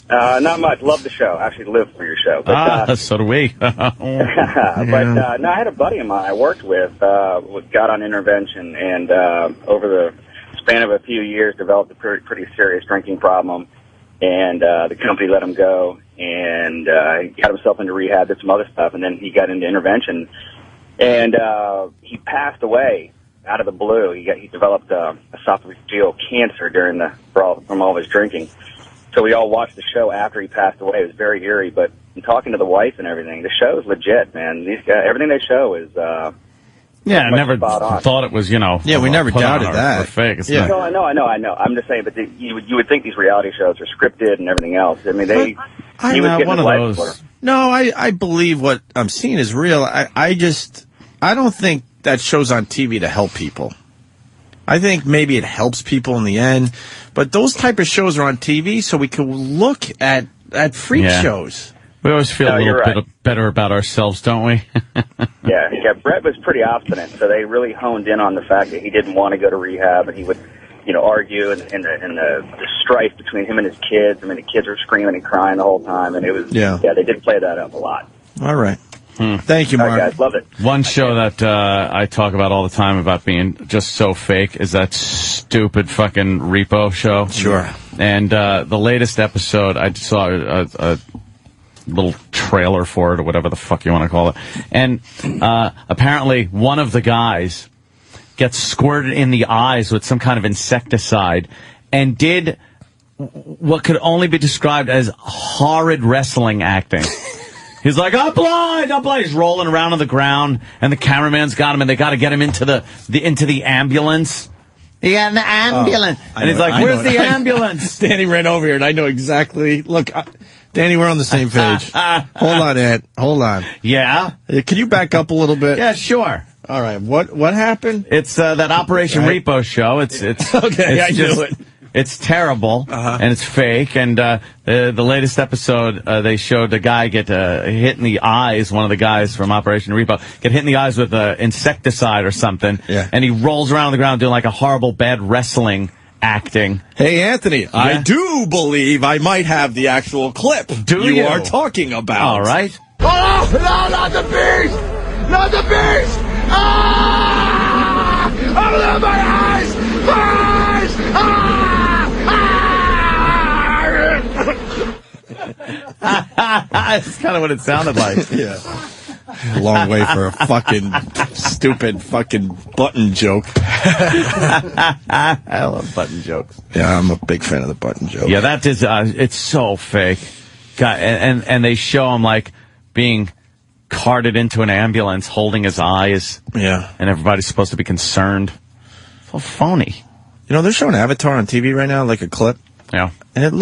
Not much. Love the show. Actually live for your show. But, so do we. No, I had a buddy of mine I worked with, got on intervention, and over the span of a few years developed a pretty serious drinking problem. And the company let him go, and he got himself into rehab, did some other stuff, and then he got into intervention. And he passed away out of the blue. He developed esophageal cancer from all his drinking. So we all watched the show after he passed away. It was very eerie, but in talking to the wife and everything, the show is legit, man. These guys, everything they show is I never thought it was, you know. Yeah, we never doubted that. Fake. It's No, I know. I'm just saying, but you would think these reality shows are scripted and everything else. I mean, he was getting one his of life those. support. No, I believe what I'm seeing is real. I don't think that show's on TV to help people. I think maybe it helps people in the end, but those type of shows are on TV so we can look at freak shows. We always feel a little bit better about ourselves, don't we? Yeah. Brett was pretty obstinate, so they really honed in on the fact that he didn't want to go to rehab, and he would, you know, argue and the strife between him and his kids. I mean, the kids were screaming and crying the whole time, and it was they did play that up a lot. All right. Thank you, Mark. All right, guys, love it. One show that I talk about all the time about being just so fake is that stupid fucking Repo show. Sure. And the latest episode, I saw a little trailer for it or whatever the fuck you want to call it. And apparently one of the guys gets squirted in the eyes with some kind of insecticide and did what could only be described as horrid wrestling acting. He's like, I'm blind. He's rolling around on the ground, and the cameraman's got him, and they got to get him into the ambulance. Yeah, in the ambulance. And he's like, where's the ambulance? Danny ran over here, and I know exactly. Look, Danny, we're on the same page. Hold on, Ed. Hold on. Yeah? Can you back up a little bit? Yeah, sure. All right. What happened? It's that Operation Repo show. It's okay. I knew it. It's terrible, and it's fake, and the latest episode, they showed a guy get hit in the eyes, one of the guys from Operation Repo, get hit in the eyes with insecticide or something, and he rolls around on the ground doing like a horrible, bad wrestling acting. Hey, Anthony, I do believe I might have the actual clip you are talking about. All right. Oh, no, not the beast! Not the beast! Ah! Open up my eyes! Eyes! Ah! That's kind of what it sounded like. Yeah. Long way for a fucking stupid fucking button joke. I love button jokes. Yeah, I'm a big fan of the button joke. Yeah, that is, it's so fake. God, and they show him like being carted into an ambulance holding his eyes. Yeah. And everybody's supposed to be concerned. So phony. You know, they're showing Avatar on TV right now, like a clip. Yeah. And it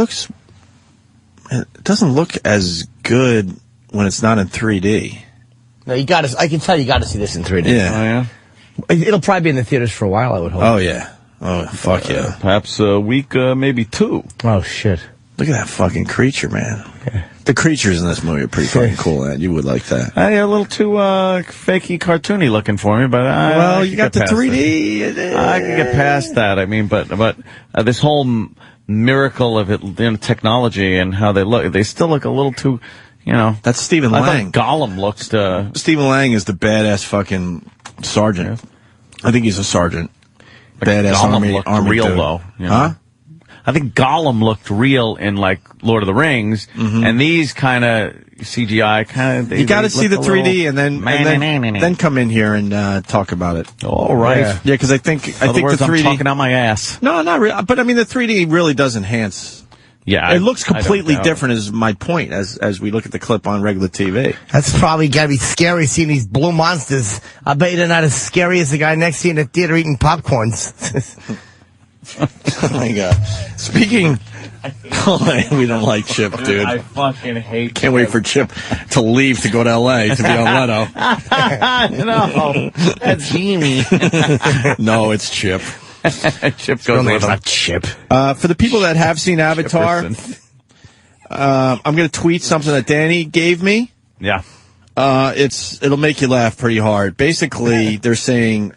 doesn't look as good when it's not in 3D. No, I can tell you got to see this in 3D. Yeah. Oh, yeah? It'll probably be in the theaters for a while, I would hope. Oh, yeah. Oh, fuck yeah. Perhaps a week, maybe 2. Oh, shit. Look at that fucking creature, man. Yeah. The creatures in this movie are pretty fucking cool, man. You would like that. A little too fakey, cartoony looking for me, but well, you got the 3D. I can get past that. I mean, but this whole miracle of it, technology and how they look, they still look a little too, That's Stephen Lang. I thought Gollum looks Stephen Lang is the badass fucking sergeant. Yeah. I think he's a sergeant. Badass Gollum looked army real dude. though. Huh? I think Gollum looked real in like Lord of the Rings, and these kind of CGI You got to see the 3D and then come in here and talk about it. All right. Yeah, because I think the 3D. I'm talking out my ass. No, not really. But I mean, the 3D really does enhance. Yeah, it looks completely different. Is my point as we look at the clip on regular TV. That's probably got to be scary seeing these blue monsters. I bet they're not as scary as the guy next to you in the theater eating popcorns. Oh my God! Speaking, we don't like Chip, dude. I fucking hate. Can't wait for Chip to leave to go to L.A. to be on Leto. No, that's Jimmy. No, it's Chip. Chip goes with him. Chip. For the people that have seen Avatar, I'm going to tweet something that Danny gave me. Yeah. It'll make you laugh pretty hard. Basically, they're saying,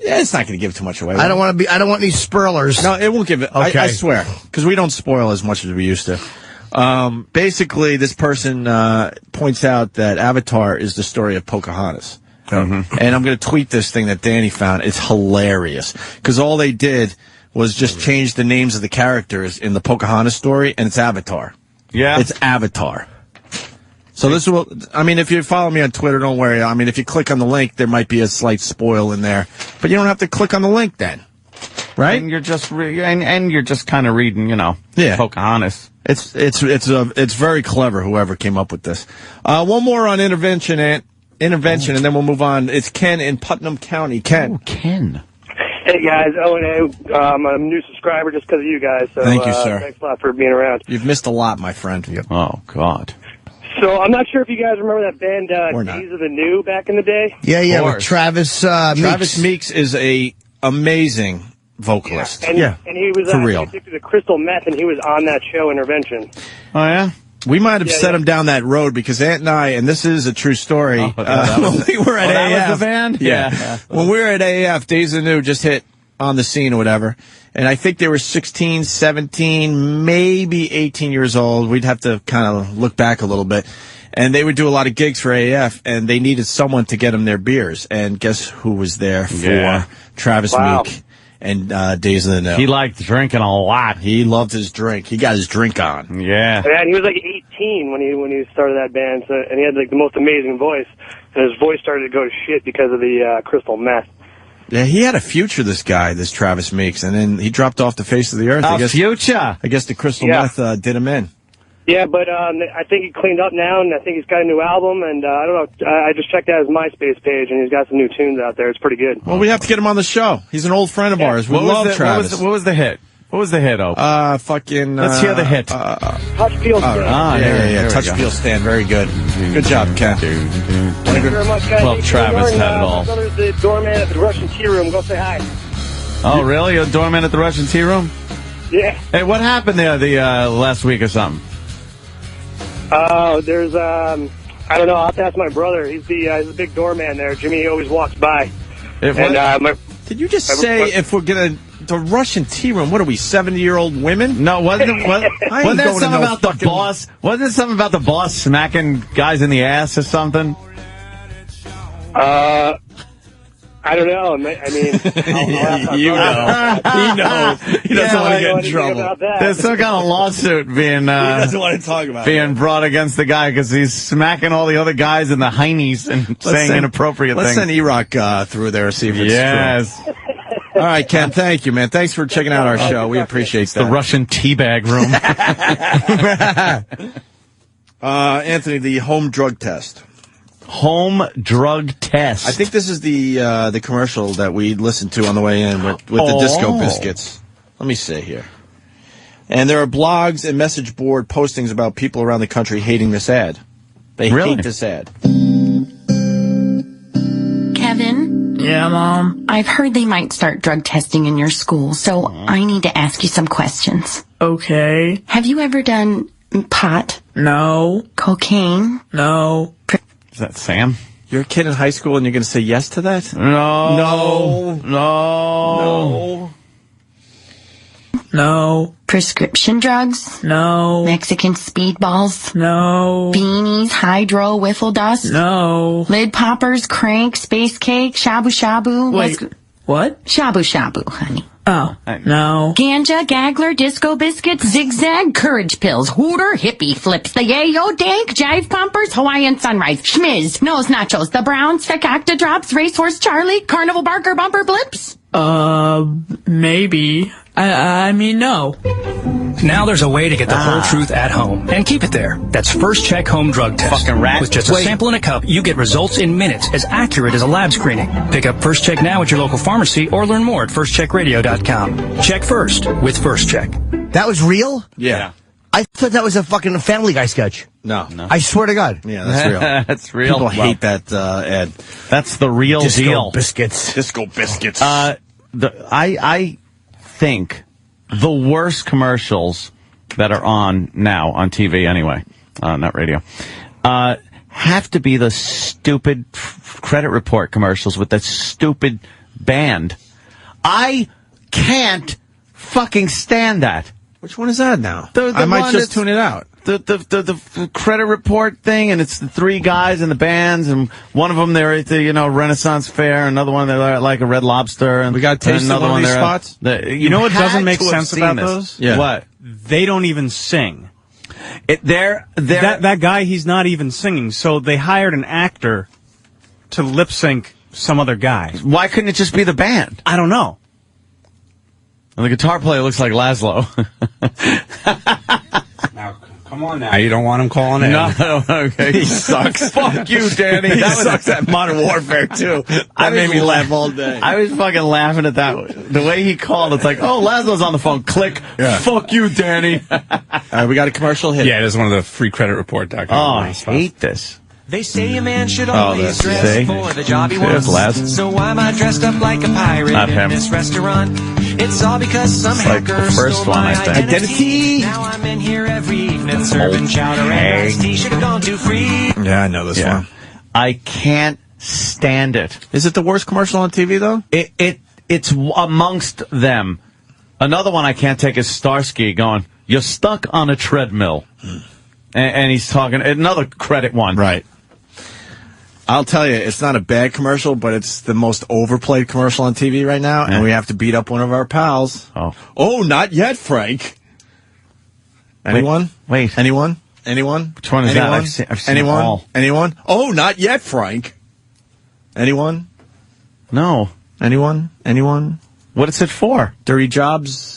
it's not going to give too much away. I don't want any spoilers. No, it won't give it. Okay. I swear, because we don't spoil as much as we used to. Basically, this person points out that Avatar is the story of Pocahontas. And I'm going to tweet this thing that Danny found. It's hilarious because all they did was just change the names of the characters in the Pocahontas story, and it's Avatar. Yeah, it's Avatar. So this will. I mean, if you follow me on Twitter, don't worry. I mean, if you click on the link, there might be a slight spoil in there, but you don't have to click on the link then, right? And you're just and you're just kind of reading, Pocahontas. It's very clever. Whoever came up with this. One more on intervention, and then we'll move on. It's Ken in Putnam County. Ken. Oh, Ken. Hey, guys. I'm a new subscriber just because of you guys. So, thank you, sir. Thanks a lot for being around. You've missed a lot, my friend. Oh, God. So I'm not sure if you guys remember that band Days of the New back in the day. Yeah, with Travis Meeks. Travis Meeks is a amazing vocalist. And he was for real. addicted to crystal meth, and he was on that show, Intervention. Oh, yeah? We might have set him down that road because Aunt and I, and this is a true story, when we were at AF. That was the band? Yeah. When we were at AF, Days of the New just hit on the scene or whatever. And I think they were 16, 17, maybe 18 years old. We'd have to kind of look back a little bit. And they would do a lot of gigs for AF, and they needed someone to get them their beers. And guess who was there for Travis Meek and Days of the New? He liked drinking a lot. He loved his drink. He got his drink on. Yeah. And he was like 18 when he started that band, and he had like the most amazing voice. And his voice started to go to shit because of the crystal meth. Yeah, he had a future, this guy, this Travis Meeks, and then he dropped off the face of the earth. Future! I guess the crystal meth did him in. Yeah, but I think he cleaned up now, and I think he's got a new album, and I don't know, I just checked out his MySpace page, and he's got some new tunes out there. It's pretty good. Well, we have to get him on the show. He's an old friend of ours. We love Travis. What was the hit? What was the hit, Let's hear the hit. Touch, Feel, Stand. Yeah. Touch, Feel, Stand. Very good. Good job, Ken. Thank you very much, guys. Well, Travis had it all. My brother's the doorman at the Russian Tea Room. Go say hi. Oh, really? You're a doorman at the Russian Tea Room? Yeah. Hey, what happened there the last week or something? There's, I don't know. I'll have to ask my brother. He's the big doorman there. Jimmy always walks by. Did you just say if we're going to the Russian tea room. What are we, 70-year-old women? No, wasn't there something about the boss? Wasn't there something about the boss smacking guys in the ass or something? I don't know. I mean, you know. He knows. He doesn't want to get in trouble. There's some kind of lawsuit being he doesn't want to talk about being brought against the guy because he's smacking all the other guys in the heinies and saying inappropriate things. Let's send E-Rock through there and see if it's true. All right, Ken, thank you, man. Thanks for checking out our show. We appreciate that. The Russian teabag room. Anthony, the home drug test. Home drug test. I think this is the commercial that we listened to on the way in with the disco biscuits. Let me see here. And there are blogs and message board postings about people around the country hating this ad. They hate this ad. Kevin? Yeah, Mom? I've heard they might start drug testing in your school, so I need to ask you some questions. Okay. Have you ever done pot? No. Cocaine? No. Is that Sam? You're a kid in high school and you're going to say yes to that? No. Prescription drugs? No. Mexican speedballs? No. Beanies, hydro, wiffle dust? No. Lid poppers, crank, space cake, shabu shabu? Wait, what? Shabu shabu, honey. Oh, no. Ganja, Gagler, disco biscuits, zigzag, courage pills, hooter, hippie flips, the yayo dank, jive pumpers, Hawaiian sunrise, schmiz, nose nachos, the browns, fakakta drops, racehorse Charlie, carnival barker bumper blips? Maybe. I mean, no. Now there's a way to get the whole truth at home and keep it there. That's First Check Home Drug Test. Fucking rat. With just a sample in a cup, you get results in minutes, as accurate as a lab screening. Pick up First Check now at your local pharmacy or learn more at firstcheckradio.com. Check first with First Check. That was real? Yeah. I thought that was a fucking Family Guy sketch. No. I swear to God. Yeah, that's real. That's real. People hate that ad. That's the real Disco deal. biscuits. Disco biscuits. I think the worst commercials that are on now on TV anyway, not radio, have to be the stupid credit report commercials with that stupid band. I can't fucking stand that. Which one is that now? I might just tune it out. The credit report thing, and it's the three guys in the bands, and one of them they're at the Renaissance Fair, another one they're at like a Red Lobster, and we got taste another one of these there spots. You know what doesn't make sense about this. those? Yeah. What? They don't even sing. That guy, he's not even singing. So they hired an actor to lip sync some other guy. Why couldn't it just be the band? I don't know. And the guitar player looks like Laszlo. Now, come on now. You don't want him calling in. No, okay. He sucks. Fuck you, Danny. He sucks at Modern Warfare, too. That made me laugh all day. I was fucking laughing at that. The way he called, it's like, oh, Laszlo's on the phone. Click. Yeah. Fuck you, Danny. All right, we got a commercial hit. Yeah, it is one of the free credit report documents. Oh, I hate this. They say a man should always dress see? for the job he There's wants. Les. So why am I dressed up like a pirate Not in him. this restaurant? It's all because some It's like hacker the first stole one, my I think. identity. Now I'm in here every evening serving chowder and iced tea. Should have gone too free. Yeah, I know this one. I can't stand it. Is it the worst commercial on TV, though? It's amongst them. Another one I can't take is Starsky going, "You're stuck on a treadmill," and he's talking another credit one. Right. I'll tell you, it's not a bad commercial, but it's the most overplayed commercial on TV right now, and we have to beat up one of our pals. Oh, not yet, Frank. Anyone? Wait. Anyone? Anyone? Which one is that? I've seen Anyone? them all. Anyone? Oh, not yet, Frank. Anyone? No. Anyone? Anyone? What is it for? Dirty Jobs.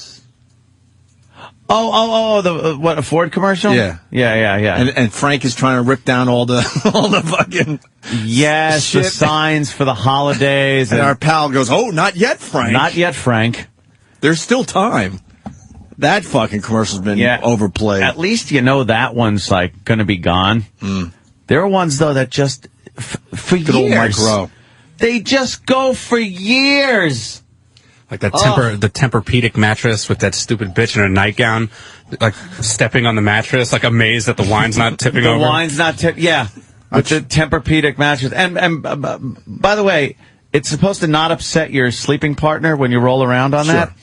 The what, a Ford commercial? Yeah. And Frank is trying to rip down all the fucking yes, shit. the signs for the holidays. And our pal goes, "Oh, not yet, Frank. Not yet, Frank. There's still time." That fucking commercial's been overplayed. At least you know that one's like going to be gone. There are ones though that just for Good old Mike years. Rowe. They just go for years. Like that the Tempur-Pedic mattress with that stupid bitch in a nightgown, like stepping on the mattress, like amazed that the wine's not tipping over. The wine's not tipping. Yeah, with the Tempur-Pedic mattress. And by the way, it's supposed to not upset your sleeping partner when you roll around on that.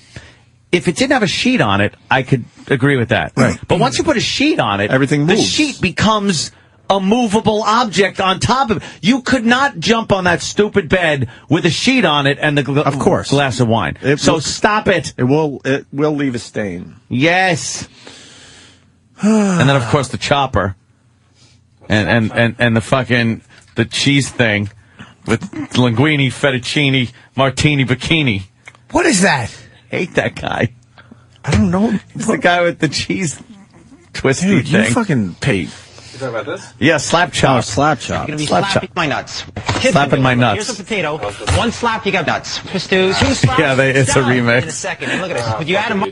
If it didn't have a sheet on it, I could agree with that. Right. But once you put a sheet on it, everything the moves. sheet becomes a movable object on top of it. You could not jump on that stupid bed with a sheet on it and the glass of wine. Stop it. It will leave a stain. Yes. And then, of course, the chopper. And the fucking, the cheese thing with linguine, fettuccine, martini, bikini. What is that? Hate that guy. I don't know. It's the guy with the cheese twisty Dude, thing. you fucking paid. You talking about this? Yeah, slap chop. Oh, slap chop. You're going to be Slap slapping chop. my nuts. Slapping my nuts. Here's a potato. One slap, you got nuts. Two slaps, Yeah, it's a done remix. In a second. And look at this. But you add them.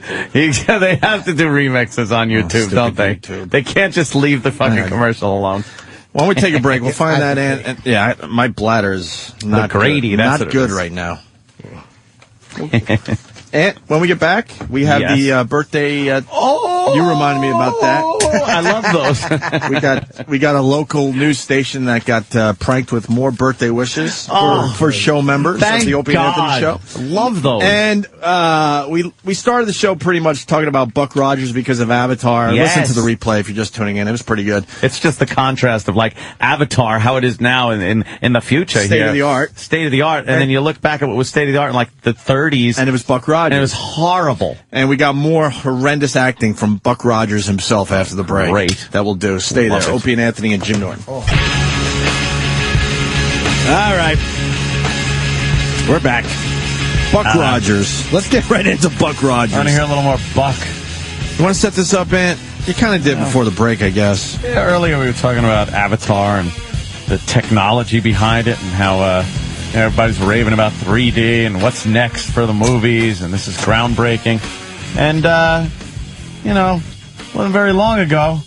They have to do remixes on YouTube, don't they? YouTube. They can't just leave the fucking commercial alone. Why don't we take a break? We'll find that and my bladder is not Grady, good, that's not what it good is. right now. And when we get back, we have the birthday. You reminded me about that. I love those. we got a local news station that got pranked with more birthday wishes for show members of the Opie and Anthony Show. Love those. And we started the show pretty much talking about Buck Rogers because of Avatar. Yes. Listen to the replay if you're just tuning in. It was pretty good. It's just the contrast of like Avatar, how it is now in the future. State of the art. State of the art. And then you look back at what was state of the art in like the 30s. And it was Buck Rogers. And it was horrible. And we got more horrendous acting from Buck Rogers himself after the break. Great. That will do. Stay there. Opie and Anthony and Jim Norton. All right. We're back. Buck Rogers. Let's get right into Buck Rogers. I want to hear a little more Buck. You want to set this up, Ant? You kind of did before the break, I guess. Yeah, earlier we were talking about Avatar and the technology behind it and how everybody's raving about 3D and what's next for the movies, and this is groundbreaking. And, wasn't very long ago,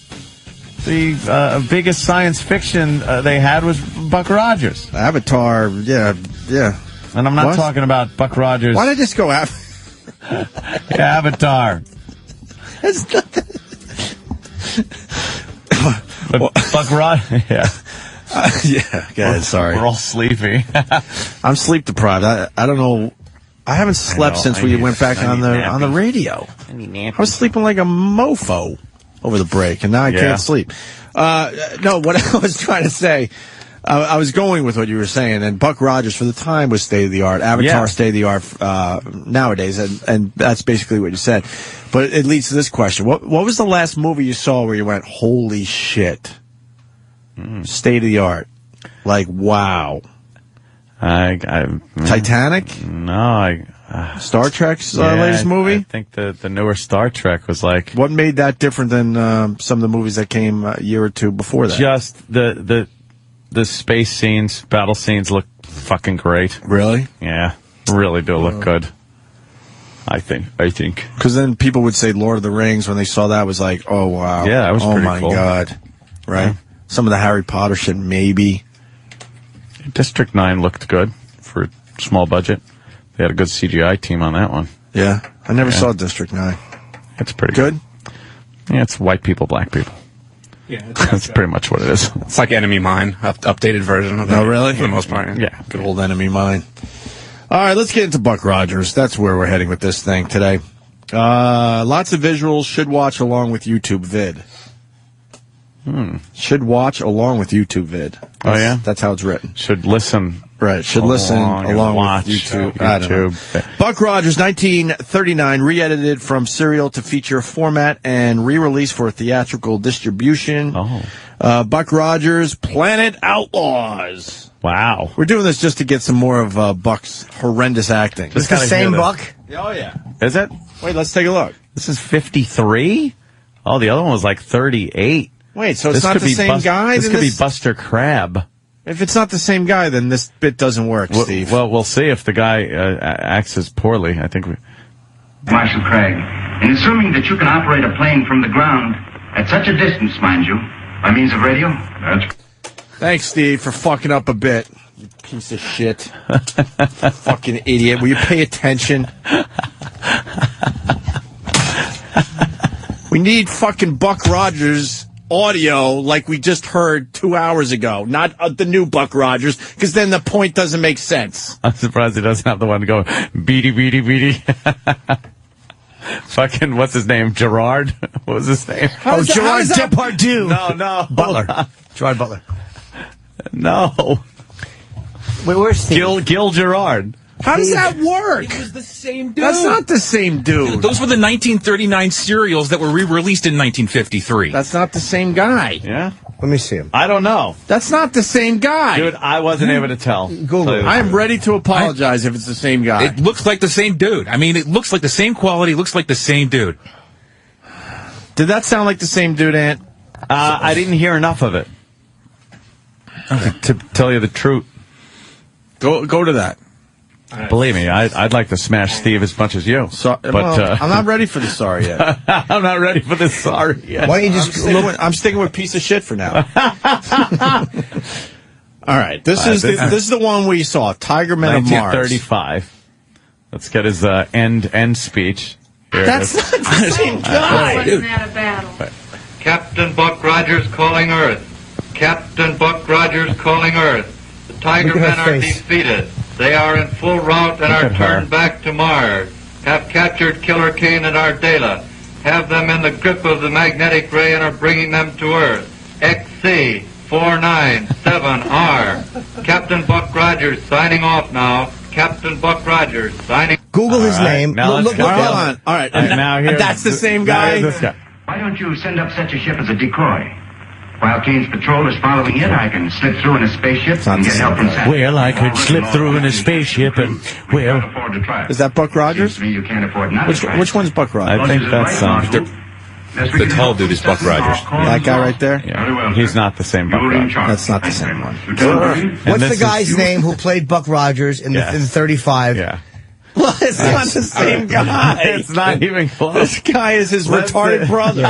the biggest science fiction they had was Buck Rogers. Avatar, yeah. And I'm not talking about Buck Rogers. Why did I just go Avatar. But Buck Rogers, yeah. Go ahead, sorry. We're all sleepy. I'm sleep deprived. I don't know. I haven't slept since we went back on the radio. I was sleeping like a mofo over the break, and now I can't sleep. No, what I was trying to say, I was going with what you were saying, and Buck Rogers for the time was state of the art. Avatar state of the art nowadays, and that's basically what you said. But it leads to this question: What was the last movie you saw where you went, "Holy shit"? State of the art, like wow. Titanic? No, Star Trek's latest movie. I think the newer Star Trek was like. What made that different than some of the movies that came a year or two before that? Just the space scenes, battle scenes look fucking great. Really? Yeah, really do look good. I think. Because then people would say Lord of the Rings when they saw that was like, oh wow, yeah, that was pretty cool. Oh my god, right? Yeah. Some of the Harry Potter shit, maybe. District 9 looked good for a small budget. They had a good CGI team on that one. Yeah, I never saw District 9. It's pretty good. Yeah, it's white people, black people. Yeah, that's pretty much what it is. It's like Enemy Mine, updated version of that. Oh, really? For the most part. Yeah. Good old Enemy Mine. All right, let's get into Buck Rogers. That's where we're heading with this thing today. Lots of visuals. Should watch along with YouTube vid. Should watch along with YouTube vid. Oh, yeah? That's how it's written. Should listen. Right, should listen along watch with YouTube. I don't know. Buck Rogers, 1939, re-edited from serial to feature format and re-released for theatrical distribution. Buck Rogers, Planet Outlaws. Wow. We're doing this just to get some more of Buck's horrendous acting. It's the same Buck? Oh, yeah. Is it? Wait, let's take a look. This is 53? Oh, the other one was like 38. Wait, so it's not the same guy? This could be Buster Crabbe. If it's not the same guy, then this bit doesn't work, Steve. Well, we'll see if the guy acts as poorly. I think Marshal Craig, in assuming that you can operate a plane from the ground at such a distance, mind you, by means of radio, Thanks, Steve, for fucking up a bit. You piece of shit. Fucking idiot. Will you pay attention? We need fucking Buck Rogers audio like we just heard 2 hours ago, not the new Buck Rogers, because then the point doesn't make sense. I'm surprised he doesn't have the one going, beady, beady, beady. Fucking, what's his name? Gerard? What was his name? Gerard Depardieu. No. Butler. Gerard Butler. No. Wait, where's Steve? Gil Gerard. How does that work? It was the same dude. That's not the same dude. Those were the 1939 serials that were re-released in 1953. That's not the same guy. Yeah? Let me see him. I don't know. That's not the same guy. Dude, I wasn't able to tell. Google. I am ready to apologize if it's the same guy. It looks like the same dude. I mean, it looks like the same quality, looks like the same dude. Did that sound like the same dude, Ant? I didn't hear enough of it. To tell you the truth. Go to that. Believe me, I'd like to smash Steve as much as you. But I'm not ready for the sorry yet. I'm not ready for the sorry yet. Why don't you just I'm sticking with piece of shit for now. All right, this is the one we saw. Tiger Men of Mars. 1935. Let's get his end speech. Here That's not the same guy. Wasn't that a battle? Captain Buck Rogers calling Earth. Captain Buck Rogers calling Earth. The Tiger Men are defeated. They are in full rout and are turned back to Mars. Have captured Killer Kane and Ardela. Have them in the grip of the magnetic ray and are bringing them to Earth. XC 497R. Captain Buck Rogers signing off now. Captain Buck Rogers signing. Google his name. Now Look Hold on. All right. now here, That's the same guy. Why don't you send up such a ship as a decoy? While Kane's patrol is following it, I can slip through in a spaceship and get help from Saturn. Well, I could slip through in a spaceship and, well... Is that Buck Rogers? You can't afford not Which one's Buck Rogers? I think that's The tall dude is Buck Rogers. That guy right there? Yeah. He's not the same Buck Rogers. That's not the same one. What's the guy's name who played Buck Rogers in the 35? Yeah. Well, it's not the same guy. It's not even close. This guy is his retarded brother.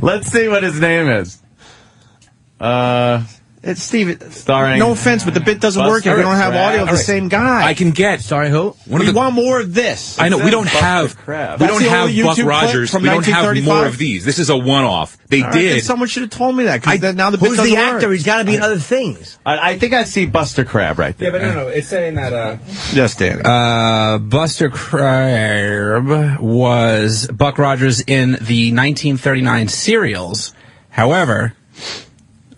Let's see what his name is. It's Steve. Starring. No offense, but the bit doesn't work if we don't have audio of the same guy. I can get. Sorry, who? We want more of this. I know we don't have. We don't have Buck Rogers. We don't have more of these. This is a one-off. They did. Someone should have told me that. Because now the bit Who's doesn't the actor? work. He's got to be in other things. I think I see Buster Crab right there. Yeah, but no. It's saying that. Yes, Danny. Buster Crab was Buck Rogers in the 1939 serials. However,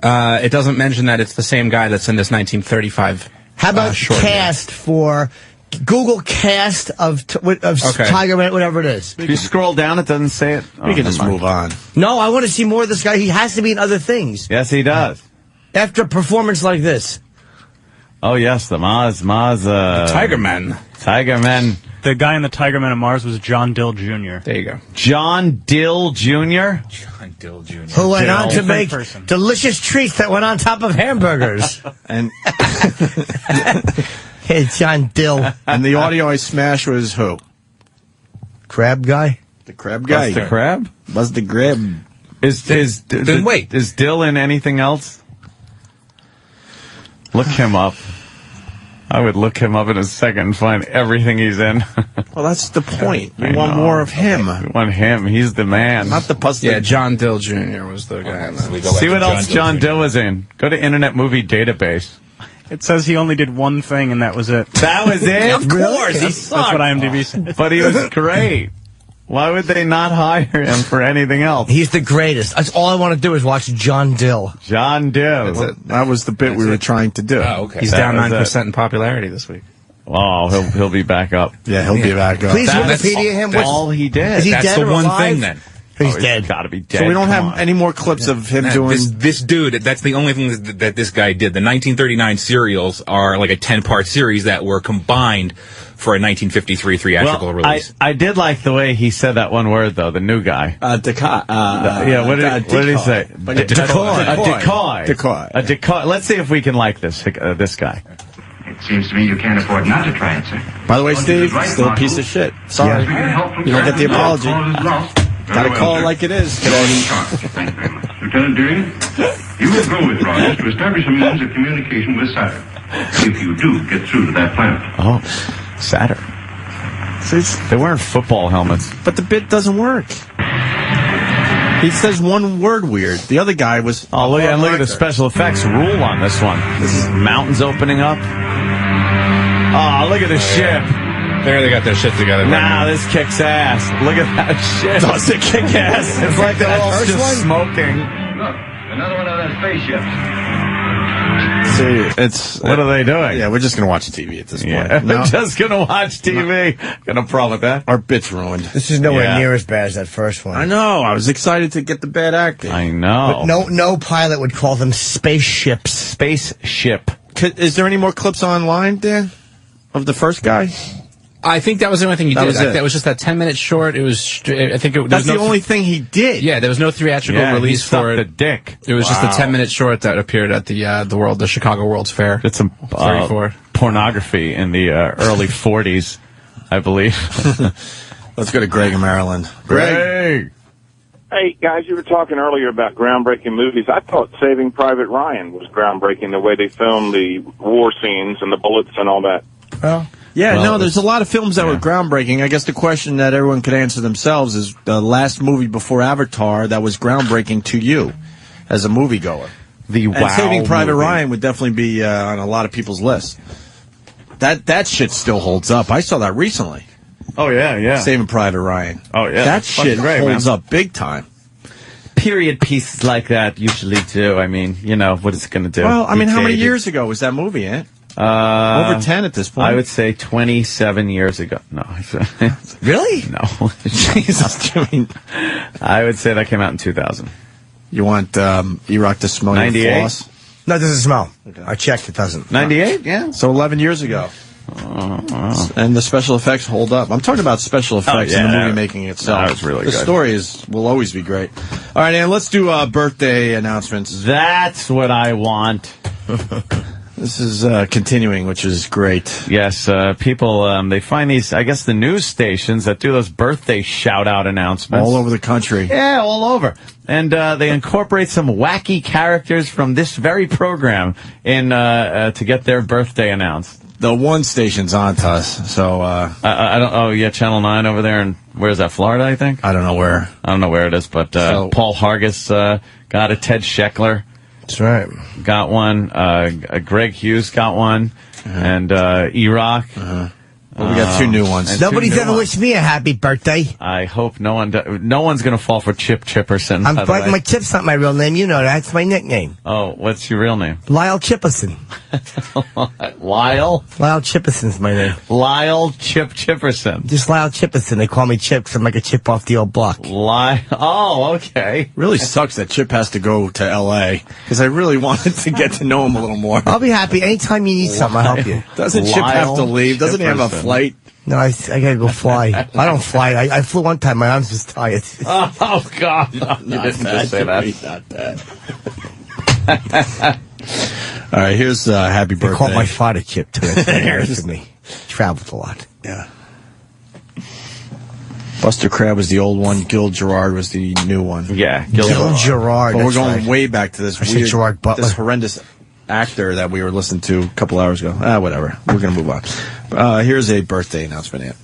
it doesn't mention that it's the same guy that's in this 1935. How about cast for Google cast of Tiger Man, whatever it is? If you scroll down, it doesn't say it. We can just move on. No, I want to see more of this guy. He has to be in other things. Yes, he does. After a performance like this. Oh, yes, the Tiger Men. Tiger Men. The guy in the Tiger Men of Mars was John Dill Jr. There you go. John Dill Jr.? John Dill Jr. Who went on to make delicious treats that went on top of hamburgers. And hey, John Dill. And the audio I smashed was who? Crab guy? The crab guy. Buster Crab? Buster Crab. Then wait. Is Dill in anything else? Look him up. I would look him up in a second and find everything he's in. Well, that's the point. We want more of him. We want him. He's the man. Not the Buster. Yeah, John Dill Jr. was the guy. See what else John Dill was in. Go to Internet Movie Database. It says he only did one thing, and that was it. That was it? Of course, he sucked. That's what IMDb said. But he was great. Why would they not hire him for anything else? He's the greatest. That's all I want to do is watch John Dill. John Dill. That was the bit we were trying to do. Oh, okay. He's down 9% in popularity this week. Oh, he'll be back up. Yeah, he'll be back up. Please Wikipedia him. That's all he did. Is he That's dead the or one alive? thing then. He's dead. Got to be dead. So we don't have any more clips of him doing... This dude, that's the only thing that this guy did. The 1939 serials are like a 10-part series that were combined for a 1953 theatrical release. I did like the way he said that one word, though, the new guy. yeah, what did he say? A decoy. A decoy. Let's see if we can like this guy. It seems to me you can't afford not to try it, sir. By the way, Steve, still a piece of shit. Sorry. You don't get the apology. Gotta call it like it is. Thank you very much. Lieutenant Deering, you will go with Rogers to establish a means of communication with Saturn. If you do get through to that planet. Oh, Saturn. See, they weren't football helmets. But the bit doesn't work. He says one word weird. The other guy was... Oh, look at the special effects rule on this one. This is mountains opening up. Oh, look at the ship. There, they got their shit together. Nah, this kicks ass. Look at that shit. Does it kick ass? It's like they're all just smoking. Look, another one of those spaceships. See, it's... What are they doing? Yeah, we're just going to watch TV at this point. Yeah, we're just going to watch TV. Got no problem with that. Our bit's ruined. This is nowhere near as bad as that first one. I know. I was excited to get the bad acting. I know. But no pilot would call them spaceships. Spaceship. Is there any more clips online, Dan, of the first guy? I think that was the only thing he did. That was just that 10-minute short. It was. I think that's the only thing he did. Yeah, there was no theatrical release for it. The dick. It was just a 10-minute short that appeared at the Chicago World's Fair. Did some pornography in the early 40s, I believe. Let's go to Greg in Maryland. Greg. Hey, guys, you were talking earlier about groundbreaking movies. I thought Saving Private Ryan was groundbreaking, the way they filmed the war scenes and the bullets and all that. Well... Yeah, no, there's a lot of films that were groundbreaking. I guess the question that everyone could answer themselves is the last movie before Avatar that was groundbreaking to you as a moviegoer. And Saving Private Ryan would definitely be on a lot of people's list. That shit still holds up. I saw that recently. Oh, yeah. Saving Private Ryan. Oh, yeah. That shit holds up big time. Period pieces like that usually do. I mean, you know, what is it going to do? Well, I mean, how many years ago was that movie, over 10 at this point. I would say 27 years ago. No. Really? No. Jesus, Jimmy. I would say that came out in 2000. You want E-Rock to smell your floss? No, it doesn't smell. Okay. I checked, it doesn't. 98? Yeah. So 11 years ago. And the special effects hold up. I'm talking about special effects in the movie making itself. That was really good. The story will always be great. All right, and let's do birthday announcements. That's what I want. This is continuing, which is great. Yes, people, they find these, I guess, the news stations that do those birthday shout-out announcements. All over the country. Yeah, all over. And they incorporate some wacky characters from this very program in to get their birthday announced. The one station's on to us, so... I don't... Oh, yeah, Channel 9 over there, and where's that, Florida, I think? I don't know where. I don't know where it is, but Paul Hargis got it, Ted Scheckler. That's right. Got one. Greg Hughes got one. And E-Rock. Well, we got two new ones. Nobody's ever wished me a happy birthday. I hope no one no one's going to fall for Chip Chipperson. My Chip's not my real name. You know that. It's my nickname. Oh, what's your real name? Lyle Chipperson. Lyle? Lyle Chipperson's my name. Lyle Chip Chipperson. Just Lyle Chipperson. They call me Chip because I'm like a chip off the old block. Oh, okay. Really sucks that Chip has to go to L.A. because I really wanted to get to know him a little more. I'll be happy. Anytime you need something, I'll help you. Doesn't Chip have to leave? Doesn't he have a flight? No, I gotta go fly. I don't fly. I flew one time. My arms was tired. Oh, God. No, you didn't just say that. Not bad. All right, here's happy birthday. They called my father Chip, too. Here's me. Traveled a lot. Yeah. Buster Crabbe was the old one. Gil Gerard was the new one. Yeah, Gil Gerard. But we're going way back to this weird, Gerard Butler. This horrendous actor that we were listening to a couple hours ago. Whatever. We're going to move on. Here's a birthday announcement, Ann.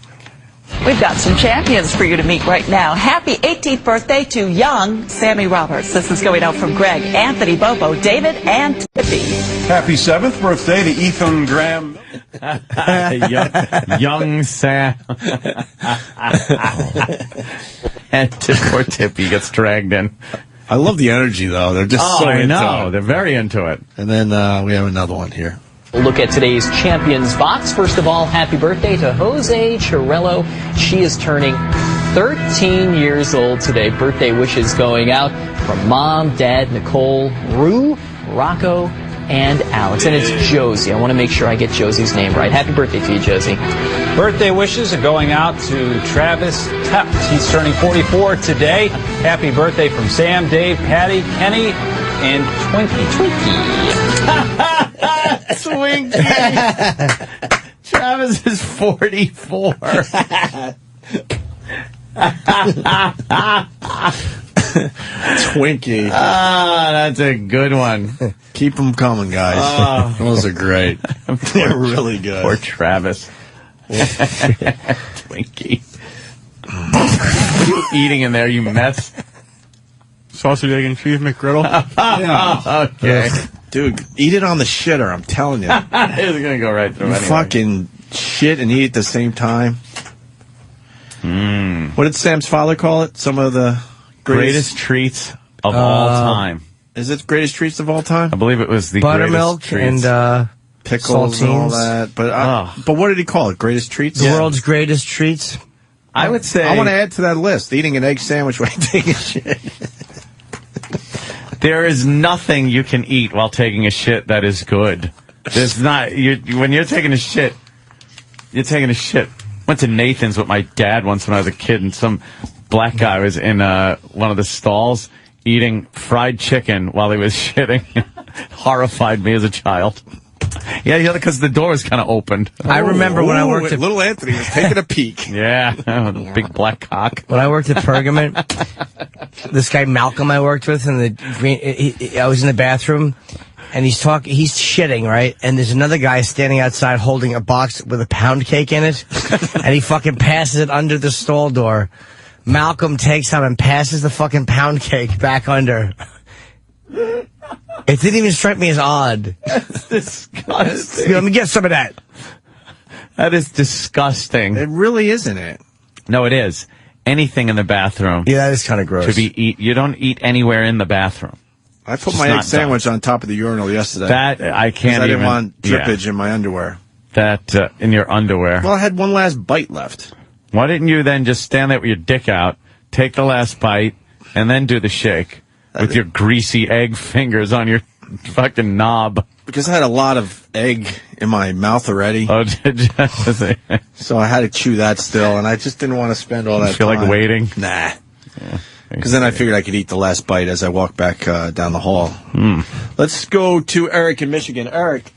We've got some champions for you to meet right now. Happy 18th birthday to young Sammy Roberts. This is going out from Greg, Anthony, Bobo, David, and Tippy. Happy 7th birthday to Ethan Graham. young Sam. And poor Tippy gets dragged in. I love the energy, though. They're just so into it. They're very into it. And then we have another one here. We'll look at today's Champions box. First of all, happy birthday to Jose Chirello. She is turning 13 years old today. Birthday wishes going out from Mom, Dad, Nicole, Rue, Rocco, and Alex. And it's Josie. I want to make sure I get Josie's name right. Happy birthday to you, Josie. Birthday wishes are going out to Travis Tepps. He's turning 44 today. Happy birthday from Sam, Dave, Patty, Kenny, and Twinkie. Twinkie. Travis is 44. Twinkie. That's a good one. Keep them coming, guys. Those are great. They're really good. Poor Travis. Twinkie. What are you eating in there, you mess? Sausage, egg, and cheese McGriddle. Okay. Dude, eat it on the shitter, I'm telling you. It's going to go right through anyway. Fucking shit and eat at the same time. What did Sam's father call it? Some of the greatest treats of all time. Is it greatest treats of all time? I believe it was the buttermilk greatest treats. and pickles and all that. But what did he call it? Greatest treats? The world's greatest treats? I would say... I want to add to that list. Eating an egg sandwich while taking a shit. There is nothing you can eat while taking a shit that is good. There's not... when you're taking a shit, you're taking a shit. Went to Nathan's with my dad once when I was a kid, and some black guy was in one of the stalls eating fried chicken while he was shitting. Horrified me as a child. Yeah, because the door was kind of opened. I remember when I worked at... Little Anthony was taking a peek. Yeah, big black cock. When I worked at Pergament, this guy Malcolm I worked with, and I was in the bathroom, and he's shitting, right? And there's another guy standing outside holding a box with a pound cake in it, and he fucking passes it under the stall door. Malcolm takes out and passes the fucking pound cake back under. It didn't even strike me as odd. That's disgusting. Let me get some of that. That is disgusting. It really isn't it? No, it is. Anything in the bathroom. Yeah, that is kind of gross. To be you don't eat anywhere in the bathroom. I put my egg sandwich on top of the urinal yesterday. That I can't. I didn't want drippage in my underwear. That in your underwear. Well, I had one last bite left. Why didn't you then just stand there with your dick out, take the last bite, and then do the shake with your greasy egg fingers on your fucking knob? Because I had a lot of egg in my mouth already. Oh, did you? So I had to chew that still, and I just didn't want to spend all that time. Feel like waiting? Nah. Because then I figured I could eat the last bite as I walked back down the hall. Let's go to Eric in Michigan. Eric.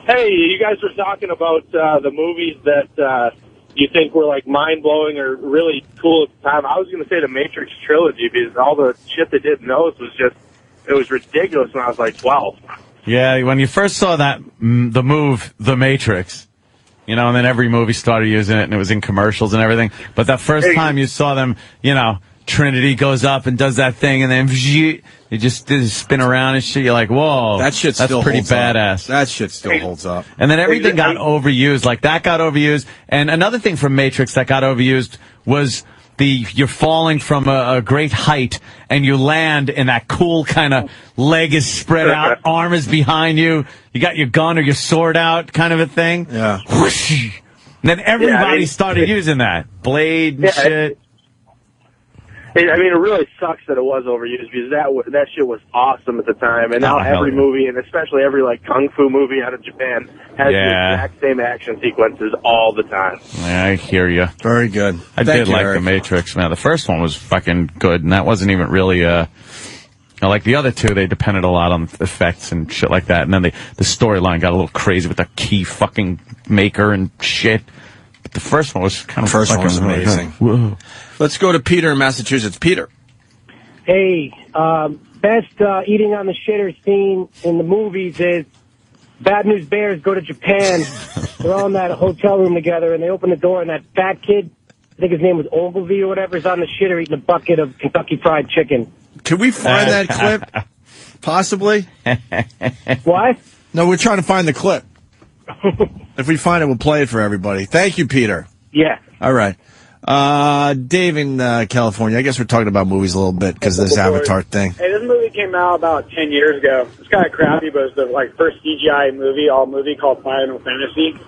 Hey, you guys were talking about the movies that you think were like mind-blowing or really cool at the time. I was going to say the Matrix trilogy, because all the shit they did in those was just, it was ridiculous when I was like 12. Yeah, when you first saw that, The Matrix, and then every movie started using it, and it was in commercials and everything. But that first time you saw them, Trinity goes up and does that thing, and then you just spin around and shit. You're like, whoa, that shit still pretty holds badass. Up. That shit still holds up. And then everything got overused. Like that got overused. And another thing from Matrix that got overused was you're falling from a great height and you land in that cool kind of leg is spread out, arm is behind you, you got your gun or your sword out kind of a thing. Yeah. Whoosh. And then everybody started using that. Blade and shit. It really sucks that it was overused, because that shit was awesome at the time. And now every movie, and especially every kung fu movie out of Japan, has the exact same action sequences all the time. Yeah, I hear you. Very good. I did like The Matrix. Man, the first one was fucking good, and that wasn't even really like the other two. They depended a lot on effects and shit like that. And then the storyline got a little crazy with the key fucking maker and shit. But the first one was kind of first one was amazing. Whoa. Let's go to Peter in Massachusetts. Peter. Hey, best eating on the shitter scene in the movies is Bad News Bears go to Japan. They're all in that hotel room together, and they open the door, and that fat kid, I think his name was Ogilvy or whatever, is on the shitter eating a bucket of Kentucky Fried Chicken. Can we find that clip? Possibly? What? No, we're trying to find the clip. If we find it, we'll play it for everybody. Thank you, Peter. Yeah. All right. Dave in California. I guess we're talking about movies a little bit because of this Avatar thing. Hey, this movie came out about 10 years ago. It's kind of crappy, but it's the first CGI movie called Final Fantasy.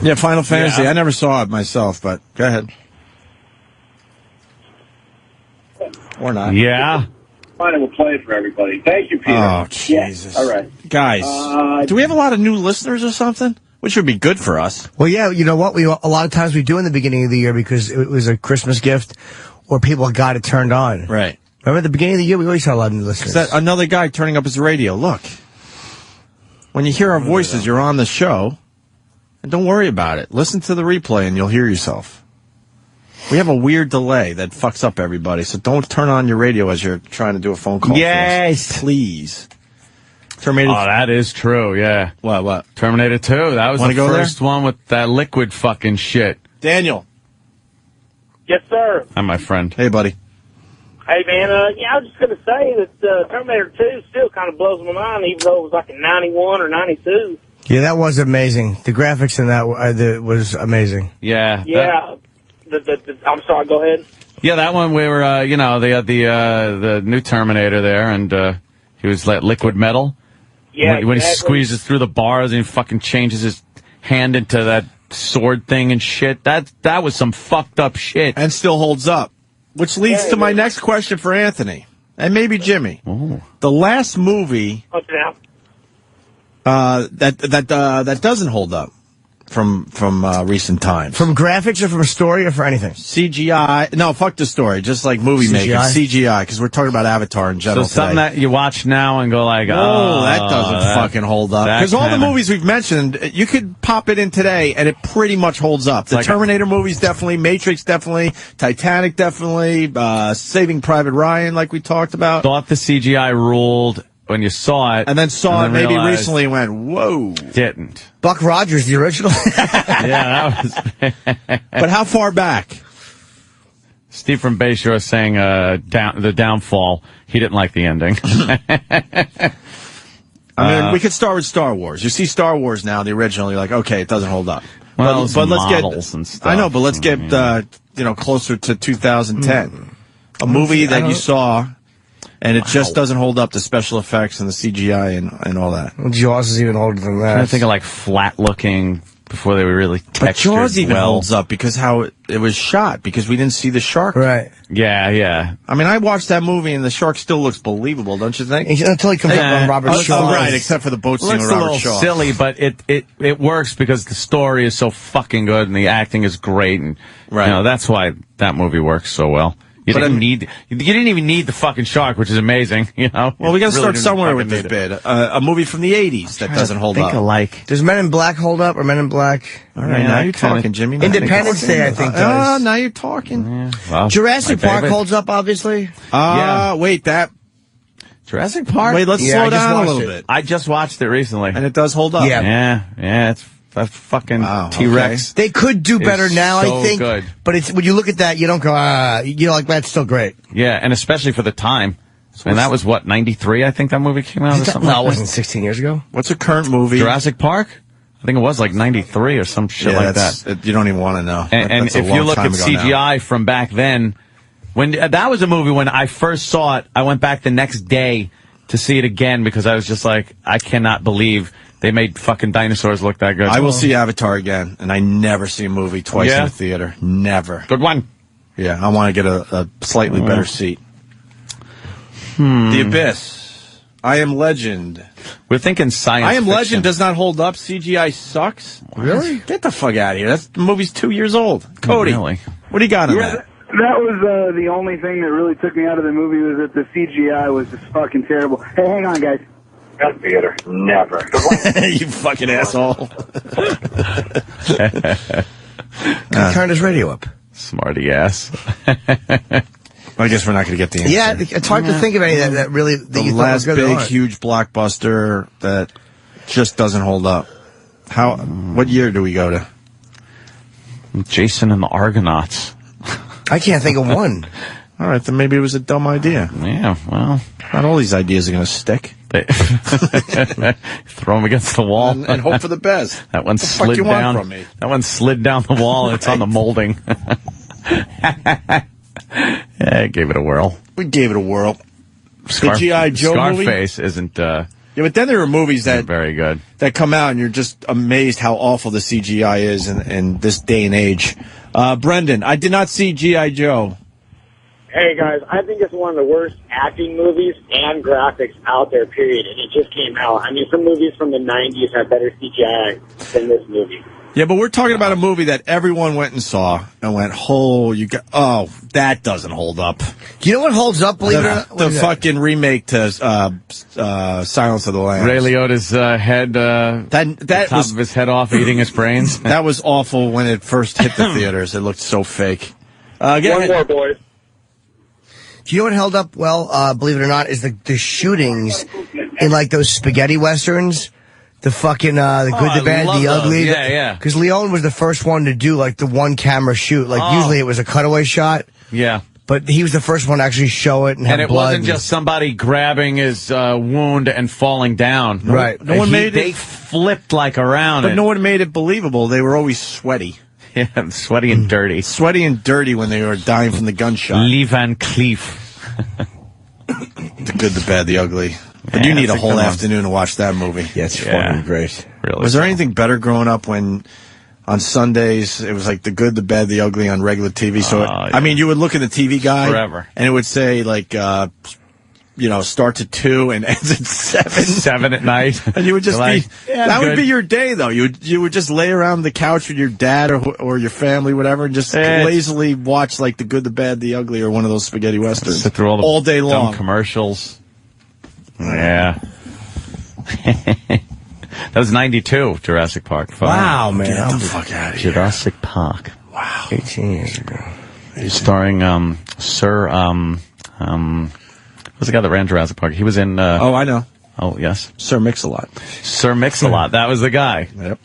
Yeah, Final Fantasy. I never saw it myself, but go ahead. Or not. Yeah. Fine, we'll play it for everybody. Thank you, Peter. Oh, Jesus. Yeah. All right. Guys, do we have a lot of new listeners or something? Which would be good for us. Well, yeah, you know what? A lot of times we do in the beginning of the year because it was a Christmas gift or people got it turned on. Right. Remember at the beginning of the year, we always had a lot of new listeners. Is that another guy turning up his radio? Look. When you hear our voices, you're on the show. And don't worry about it. Listen to the replay and you'll hear yourself. We have a weird delay that fucks up everybody, so don't turn on your radio as you're trying to do a phone call. Yes. Please. Terminator. Oh, that is true, yeah. What? Terminator 2. That was the first one with that liquid fucking shit. Daniel. Yes, sir. Hi, my friend. Hey, buddy. Hey, man, I was just going to say that Terminator 2 still kind of blows my mind, even though it was like in 91 or 92. Yeah, that was amazing. The graphics in that was amazing. Yeah. Yeah. I'm sorry, go ahead. Yeah, that one we were, they had the new Terminator there, and he was like liquid metal. Yeah, when he exactly. squeezes through the bars and he fucking changes his hand into that sword thing and shit. That was some fucked up shit. And still holds up. Which leads to my next question for Anthony. And maybe Jimmy. Ooh. The last movie that doesn't hold up from recent times. From graphics or from story or for anything? CGI. No, fuck the story. Just like movie making. CGI, because we're talking about Avatar in general. So something today. that you watch now and go like, oh, that doesn't fucking hold up. Because all the movies we've mentioned, you could pop it in today and it pretty much holds up. The Terminator movies definitely, Matrix definitely, Titanic definitely, Saving Private Ryan like we talked about. Thought the CGI ruled when you saw it. And then saw it maybe realized recently and went, whoa. Didn't. Buck Rogers, the original? Yeah, that was... But how far back? Steve from Bayshore saying the downfall. He didn't like the ending. I mean, we could start with Star Wars. You see Star Wars now, the original, you're like, okay, it doesn't hold up. Well, but let's models and stuff. I know, but let's get closer to 2010. A movie that you saw, and it just doesn't hold up, the special effects and the CGI and all that. Well, Jaws is even older than that. I think of like flat looking before they were really textured. But Jaws even holds up because how it was shot, because we didn't see the shark. Right. Yeah. I mean, I watched that movie and the shark still looks believable, don't you think? Until he comes up on Robert Shaw. Oh, right, except for the boat scene with Looks a Robert little Shaw. silly, but it works because the story is so fucking good and the acting is great, and that's why that movie works so well. You didn't even need the fucking shark, which is amazing, Well, we got to start somewhere with this bid. A movie from the 80s that doesn't hold up. Does Men in Black hold up or Men in Black? All right, now you're talking, Jimmy. Independence Day, I think, does. Now you're talking. Yeah, well, Jurassic Park holds up, obviously. Wait, Jurassic Park? Wait, let's slow down a little bit. I just watched it recently. And it does hold up. Yeah, it's a fucking T-Rex. They could do better now, so I think. Good. But it's when you look at that, you don't go, like, that's still great. Yeah, and especially for the time. And that was, 93, I think that movie came out or something No, it wasn't 16 years ago. What's a current movie? Jurassic Park? I think it was like 93 or some shit like that. You don't even want to know. And if you look at CGI from back then, when that was a movie when I first saw it, I went back the next day to see it again because I was just like, I cannot believe they made fucking dinosaurs look that good. I will see Avatar again, and I never see a movie twice in the theater. Never. Good one. Yeah, I want to get a slightly better seat. The Abyss. I Am Legend. We're thinking science I Am fiction. Legend does not hold up. CGI sucks. Really? Get the fuck out of here. The movie's 2 years old. Cody, Really? what do you got on that? That was the only thing that really took me out of the movie was that the CGI was just fucking terrible. Hey, hang on, guys. That theater. Never. You fucking asshole. Turn his radio up. Smarty ass. I guess we're not going to get the answer. Yeah, it's hard to think of any that really that The you thought last was good big, that huge blockbuster that just doesn't hold up. What year do we go to? Jason and the Argonauts. I can't think of one. All right, then maybe it was a dumb idea. Yeah, well. Not all these ideas are going to stick. Throw them against the wall. And hope for the best. That one What the fuck slid you want down. from me? That one slid down the wall and it's on the molding. Yeah, gave it a whirl. We gave it a whirl. The G.I. Joe movie? Scarface isn't Yeah, but then there are movies that very good that come out and you're just amazed how awful the CGI is in this day and age. Brendan, I did not see G.I. Joe. Hey, guys, I think it's one of the worst acting movies and graphics out there, period, and it just came out. I mean, some movies from the 90s have better CGI than this movie. Yeah, but we're talking about a movie that everyone went and saw and went, that doesn't hold up. You know what holds up, believe it or not? The fucking remake to Silence of the Lambs. Ray Liotta's head, that top was of his head off, eating his brains. That was awful when it first hit the theaters. It looked so fake. One more, boys. Do you know what held up well, believe it or not, is the shootings in like those spaghetti westerns. The fucking, the good, the bad, the ugly. Yeah, yeah. Because Leone was the first one to do like the one camera shoot. Like usually it was a cutaway shot. Yeah. but he was the first one to actually show it and have And it blood. wasn't just somebody grabbing his wound and falling down. Right. No one made They it, flipped like around but it. no one made it believable. They were always sweaty. Yeah, sweaty and dirty. Sweaty and dirty when they were dying from the gunshot. Lee Van Cleef. The Good, the Bad, the Ugly. But Yeah, you need a that's a whole good one. afternoon to watch that movie. Yeah, it's fucking great. Really? Was there anything better growing up when on Sundays it was like The Good, the Bad, the Ugly on regular TV? So, I mean, you would look at the TV guide Forever. and it would say like, starts at 2 and ends at 7. 7 at night. And you would just Like, be, yeah, that would good. be your day though. You would just lay around the couch with your dad or your family, whatever, and just lazily watch like The Good, the Bad, the Ugly or one of those spaghetti westerns. Sit through all the day long. dumb commercials. Yeah. That was 92, Jurassic Park. Folks. Wow, man. Get the fuck out of here. Jurassic Park. Wow. 18 years ago. Starring Sir who's the guy that ran Jurassic Park? He was in Oh, I know. Oh, yes. Sir Mix-a-Lot. Sir Mix-a-Lot. That was the guy. Yep.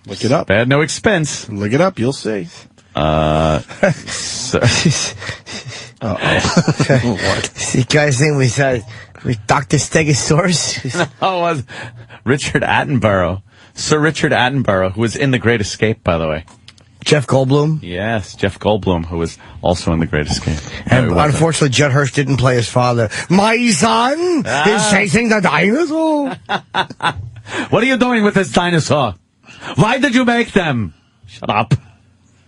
Look it up. Spared no expense. Look it up. You'll see. Sir. What? You guys think we said Dr. Stegosaurus? No, it was Richard Attenborough. Sir Richard Attenborough, who was in The Great Escape, by the way. Jeff Goldblum? Yes, Jeff Goldblum, who was also in The Great Escape. And unfortunately, Judd Hirsch didn't play his father. My son is chasing the dinosaur. What are you doing with this dinosaur? Why did you make them? Shut up.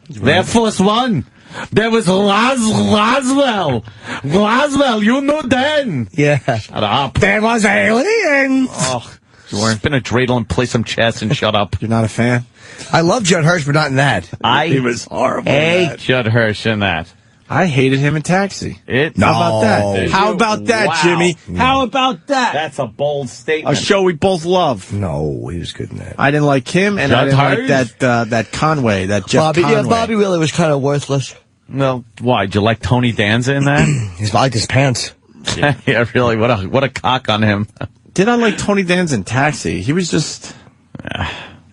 Their first one. There was Roswell. Roswell, you knew then. Yeah. Shut up. There was aliens. Oh, spin a dreidel and play some chess and shut up. You're not a fan? I love Judd Hirsch, but not in that. He was horrible in hate that. Judd Hirsch in that. I hated him in Taxi. No. How about that? How about that, Wow. Jimmy? How about that? That's a bold statement. A show we both love. No, he was good in that. I didn't like him, and I Judd didn't like Hirsch? that Conway, that Jeff Conway. Yeah, Bobby really was kind of worthless. Well, why? Did you like Tony Danza in that? He liked his pants. Yeah, really. What a cock on him. Did I like Tony Danza in Taxi? He was just...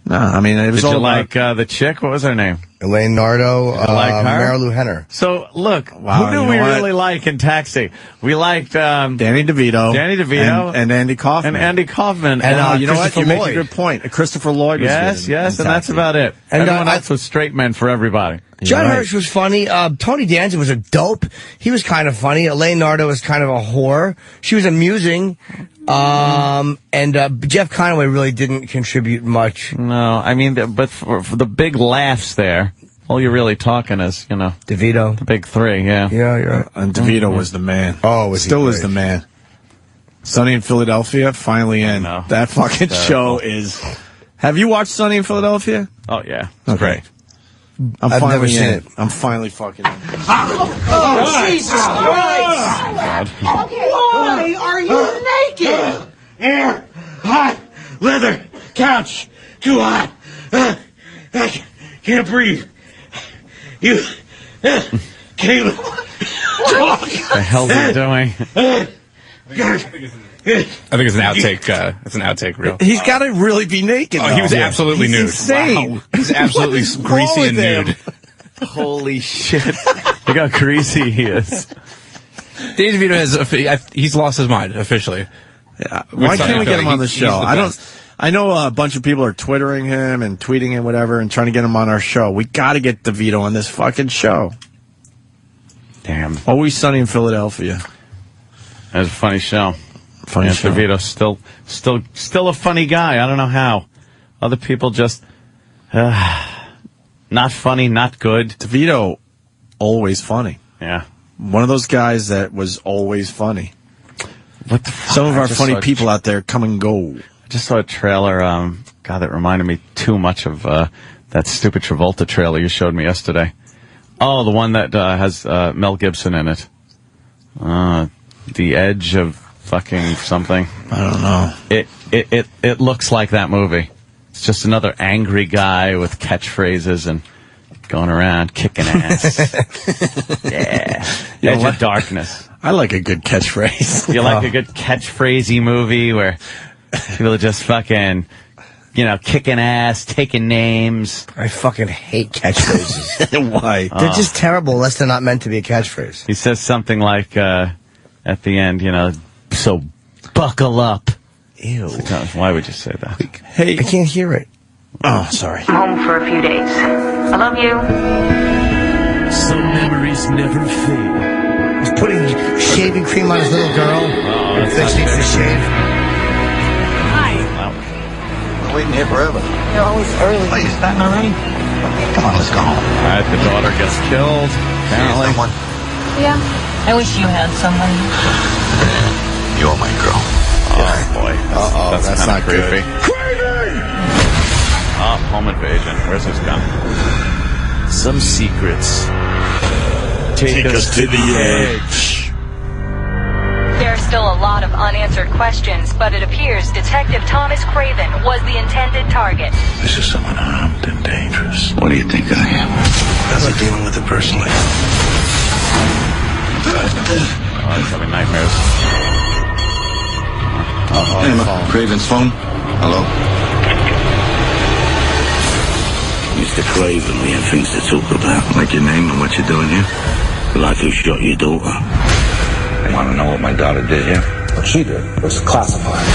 No, I mean, it was Did all you about... like the chick? What was her name? Elaine Nardo, like her? Marilu Henner. So, look, Wow, who do you we know what? really like in Taxi? We liked Danny DeVito. And Andy Kaufman. And Andy Kaufman. And you know what? Christopher You make a Lloyd. good point. Christopher Lloyd was yes, good in and that's Taxi. about it. And, Everyone I- else was straight men for everybody. Judd right. Hirsch was funny. Tony Danza was a dope. He was kind of funny. Elaine Nardo was kind of a whore. She was amusing. And Jeff Conway really didn't contribute much. No, I mean, but for the big laughs there, all you're really talking is, DeVito. the big three, yeah. Yeah, you're right. And DeVito was the man. Oh, was he Still is great. the man. Sunny in Philadelphia, finally in. know. That fucking Terrible. show is... Have you watched Sunny in Philadelphia? Oh, yeah. Okay. Great. I'm I've finally never seen in it. I'm finally fucking in. Oh, Jesus Christ! Why are you naked? Air, hot, leather, couch, too hot. I can't breathe. You can't talk. What the hell are you doing? I think it's an outtake. It's an outtake reel. He's got to really be naked. Oh, he was though. absolutely He's nude. insane. Wow. He's absolutely What is wrong greasy and with him? nude. Holy shit. Look how greasy he is. Dave DeVito he's lost his mind officially. Yeah. Why Sunny can't we get him Philly. on the He's show? the I don't. best. I know a bunch of people are twittering him and tweeting him, whatever, and trying to get him on our show. We got to get DeVito on this fucking show. Damn. Always Sunny in Philadelphia. That was a funny show. Funny show. DeVito still a funny guy. I don't know how. Other people just not funny, not good. DeVito, always funny. Yeah. One of those guys that was always funny. What the fuck? Some of I our just funny saw- people out there come and go. I just saw a trailer. God, that reminded me too much of that stupid Travolta trailer you showed me yesterday. Oh, the one that has Mel Gibson in it. The Edge of fucking something. I don't know. It looks like that movie. It's just another angry guy with catchphrases and going around kicking ass. Yeah. You know Edge what? of Darkness. I like a good catchphrase. You like a good catchphrasey movie where people are just fucking, kicking ass, taking names. I fucking hate catchphrases. Why? They're just terrible unless they're not meant to be a catchphrase. He says something like, at the end, so buckle up. Ew. Why would you say that? Hey. I can't hear it. Oh, sorry. I'm home for a few days. I love you. Some memories never fade. He's putting shaving cream on his little girl. Oh, that's Thinks he needs to shave. Hi. We're waiting here forever. You're always early. Wait, is that already? Come on, let's go home. All right, the daughter gets killed, apparently. Someone? Yeah. I wish you had someone. You're my girl. Oh, boy. That's not creepy. Craven! Oh, home invasion. Where's his gun? Some secrets. Take us to the edge. There are still a lot of unanswered questions, but it appears Detective Thomas Craven was the intended target. This is someone armed and dangerous. What do you think I am? I'm not dealing with it personally. Oh, he's having nightmares. Hey, Craven's phone. Hello? Mr. Craven, we have things to talk about. Like your name and what you're doing here? Like who shot your daughter. You want to know what my daughter did here? What she did was classified.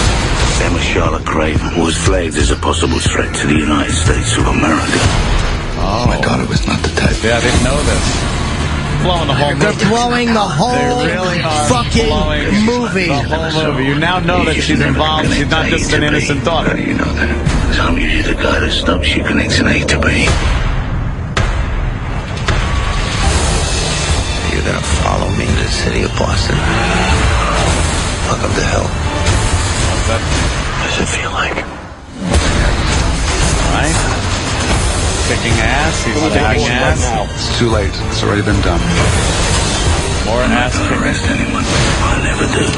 Emma Charlotte Craven was flagged as a possible threat to the United States of America. Oh. My daughter was not the type. Yeah, I didn't know this. Blowing the whole movie. They're blowing the whole fucking movie. The whole movie. You now know that she's involved. She's not just an innocent daughter. How do you know that? Because I'm usually the guy that stops you connecting A to B. You're gonna follow me to the city of Boston? Welcome to hell. What does it feel like? Right? Kicking ass. He's kicking ass. It's too late. It's already been done. More ass kicking. Arrest anyone. I never do.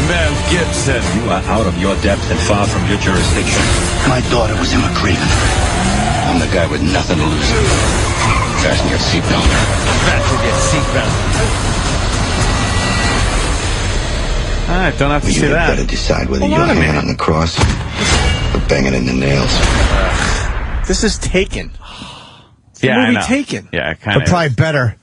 Mel Gibson. You are out of your depth and far from your jurisdiction. My daughter was Emma Craven. I'm the guy with nothing to lose. Fasten your seatbelt. Fasten your seatbelt. All right, don't have to see that. You better decide whether you're hanging on the cross or banging in the nails. This is Taken. Yeah, I movie know. Taken. Yeah, kind of. But probably better.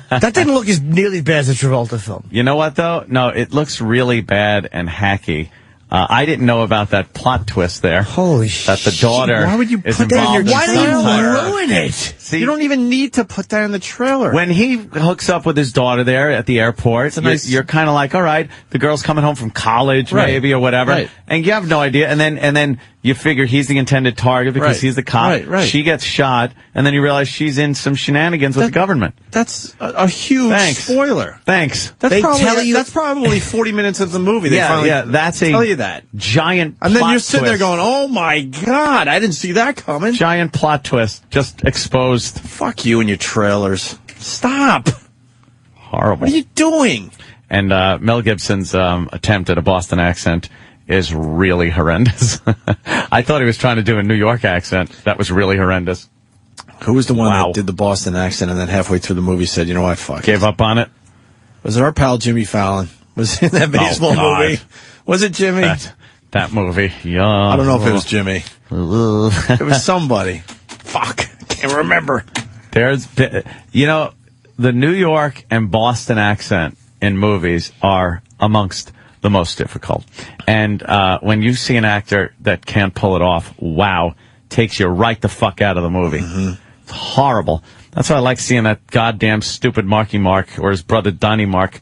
That didn't look as nearly bad as the Travolta film. You know what, though? No, it looks really bad and hacky. I didn't know about that plot twist there. Holy shit. That the daughter Why would you is put that in involved your Why do you some- ruin it? See, You don't even need to put that in the trailer. when he hooks up with his daughter there at the airport, you're kind of like, all right, the girl's coming home from college, Right. maybe, or whatever, Right. and you have no idea. And then you figure he's the intended target because Right. he's the cop. Right, right. She gets shot, and then you realize she's in some shenanigans with the government. That's a huge Thanks. spoiler. Thanks. That's probably 40 minutes of the movie. They finally that's a tell you that. giant. And then plot you're sitting there twist. going, "Oh my God, I didn't see that coming." Giant plot twist, just exposed. Fuck you and your trailers. Stop. Horrible. What are you doing? And Mel Gibson's attempt at a Boston accent is really horrendous. I thought he was trying to do a New York accent. That was really horrendous. Who was the one that did the Boston accent and then halfway through the movie said, "You know what, fuck Gave up on it? Was it our pal Jimmy Fallon? Was in that baseball God. movie? Was it Jimmy? That movie. Yeah. I don't know if it was Jimmy. It was somebody. Fuck. I can't remember. The New York and Boston accent in movies are amongst the most difficult. And when you see an actor that can't pull it off, wow, takes you right the fuck out of the movie. Mm-hmm. It's horrible. That's why I like seeing that goddamn stupid Marky Mark or his brother Donnie Mark.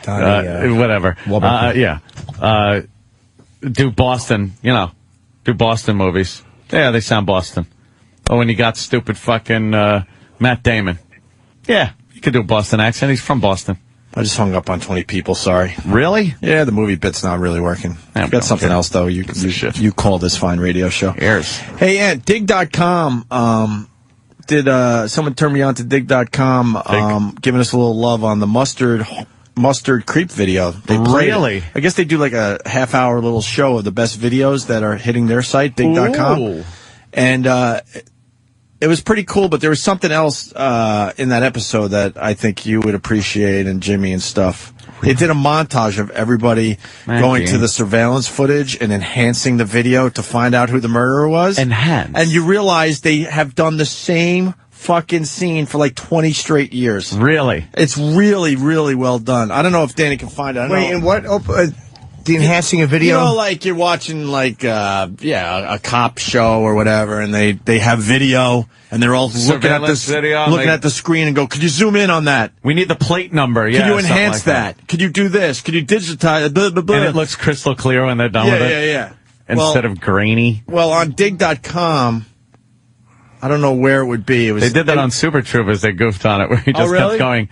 Whatever. Do Boston, do Boston movies. Yeah, they sound Boston. Or when you got stupid fucking Matt Damon. Yeah, you could do a Boston accent. He's from Boston. I just hung up on 20 people, sorry. Really? Yeah, the movie bit's not really working. I've got something else, though. You call this fine radio show. Cheers. Hey, Ant, Dig.com, did someone turn me on to Dig.com, giving us a little love on the mustard creep video. They played Really? it. I guess they do like a half-hour little show of the best videos that are hitting their site, Dig.com. Ooh. And it was pretty cool, but there was something else in that episode that I think you would appreciate, and Jimmy and stuff. They did a montage of everybody going to the surveillance footage and enhancing the video to find out who the murderer was. Enhance. And you realize they have done the same fucking scene for like 20 straight years. Really? It's really, really well done. I don't know if Danny can find it. I don't Wait, know. and what? The enhancing a video? You know, like you're watching like a cop show or whatever, and they have video, and they're all looking at this video, looking at the screen and go, "Could you zoom in on that? We need the plate number. Yeah, Could you enhance like that? Could you do this? Could you digitize?" Blah, blah, blah. And it looks crystal clear when they're done with it. Yeah. Instead of grainy. Well, on dig.com, I don't know where it would be. They did that on Super Troopers. They goofed on it where he just kept going,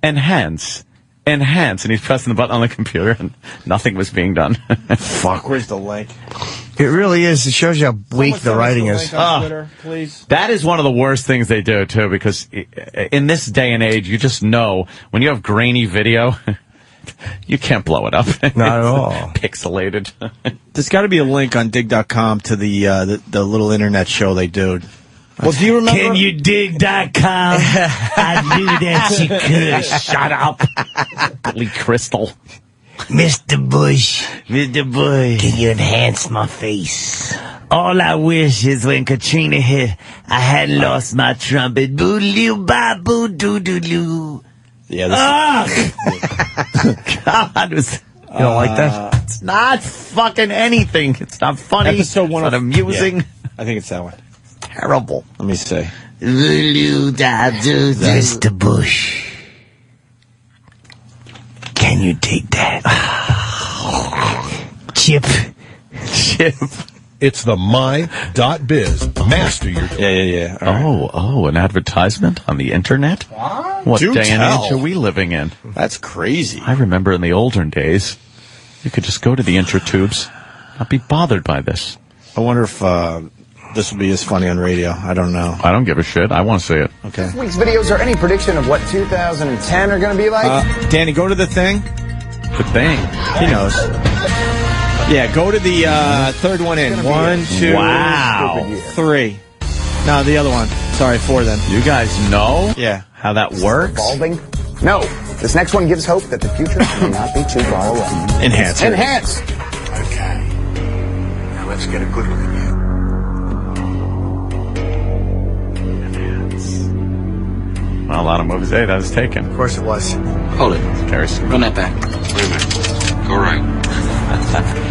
enhance. And he's pressing the button on the computer, and nothing was being done. Fuck, where's the link? It really is. It shows you how weak the writing is. Twitter, please. That is one of the worst things they do, too, because in this day and age, you just know when you have grainy video, you can't blow it up. Not at all. Pixelated. There's got to be a link on dig.com to the little internet show they do. Well, do you remember? Can you dig.com? I knew that you could. Shut up. Billy Crystal. Mr. Bush, can you enhance my face? All I wish is when Katrina hit, I hadn't lost my trumpet. Boo-doo-ba-boo-doo-doo-doo. Yeah. God, you don't like that? It's not fucking anything. It's not funny. Episode one. It's not amusing. Yeah, I think it's that one. Terrible. Let me see. Mr. Bush, can you take that? Chip. It's the my.biz. Master your... Yeah. Right. Oh, an advertisement on the internet? What Do day and tell. age are we living in? That's crazy. I remember in the olden days, you could just go to the intratubes, not be bothered by this. I wonder if this will be as funny on radio. I don't know. I don't give a shit. I want to see it. Okay. This week's videos are any prediction of what 2010 are going to be like? Danny, go to the thing. The thing. He knows. Yeah, go to the third one in. 1, 2, Wow. 3. No, the other one. Sorry, 4 then. You guys know Yeah. how that works? Evolving? No. This next one gives hope that the future may not be too far away. Enhance. Enhance! Okay. Now let's get a good look at you. Well, a lot of movies, that was taken. Of course it was. Hold it. Very Run that back. Wait a minute. Go right.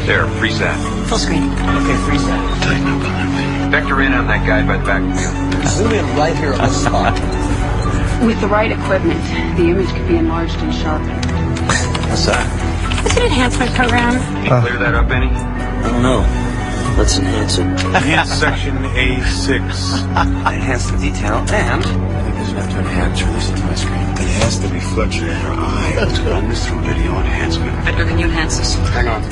There, freeze that. Full screen. Okay, freeze that. Tighten up on that way. Vector in on that guy by the back wheel. Zoom in right here on the spot. With the right equipment, the image could be enlarged and sharpened. What's that? It's an enhancement program. Clear that up any? I don't know. Let's enhance it. Enhance section A6. Enhance the detail and... I think there's enough to enhance release it to my screen. Enhance the reflection in her eye. Let's run this through video enhancement. Edgar, can you enhance this? Hang on.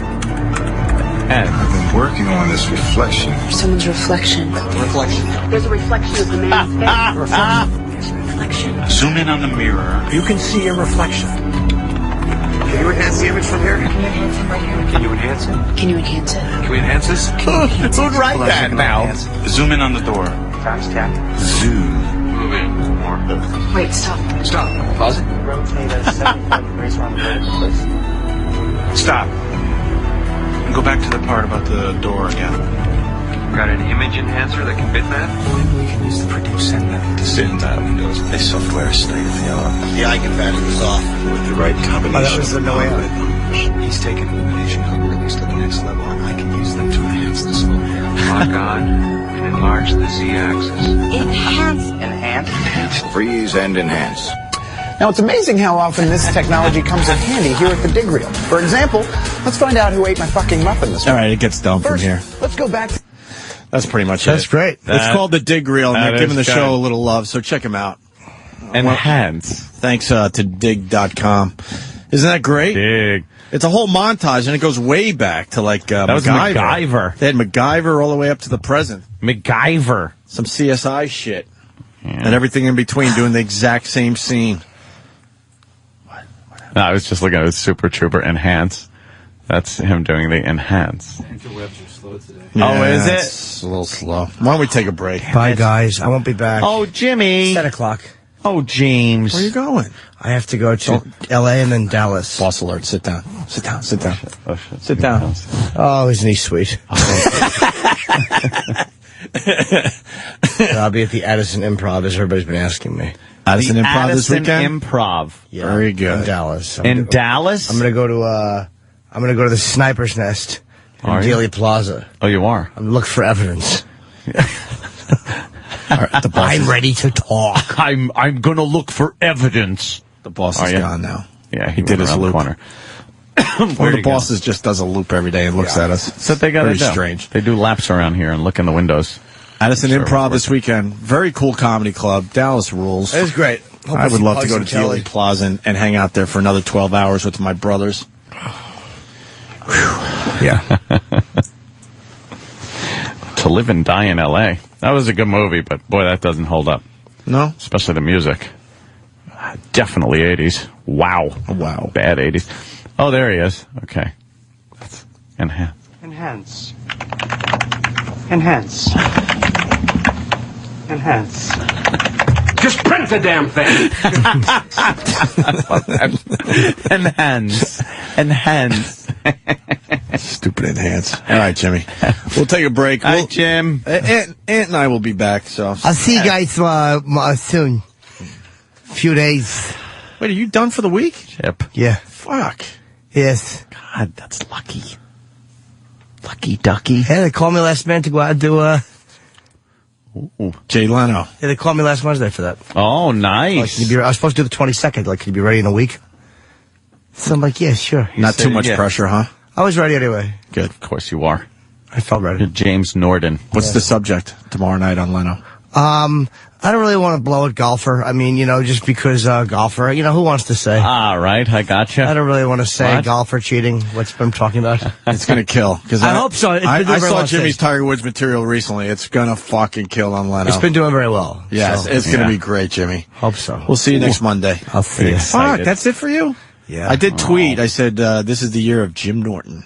And I've been working on this reflection. Someone's reflection. Reflection. There's a reflection of the man's face. Reflection. Zoom in on the mirror. You can see your reflection. Can you enhance the image from here? Can you enhance him right here? Can you enhance it? Can you enhance it? Can we enhance this? who'd write that now? Zoom in on the door. Fast tap. Zoom. Move in. More. Wait, stop. Stop. Pause it. Rotate at 75 degrees around the vertical, please. Stop. And go back to the part about the door again. Got an image enhancer that can fit that? Maybe we can use the produce and to sit in that windows. This software is state of the art. The icon value is off. With the right combination. Oh, that was the no way out. He's taken illumination algorithms to the next level, and I can use them to enhance this photo. Lock on and enlarge the z-axis. Enhance. Enhance. Enhance. Freeze and enhance. Now, it's amazing how often this technology comes in handy here at the Dig Reel. For example, let's find out who ate my fucking muffin this All morning. right, it gets dumb from First, here. let's go back. That's pretty much it. That's great. It's called The Dig Reel, and that they're giving the is show good. a little love, so check them out. Enhance. Thanks to dig.com. Isn't that great? Dig. It's a whole montage, and it goes way back to like That was MacGyver. They had MacGyver all the way up to the present. MacGyver. Some CSI shit. And everything in between doing the exact same scene. No, I was just looking at Super Trooper Enhance. That's him doing the Enhance. Interwebs are slow today. Oh, is it? It's a little slow. Why don't we take a break? Bye, guys. I won't be back. Oh, Jimmy. 10 o'clock. Oh, James. Where are you going? I have to go to L.A. and then Dallas. Boss alert. Sit down. Sit down. Sit down. Oh, shit. Sit down. Oh, isn't he sweet? I'll be at the Addison Improv, as everybody's been asking me. Addison Improv this Addison weekend? Improv. Yeah, very good. In Dallas. In Dallas? I'm gonna go to the Sniper's Nest in Are you? Dealey Plaza. Oh, you are? I'm looking for evidence. All right, I'm ready to talk. I'm gonna look for evidence. The boss is gone now. Yeah, He did his around the loop. corner. One of the bosses just does a loop every day and looks at us. That's what they got to Very do. strange. They do laps around here and look in the windows. Addison Sure, Improv it's this weekend. Very cool comedy club. Dallas rules. It was great. Hope I would love to see go to Pugs and Kelly. Dealey Plaza and hang out there for another 12 hours with my brothers. Yeah. To Live and Die in L.A. That was a good movie, but boy, that doesn't hold up. No? Especially the music. Definitely 80s. Wow. Wow. Bad 80s. Oh, there he is. Okay. Enhance. Enhance. Enhance. Enhance. Just print the damn thing. Enhance. Enhance. Stupid enhance. All right, Jimmy. We'll take a break. Hi, Jim. Aunt and I will be back. So I'll see you guys soon. Few days. Wait, are you done for the week? Chip. Yeah. Fuck. Yes. God, that's lucky. Lucky ducky. Hey, they called me last minute to go out and do Jay Leno. Yeah, they called me last Wednesday for that. Oh, Like, nice. I was supposed to do the 22nd. Like, can you be ready in a week? So I'm like, yeah, sure. Not too said- much yeah. pressure, huh? I was ready anyway. Good. Of course you are. I felt ready. You're James Norton. What's the subject tomorrow night on Leno? I don't really want to blow at golfer. I mean, just because golfer, who wants to say? All right, I gotcha. I don't really want to say What? golfer cheating. What's I'm talking about? It's going to kill. Because I hope so. It's been doing I very saw well Jimmy's since. Tiger Woods material recently. It's going to fucking kill on Leno. It's been doing very well. Yes, so, it's going to Yeah. be great, Jimmy. hope so. We'll see you next Monday. I'll see you. Fuck, that's it for you? Yeah. I did tweet. I said, this is the year of Jim Norton.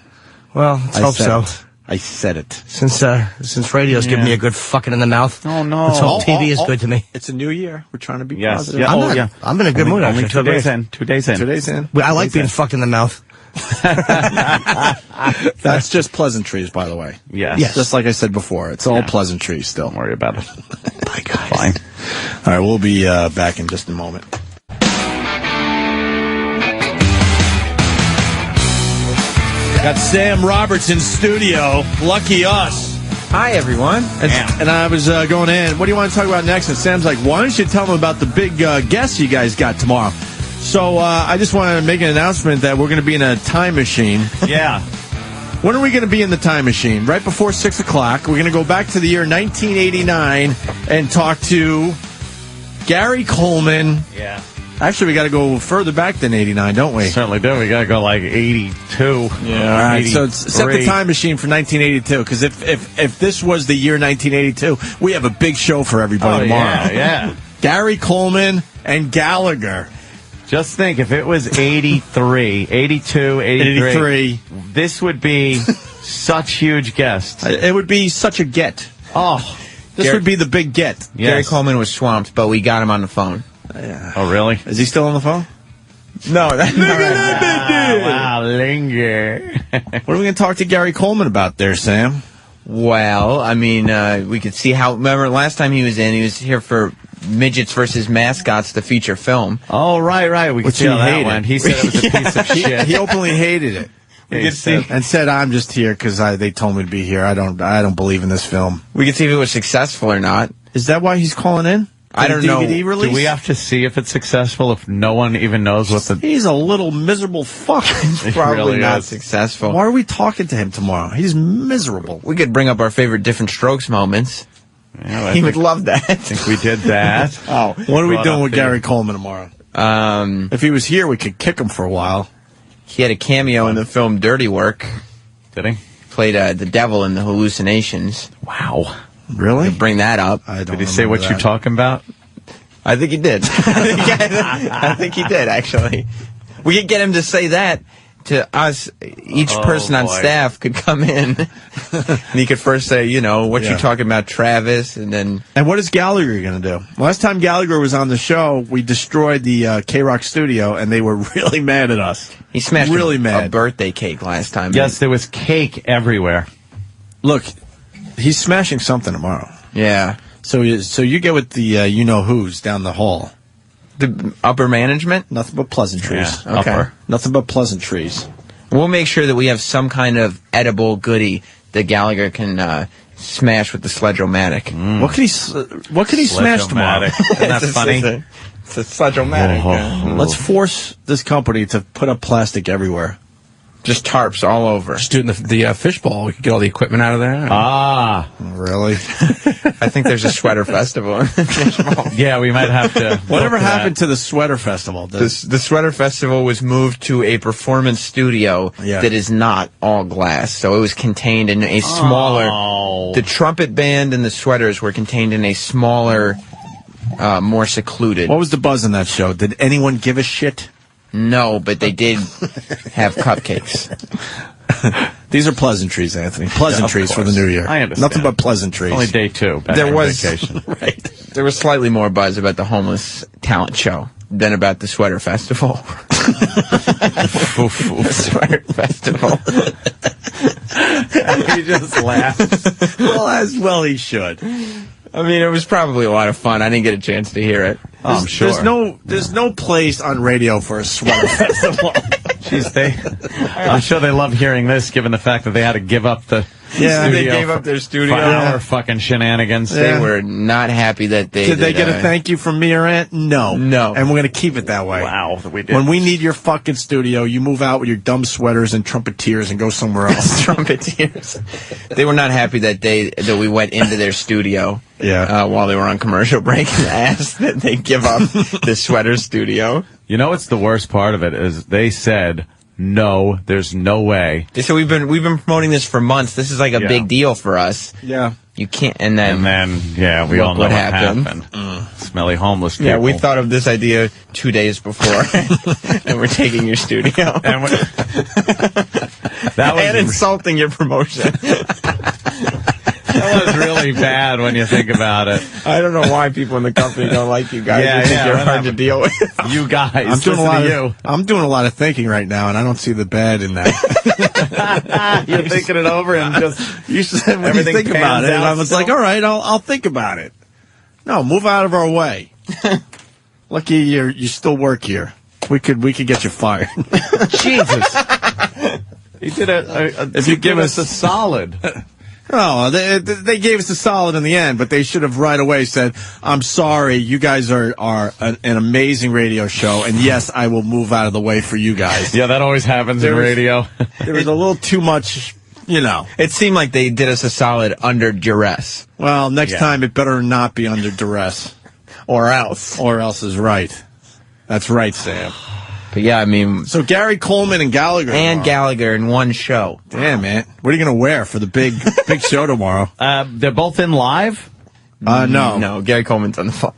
Well, let's hope so. I said it. Since radio's giving me a good fucking in the mouth. Oh, no. Let's hope TV is good to me. It's a new year. We're trying to be Yes. positive. Yeah. I'm in a good mood. Only actually. 2 days in. 2 days in. 2 days in. I like being fucked in the mouth. That's just pleasantries, by the way. Yes. Just like I said before. It's all pleasantries still. Don't worry about it. Bye, guys. Fine. All right, we'll be back in just a moment. Got Sam Roberts in studio. Lucky us. Hi, everyone. And I was going in. What do you want to talk about next? And Sam's like, why don't you tell them about the big guests you guys got tomorrow? So I just want to make an announcement that we're going to be in a time machine. Yeah. When are we going to be in the time machine? Right before 6 o'clock. We're going to go back to the year 1989 and talk to Gary Coleman. Yeah. Actually, we got to go further back than 89, don't we? Certainly do. We got to go like 82. Yeah, all right. So set the time machine for 1982, because if this was the year 1982, we have a big show for everybody tomorrow. Yeah. Gary Coleman and Gallagher. Just think, if it was 83, 82, 83, this would be such huge guests. It would be such a get. Oh. This would be the big get. Gary Yes. Coleman was swamped, but we got him on the phone. Oh, really? Is he still on the phone? No, that's Wow, linger. What are we going to talk to Gary Coleman about there, Sam? Well, I mean, we could see how. Remember, last time he was here for Midgets versus Mascots, the feature film. Oh, right. We could see how that went. He said it was a piece of shit. He openly hated it. We could see. And said, "I'm just here because they told me to be here. I don't believe in this film." We could see if it was successful or not. Is that why he's calling in? I don't know. DVD release? Do we have to see if it's successful if no one even knows what the... He's a little miserable fuck. He's probably really not is. successful. Why are we talking to him tomorrow? He's miserable. We could bring up our favorite Different Strokes moments. Yeah, He would love that. I think we did that. What are we doing with Gary Coleman tomorrow? If he was here, we could kick him for a while. He had a cameo in the film Dirty Work. Did he? Played the devil in the Hallucinations. Wow. Really? Bring that up. Did he say what you're talking about? I think he did. I think he did, actually. We could get him to say that to us, each person on staff could come in, and he could first say, you know, what you talking about, Travis, and then... And what is Gallagher going to do? Last time Gallagher was on the show, we destroyed the K-Rock studio, and they were really mad at us. He smashed really mad. a birthday cake last time. Yes, there was cake everywhere. Look, he's smashing something tomorrow. Yeah. So you get with the you-know-who's down the hall. The upper management? Nothing but pleasantries. Yeah, okay. Upper. Nothing but pleasantries. We'll make sure that we have some kind of edible goodie that Gallagher can smash with the Sledge-O-Matic. What could he smash tomorrow? Isn't that funny? It's a Sledge-O-Matic. Let's force this company to put up plastic everywhere. Just tarps all over. Just doing the fishbowl. We could get all the equipment out of there. Ah. Really? I think there's a sweater festival. Yeah, we might have to. Whatever happened to the sweater festival? The sweater festival was moved to a performance studio that is not all glass. So it was contained in a smaller... The trumpet band and the sweaters were contained in a smaller, more secluded... What was the buzz in that show? Did anyone give a shit? No, but they did have cupcakes. These are pleasantries, Anthony. Pleasantries for the new year. I understand. Nothing but pleasantries. Only day 2. There was vacation. Right. There was slightly more buzz about the homeless talent show than about the sweater festival. The sweater festival. He just laughed. Well, as well he should. I mean, it was probably a lot of fun. I didn't get a chance to hear it. I'm sure. There's no place on radio for a sweater festival. Jeez, I'm sure they love hearing this, given the fact that they had to give up the studio. They gave up their studio. For our fucking shenanigans. They were not happy that they Did they get a thank you from me or Ant? No. No. And we're going to keep it that way. Wow, we did. When we need your fucking studio, you move out with your dumb sweaters and trumpeteers and go somewhere else. Trumpeteers. They were not happy that we went into their studio while they were on commercial break and asked that they give up the sweater studio. You know what's the worst part of it is they said, no, there's no way. They said we've been promoting this for months. This is like a big deal for us. Yeah. You can't, and then we all know what happened. Smelly homeless people. Yeah, we thought of this idea 2 days before, and we're taking your studio. And insulting your promotion. That was really bad when you think about it. I don't know why people in the company don't like you guys. Yeah, I think you're hard to deal with. You guys, I'm doing a lot of thinking right now, and I don't see the bad in that. You're thinking it over and just you said when you think about it, and I was like, all right, I'll think about it. No, move out of our way. Lucky you still work here. We could get you fired. Jesus, he did if you give us a solid. No, they gave us a solid in the end, but they should have right away said, I'm sorry, you guys are an amazing radio show, and yes, I will move out of the way for you guys. Yeah, that always happens in radio. There was a little too much, It seemed like they did us a solid under duress. Well, next time it better not be under duress. Or else. Or else is right. That's right, Sam. But yeah, I mean... So Gary Coleman and Gallagher and Gallagher in one show. Damn, man. What are you going to wear for the big show tomorrow? They're both in live? No. No, Gary Coleman's on the phone.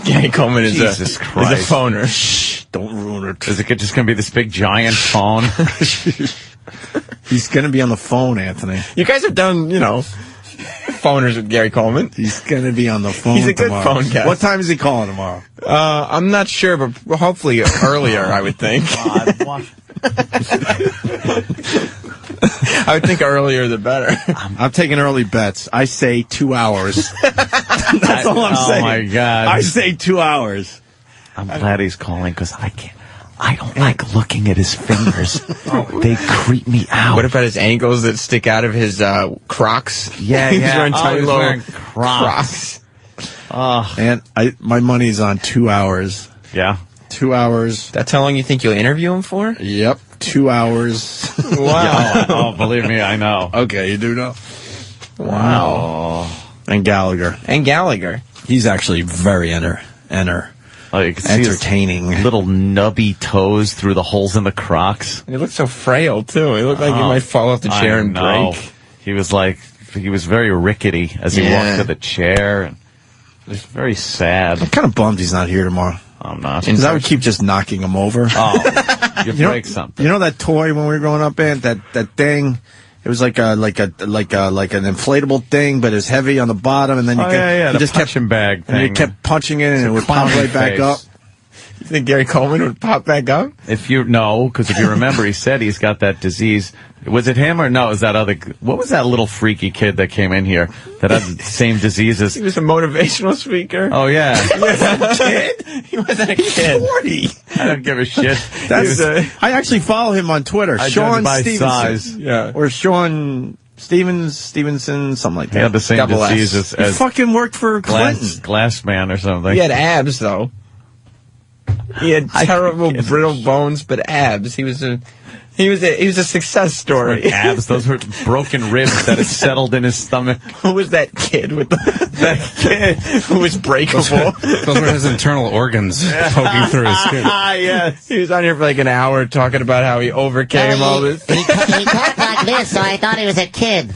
Gary Coleman is a phoner. Shh, don't ruin it. Is it just going to be this big giant phone? He's going to be on the phone, Anthony. You guys have done, phoners with Gary Coleman. He's going to be on the phone He's a good tomorrow. phone guy. What time is he calling tomorrow? I'm not sure, but hopefully earlier, I would think. I would think earlier the better. I'm taking early bets. I say 2 hours. That's all I'm saying. Oh, my God. I say 2 hours. I'm glad he's calling because I don't like looking at his fingers. They creep me out. What about his ankles that stick out of his Crocs? Yeah, He's wearing tiny he's little wearing Crocs. And my money's on 2 hours. Yeah. 2 hours. That's how long you think you'll interview him for? Yep. 2 hours. Wow. Oh, believe me, I know. Okay, you do know. Wow. And Gallagher. He's actually very You can see entertaining. his little nubby toes through the holes in the Crocs. He looked so frail, too. He looked like he might fall off the chair and break. He was very rickety as he walked to the chair. And it was very sad. I'm kind of bummed he's not here tomorrow. I'm not. Because I would keep just knocking them over. Oh, you break something. You know that toy when we were growing up, man? That thing. It was like an inflatable thing, but it was heavy on the bottom, and then you just punching bag thing. And you kept punching it, and it would pop right back up. You think Gary Coleman would pop back up? Because if you remember, he said he's got that disease. Was it him or no? Is that other? What was that little freaky kid that came in here that had the same disease as? He was a motivational speaker. Oh yeah, he wasn't a kid. He wasn't a kid. 40. I don't give a shit. I actually follow him on Twitter. Sean Stevenson. Yeah. Or Sean Stevenson, something like that. He had the same disease as he fucking worked for Clinton. Glass man or something. He had abs though. He had terrible brittle bones, but abs. He was a success story. Abs, those were broken ribs that had settled in his stomach. Who was that kid with that kid who was breakable? Those were his internal organs poking through his skin. Yes. He was on here for like an hour talking about how he overcame all this. He talked like this, so I thought he was a kid.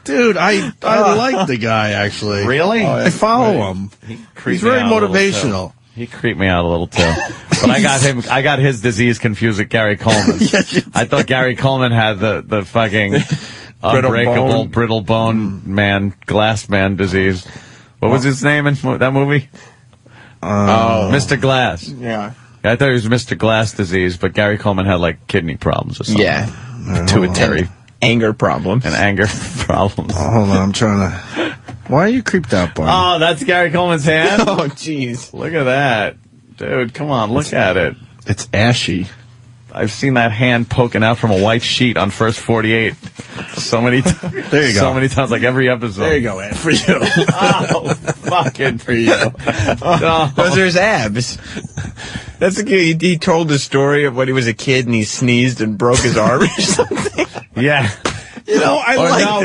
Dude, I like the guy, actually. Really? I follow him. He's very motivational. He creeped me out a little too. But I got his disease confused with Gary Coleman's. I thought Gary Coleman had the fucking unbreakable, brittle bone man, glass man disease. What was his name in that movie? Mr. Glass. Yeah. I thought he was Mr. Glass disease, but Gary Coleman had like kidney problems or something. Yeah. Pituitary. Anger problems. And anger problems. Hold on, I'm trying to... Why are you creeped out, Barney? Oh, that's Gary Coleman's hand? Oh, jeez. Look at that. Dude, come on, look at it. It's ashy. I've seen that hand poking out from a white sheet on First 48 so many times. There you go. So many times, like every episode. There you go, Ed, for you. Oh, fucking for you. Oh. Those are his abs. That's the kid. He told the story of when he was a kid and he sneezed and broke his arm or something. Yeah. You know,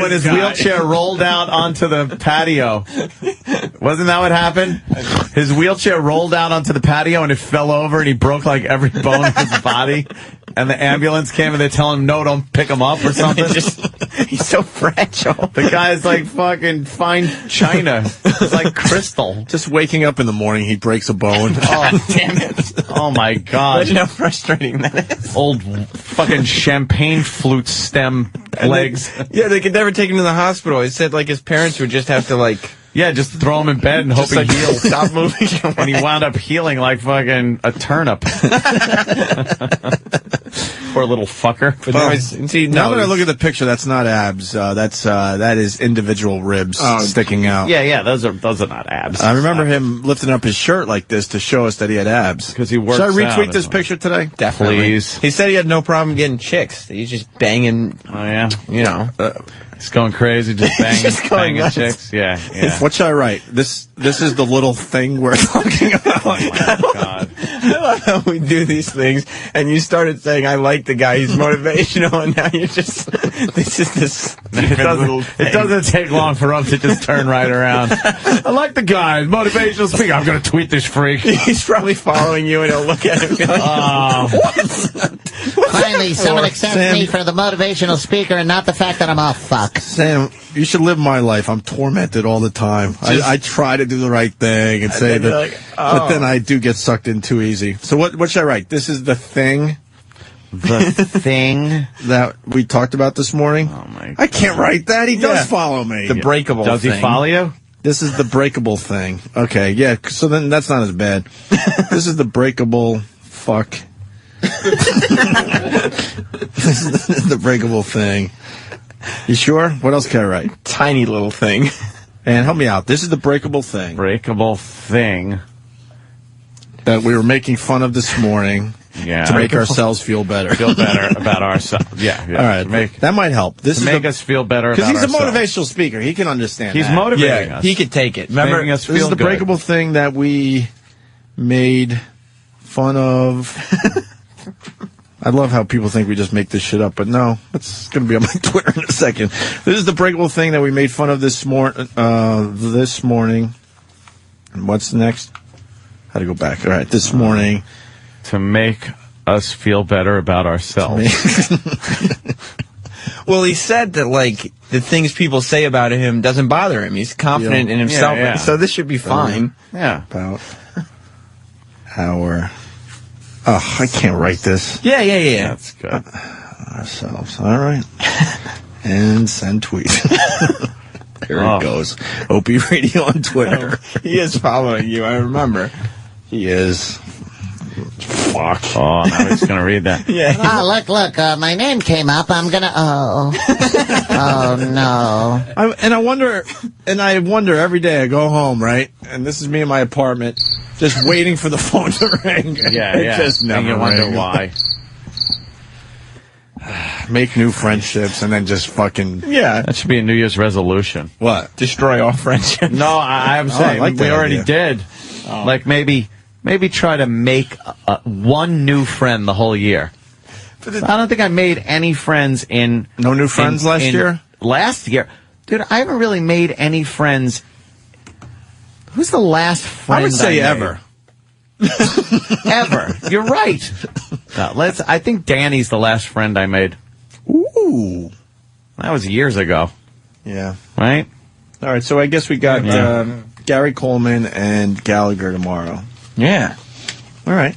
when his wheelchair rolled out onto the patio. Wasn't that what happened? His wheelchair rolled out onto the patio and it fell over and he broke like every bone of his body. And the ambulance came and they tell him, no, don't pick him up or something. He's so fragile. The guy's like fucking fine china. It's like crystal. Just waking up in the morning, he breaks a bone. Oh, damn it. Oh, my God. Imagine how frustrating that is. Old fucking champagne flute stem legs. They could never take him to the hospital. He said, like, his parents would just have to, like... Yeah, just throw him in bed and hope he heals. Stop moving. And he wound up healing like fucking a turnip. Poor little fucker. But now that I look at the picture, that's not abs. That is individual ribs sticking out. Yeah, those are not abs. I remember him lifting up his shirt like this to show us that he had abs. Because he works out. Should I retweet out this picture today? Definitely. Please. He said he had no problem getting chicks. He's just banging. Oh, yeah? You know. He's going crazy, just banging chicks. Yeah. What should I write? This is the little thing we're talking about. Oh, my God. I love how we do these things, and you started saying, I like the guy, he's motivational, and now you're just, this is this it doesn't take long for us to just turn right around. I like the guy, motivational speaker. I'm going to tweet this freak. He's probably following you, and he'll look at him and be like, Finally, someone accepts me for the motivational speaker and not the fact that I'm all fuck. Sam, you should live my life. I'm tormented all the time. I try to do the right thing and say that, but then I do get sucked in too easy. So what should I write? This is the thing. The thing that we talked about this morning. Oh my God. I can't write that. He does follow me. The breakable Does thing. he follow you? This is the breakable thing. Okay, yeah. So then that's not as bad. This is the breakable fuck. This is the breakable thing. You sure? What else can I write? Tiny little thing. And help me out. This is the breakable thing. Breakable thing. That we were making fun of this morning. Yeah. To make ourselves feel better. Feel better about ourselves. Yeah. All right. That might help. This to make us feel better about ourselves. Because he's a motivational speaker. He can understand He's motivating us. He could take it. Remember, making us feel this is the good. breakable thing that we made fun of. I love how people think we just make this shit up, but no, it's going to be on my Twitter in a second. This is the breakable thing that we made fun of this morning. And what's next? How to go back. All right, this morning. To make us feel better about ourselves. Well, he said that, like, the things people say about him doesn't bother him. He's confident in himself. Yeah. So this should be fine. Yeah. About our... Oh, I can't write this. Yeah. That's good. Ourselves. All right. And send tweet. There it goes. Opie Radio on Twitter. He is following you, I remember. He is. Fuck. Oh, now he's going to read that. Yeah. Look, my name came up. I'm gonna, oh no. I wonder every day I go home, right? And this is me in my apartment, just waiting for the phone to ring. Yeah. It just never and you wonder rings. why. Make new friendships and then just fucking... Yeah. That should be a New Year's resolution. What? Destroy all friendships. No, I'm saying like we that already idea. did. Like maybe try to make one new friend the whole year. I don't think I made any friends in... No new friends last year? Last year? Dude, I haven't really made any friends. Who's the last friend I would say made? ever. Ever. You're right. No, I think Danny's the last friend I made. Ooh. That was years ago. Yeah. Right? All right, so I guess we got Gary Coleman and Gallagher tomorrow. Yeah. All right.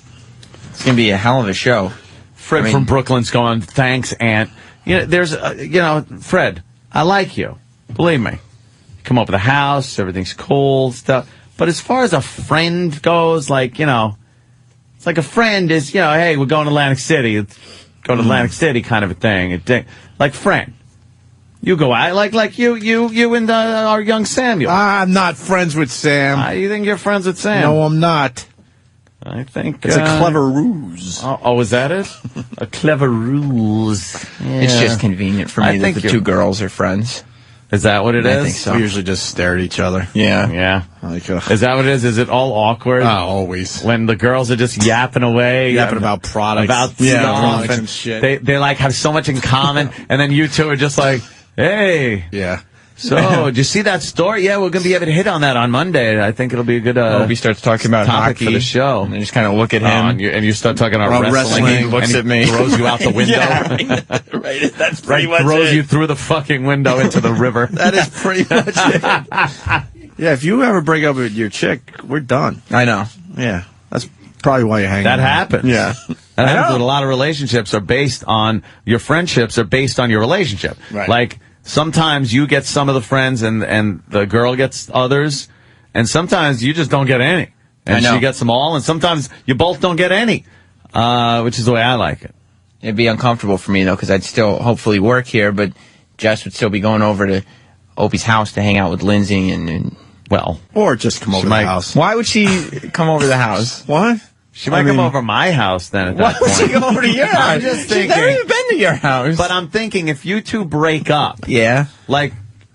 It's going to be a hell of a show. Fred from Brooklyn's going, thanks, Aunt. There's, Fred, I like you. Believe me. You come over to the house, everything's cool, stuff. But as far as a friend goes, it's like a friend is, hey, we're going to Atlantic City. Go to Atlantic City kind of a thing. Like friend. You go out, like you and our young Samuel. I'm not friends with Sam. You think you're friends with Sam? No, I'm not. I think it's a clever ruse. Oh, is that it? A clever ruse. Yeah. It's just convenient for me that the two girls are friends. Is that what it is? I think so. We usually just stare at each other. Yeah. Is that what it is? Is it all awkward? Always. When the girls are just yapping away. Yapping about products. About products and shit. They have so much in common, and then you two are just like, hey. Yeah. So, did you see that story? Yeah, we're going to be able to hit on that on Monday. I think it'll be a good Opie starts talking about topic hockey for the show. And I just kind of look at him. And you start talking about wrestling. He looks at me. Throws you out the window. Right. That's pretty much throws it. you through the fucking window into the river. That is pretty much it. Yeah, if you ever break up with your chick, we're done. I know. Yeah. That's probably why you're hanging out. That happens. Yeah. That happens with a lot of relationships your friendships are based on your relationship. Right. Like, sometimes you get some of the friends and the girl gets others, and sometimes you just don't get any. And she gets them all, and sometimes you both don't get any, which is the way I like it. It'd be uncomfortable for me, though, because I'd still hopefully work here, but Jess would still be going over to Opie's house to hang out with Lindsay and or just come over to the house. Why would she come over to the house? What? She might come over my house then at that Why would point. she come over to your house? I'm just thinking. She's never even been to your house. But I'm thinking if you two break up, yeah, like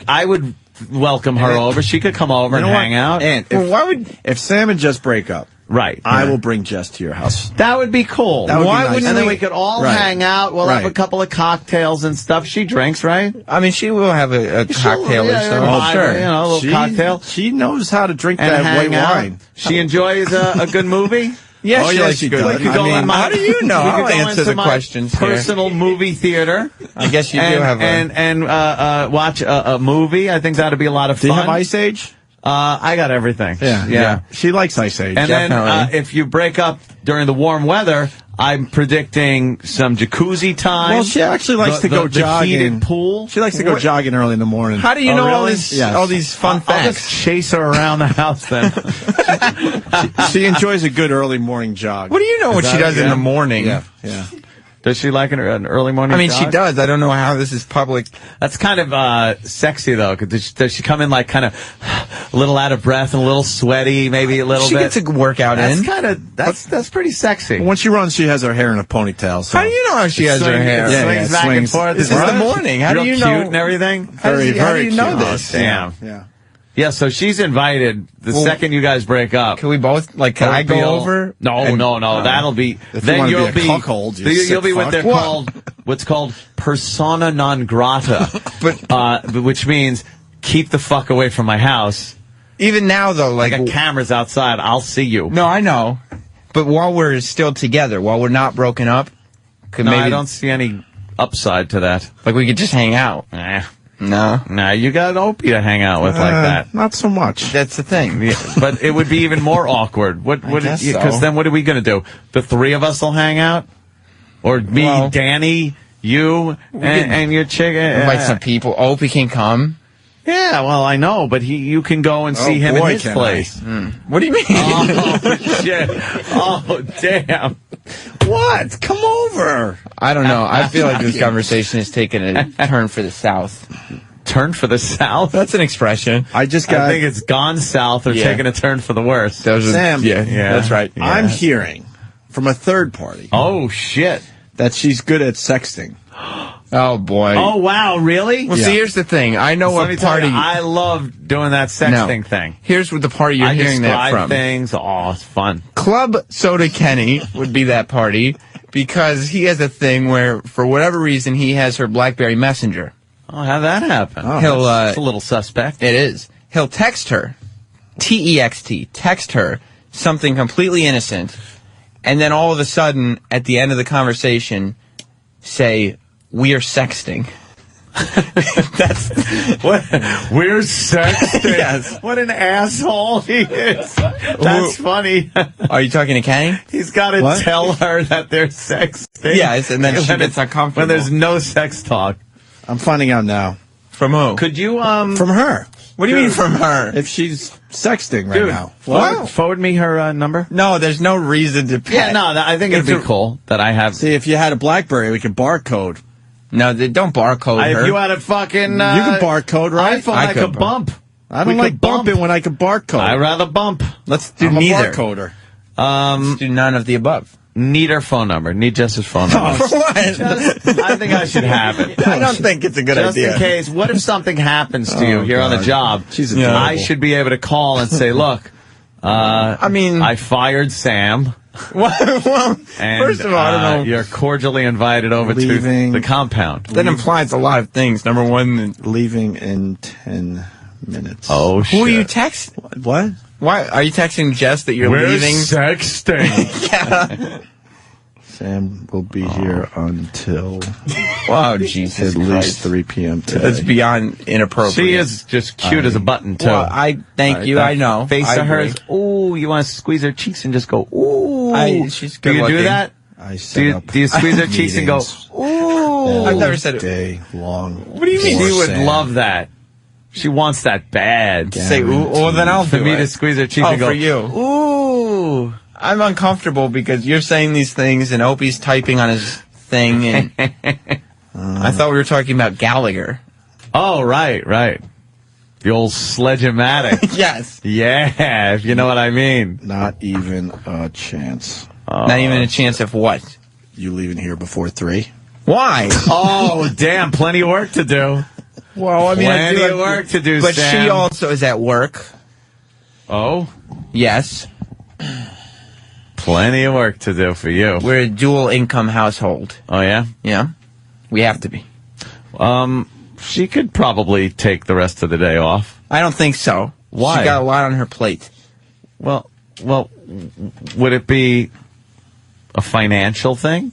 I would welcome her over. She could come over and hang out. And if Sam and Jess break up, right, I will bring Jess to your house. That would be cool. That would be nice. And then we could all hang out. We'll have a couple of cocktails and stuff. She drinks, right? I mean, she will have a cocktail or so. Oh, sure. A little cocktail. She knows how to drink And that hang white out. wine. She enjoys a good movie. Yeah, she likes she good. does. How do you know? I'll answer the questions here. Personal movie theater. I guess you do have and watch a movie. I think that'd be a lot of fun. Do you have Ice Age? I got everything. Yeah. She likes Ice Age. And then if you break up during the warm weather, I'm predicting some jacuzzi time. Well, she actually likes to go jogging. The heated pool. She likes to go jogging early in the morning. How do you know all really? these fun facts? I'll just chase her around the house then. She enjoys a good early morning jog. What do you know what she does in the morning? Yeah. Does she like an early morning I mean, jog? she does. I don't know how this is public. That's kind of sexy, though. Does she come in like kind of a little out of breath and a little sweaty, maybe a little She bit? gets a workout in. That's pretty sexy. When she runs, she has her hair in a ponytail. So. How do you know how she has her hair? It swings back and forth. This is the morning. How do you know? Cute and everything. How do you know this? Damn. Yeah. Yeah, so she's invited the second you guys break up. Can we both, can I go over? No, that'll be, then you'll be a cuckold, you'll be what they're called, what's called persona non grata, which means keep the fuck away from my house. Even now, though, like a camera's outside, I'll see you. No, I know. But while we're still together, while we're not broken up, I don't see any upside to that. Like we could just hang out. No. Nah, you got Opie to hang out with like that. Not so much. That's the thing. Yeah, but it would be even more awkward. Because so. then what are we going to do? The three of us will hang out? Or me, Danny, you, and your chick? Invite some people. Opie can come. Yeah, well, I know, but you can go and see him in his place. What do you mean? Oh, shit. Oh, damn. What? Come over. I don't know. I feel like this conversation is taking a turn for the south. Turn for the south? That's an expression. I think it's gone south or taking a turn for the worse. Sam, yeah, that's right. Yeah. I'm hearing from a third party. Oh, shit. That she's good at sexting. Oh, boy. Oh, wow, really? Well, see, here's the thing. I know what party... I love doing that sexting thing. Here's what the party you're hearing that from. Things. Oh, it's fun. Club Soda Kenny would be that party because he has a thing where, for whatever reason, he has her BlackBerry Messenger. Oh, how'd that happen? Oh, it's a little suspect. It is. He'll text her, T-E-X-T, text her something completely innocent, and then all of a sudden, at the end of the conversation, say, "We are sexting." That's what we're sexting. Yes. What an asshole he is. That's funny. Are you talking to Kenny? He's got to tell her that they're sexting. Yes, and then she gets uncomfortable. When there's no sex talk. I'm finding out now. From who? Could you From her. What do you mean from her? If she's sexting right now. Forward me her number. No, there's no reason to pay. Yeah, no, I think it'd be cool that I have. See, if you had a BlackBerry, we could barcode. No, they don't barcode her. If you had a fucking you can barcode, right? iPhone, I could bump. I don't like bumping when I can barcode. I'd rather bump. Let's do I'm neither. a barcoder. Let's do none of the above. Need her phone number. Need Jess's phone number. For what? I think I should have it. I don't think it's a good idea. Just in case. What if something happens to you here on the job? She's I should be able to call and say, look, I fired Sam. Well, And, first of all, I don't know. You're cordially invited over to the compound. That implies a lot of things. Number one, leaving in 10 minutes. Oh, shit. Who are you texting? What? Why are you texting Jess that you're We're leaving? Sexting. Yeah. Sam will be here until Wow, Jesus at least Christ. 3 p.m. today. That's beyond inappropriate. She is just cute as a button, too. Well, I thank you. I know. Face I of hers. agree. Ooh, you want to squeeze her cheeks and just go, ooh. She's do good you looking. do that? I set Do you squeeze her cheeks and go, ooh? I've never said it. Day long. What do you mean? She would Sam. love that. She wants that bad. Say ooh, well then I'll For do me it. to squeeze her cheeks and go, for you. ooh. I'm uncomfortable because you're saying these things and Opie's typing on his thing and I thought we were talking about Gallagher. Oh, right. The old sledge-o-matic. Yes. Yeah, if you know what I mean. Not even a chance. Not even a chance of what? You leaving here before 3? Why? Oh, damn, plenty of work to do. Well, I mean, Plenty of work to do, but Sam. she also is at work. Oh? Yes. Plenty of work to do for you. We're a dual income household. Oh, yeah? Yeah. We have to be. She could probably take the rest of the day off. I don't think so. Why? She got a lot on her plate. Well, would it be a financial thing?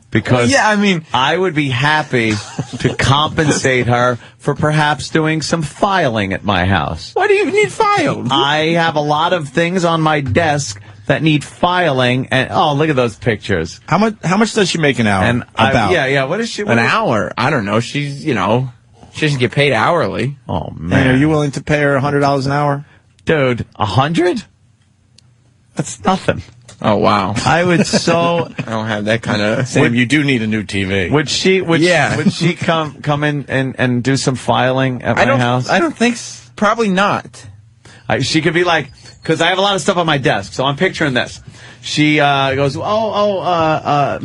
Because yeah, I mean, I would be happy to compensate her for perhaps doing some filing at my house. Why do you need filed? I have a lot of things on my desk that need filing, and oh, look at those pictures. How much does she make an hour? And about? What is she? An hour? I don't know. She's, she doesn't get paid hourly. Oh And man, are you willing to pay her $100 an hour? dude? 100? That's nothing. Oh wow. I would so. I don't have that kind of. Sam, you do need a new TV. Would she come in and do some filing at my house? I don't think. Probably not. She could be like, because I have a lot of stuff on my desk, so I'm picturing this. She goes, Mr.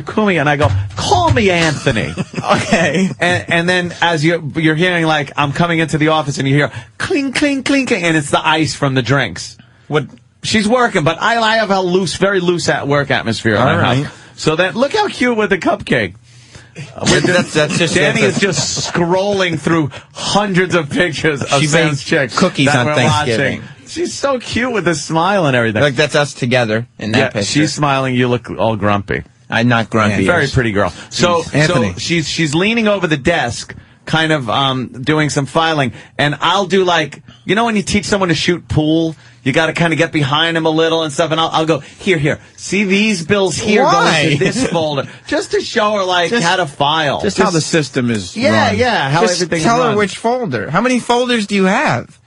Cumia, and I go, call me Anthony. Okay. And then as you're hearing, like, I'm coming into the office, and you hear clink, clink, clinking, and it's the ice from the drinks. What? She's working, but I have a very loose at work atmosphere in my house. So that, look how cute with the cupcake. That's just Danny is just scrolling through hundreds of pictures of Sam's chicks. Cookies that on we're Thanksgiving. watching. She's so cute with the smile and everything. Like that's us together in that picture. She's smiling. You look all grumpy. I'm not grumpy. Very pretty girl. So Anthony. she's leaning over the desk kind of doing some filing, and I'll do like, you know when you teach someone to shoot pool, you got to kind of get behind them a little and stuff, and I'll go, here, see these bills here, go into this folder, just to show her like how to file. Just how the system is run. How Just everything tell her runs. which folder. How many folders do you have?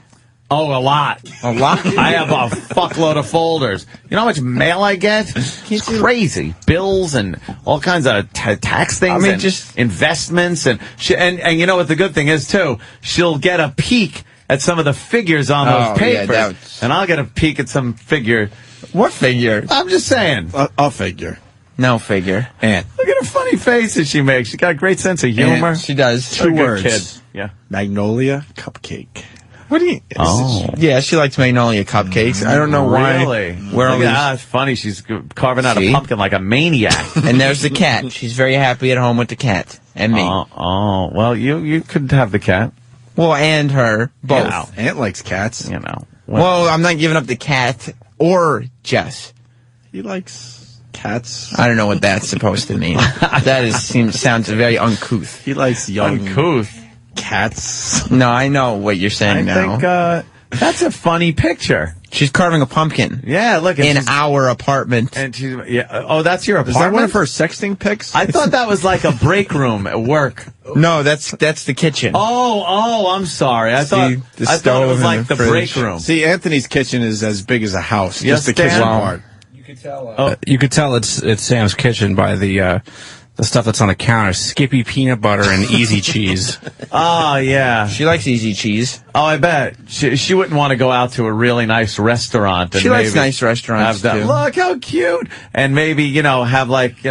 Oh, a lot. A lot? I have a fuckload of folders. You know how much mail I get? It's crazy. Bills and all kinds of tax things. I mean, and just investments and you know what the good thing is too? She'll get a peek at some of the figures on those papers, and I'll get a peek at some figure. What figure? I'm just saying. A figure. No figure. Aunt. Look at her funny faces she makes. She's got a great sense of humor. She does. Two words. Kid. Yeah. Magnolia cupcake. What do you? Oh. Yeah, she likes Magnolia cupcakes. I don't know why. Really? Where all these... It's funny. She's carving out a pumpkin like a maniac. And there's the cat. She's very happy at home with the cat and me. Oh, well, you could have the cat. Well, and her both. You know. Aunt likes cats. You know. Well, I'm not giving up the cat or Jess. He likes cats. I don't know what that's supposed to mean. Sounds very uncouth. He likes young uncouth cats. No, I know what you're saying now. I think that's a funny picture. She's carving a pumpkin. Yeah, look. In our apartment. And she's oh, that's your apartment? Is that one of her sexting pics? I thought that was like a break room at work. No, that's the kitchen. Oh, I'm sorry. I thought it was like the break room. See, Anthony's kitchen is as big as a house. Yes, just the kitchen part. You could tell it's Sam's kitchen by the stuff that's on the counter: Skippy peanut butter and Easy cheese. Oh yeah, she likes Easy cheese. Oh, I bet she wouldn't want to go out to a really nice restaurant. And she likes nice restaurants too. Look how cute, and maybe have like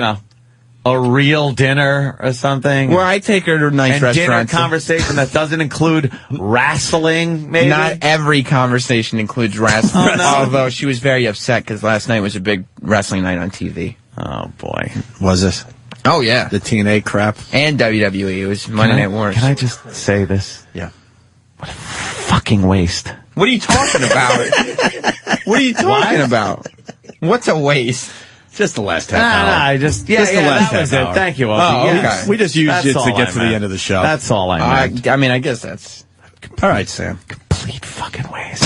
a real dinner or something. Well, I take her to a nice restaurant. Dinner conversation that doesn't include wrestling, maybe? Not every conversation includes wrestling. Oh, no. Although she was very upset because last night was a big wrestling night on TV. Oh, boy. Was it? Oh, yeah. The TNA crap. And WWE. It was Monday Night Wars. Can I just say this? Yeah. What a fucking waste. What are you talking about? What are you talking about? What's a waste? Just the last half hour. The last half hour. Thank you, Opie. Oh, okay. Yes. We just used it to get to the end of the show. That's all I meant. I mean, I guess that's... All right, Sam. Complete fucking waste.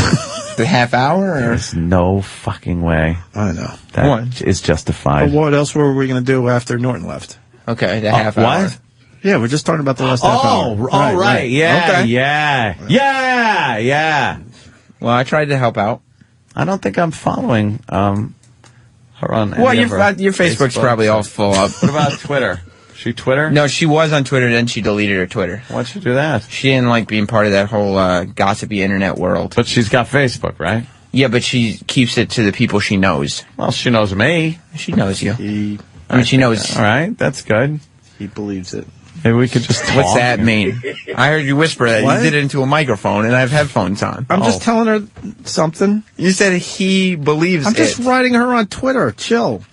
The half hour? Or? There's no fucking way. I know. That is justified. Well, what else were we going to do after Norton left? Okay, the half hour. What? Yeah, we're just talking about the last half hour. Right. Yeah, okay. yeah. Well, I tried to help out. I don't think I'm following her on well, your Facebook's probably all full up. What about Twitter? She Twitter? No, she was on Twitter, then she deleted her Twitter. Why'd she do that? She didn't like being part of that whole gossipy internet world. But she's got Facebook, right? Yeah, but she keeps it to the people she knows. Well, she knows me. She knows you. She knows. All right, that's good. He believes it. Maybe we could just talk. What's that mean? I heard you whisper that. What? You did it into a microphone, and I have headphones on. I'm just telling her something. You said he believes I'm just writing her on Twitter. Chill.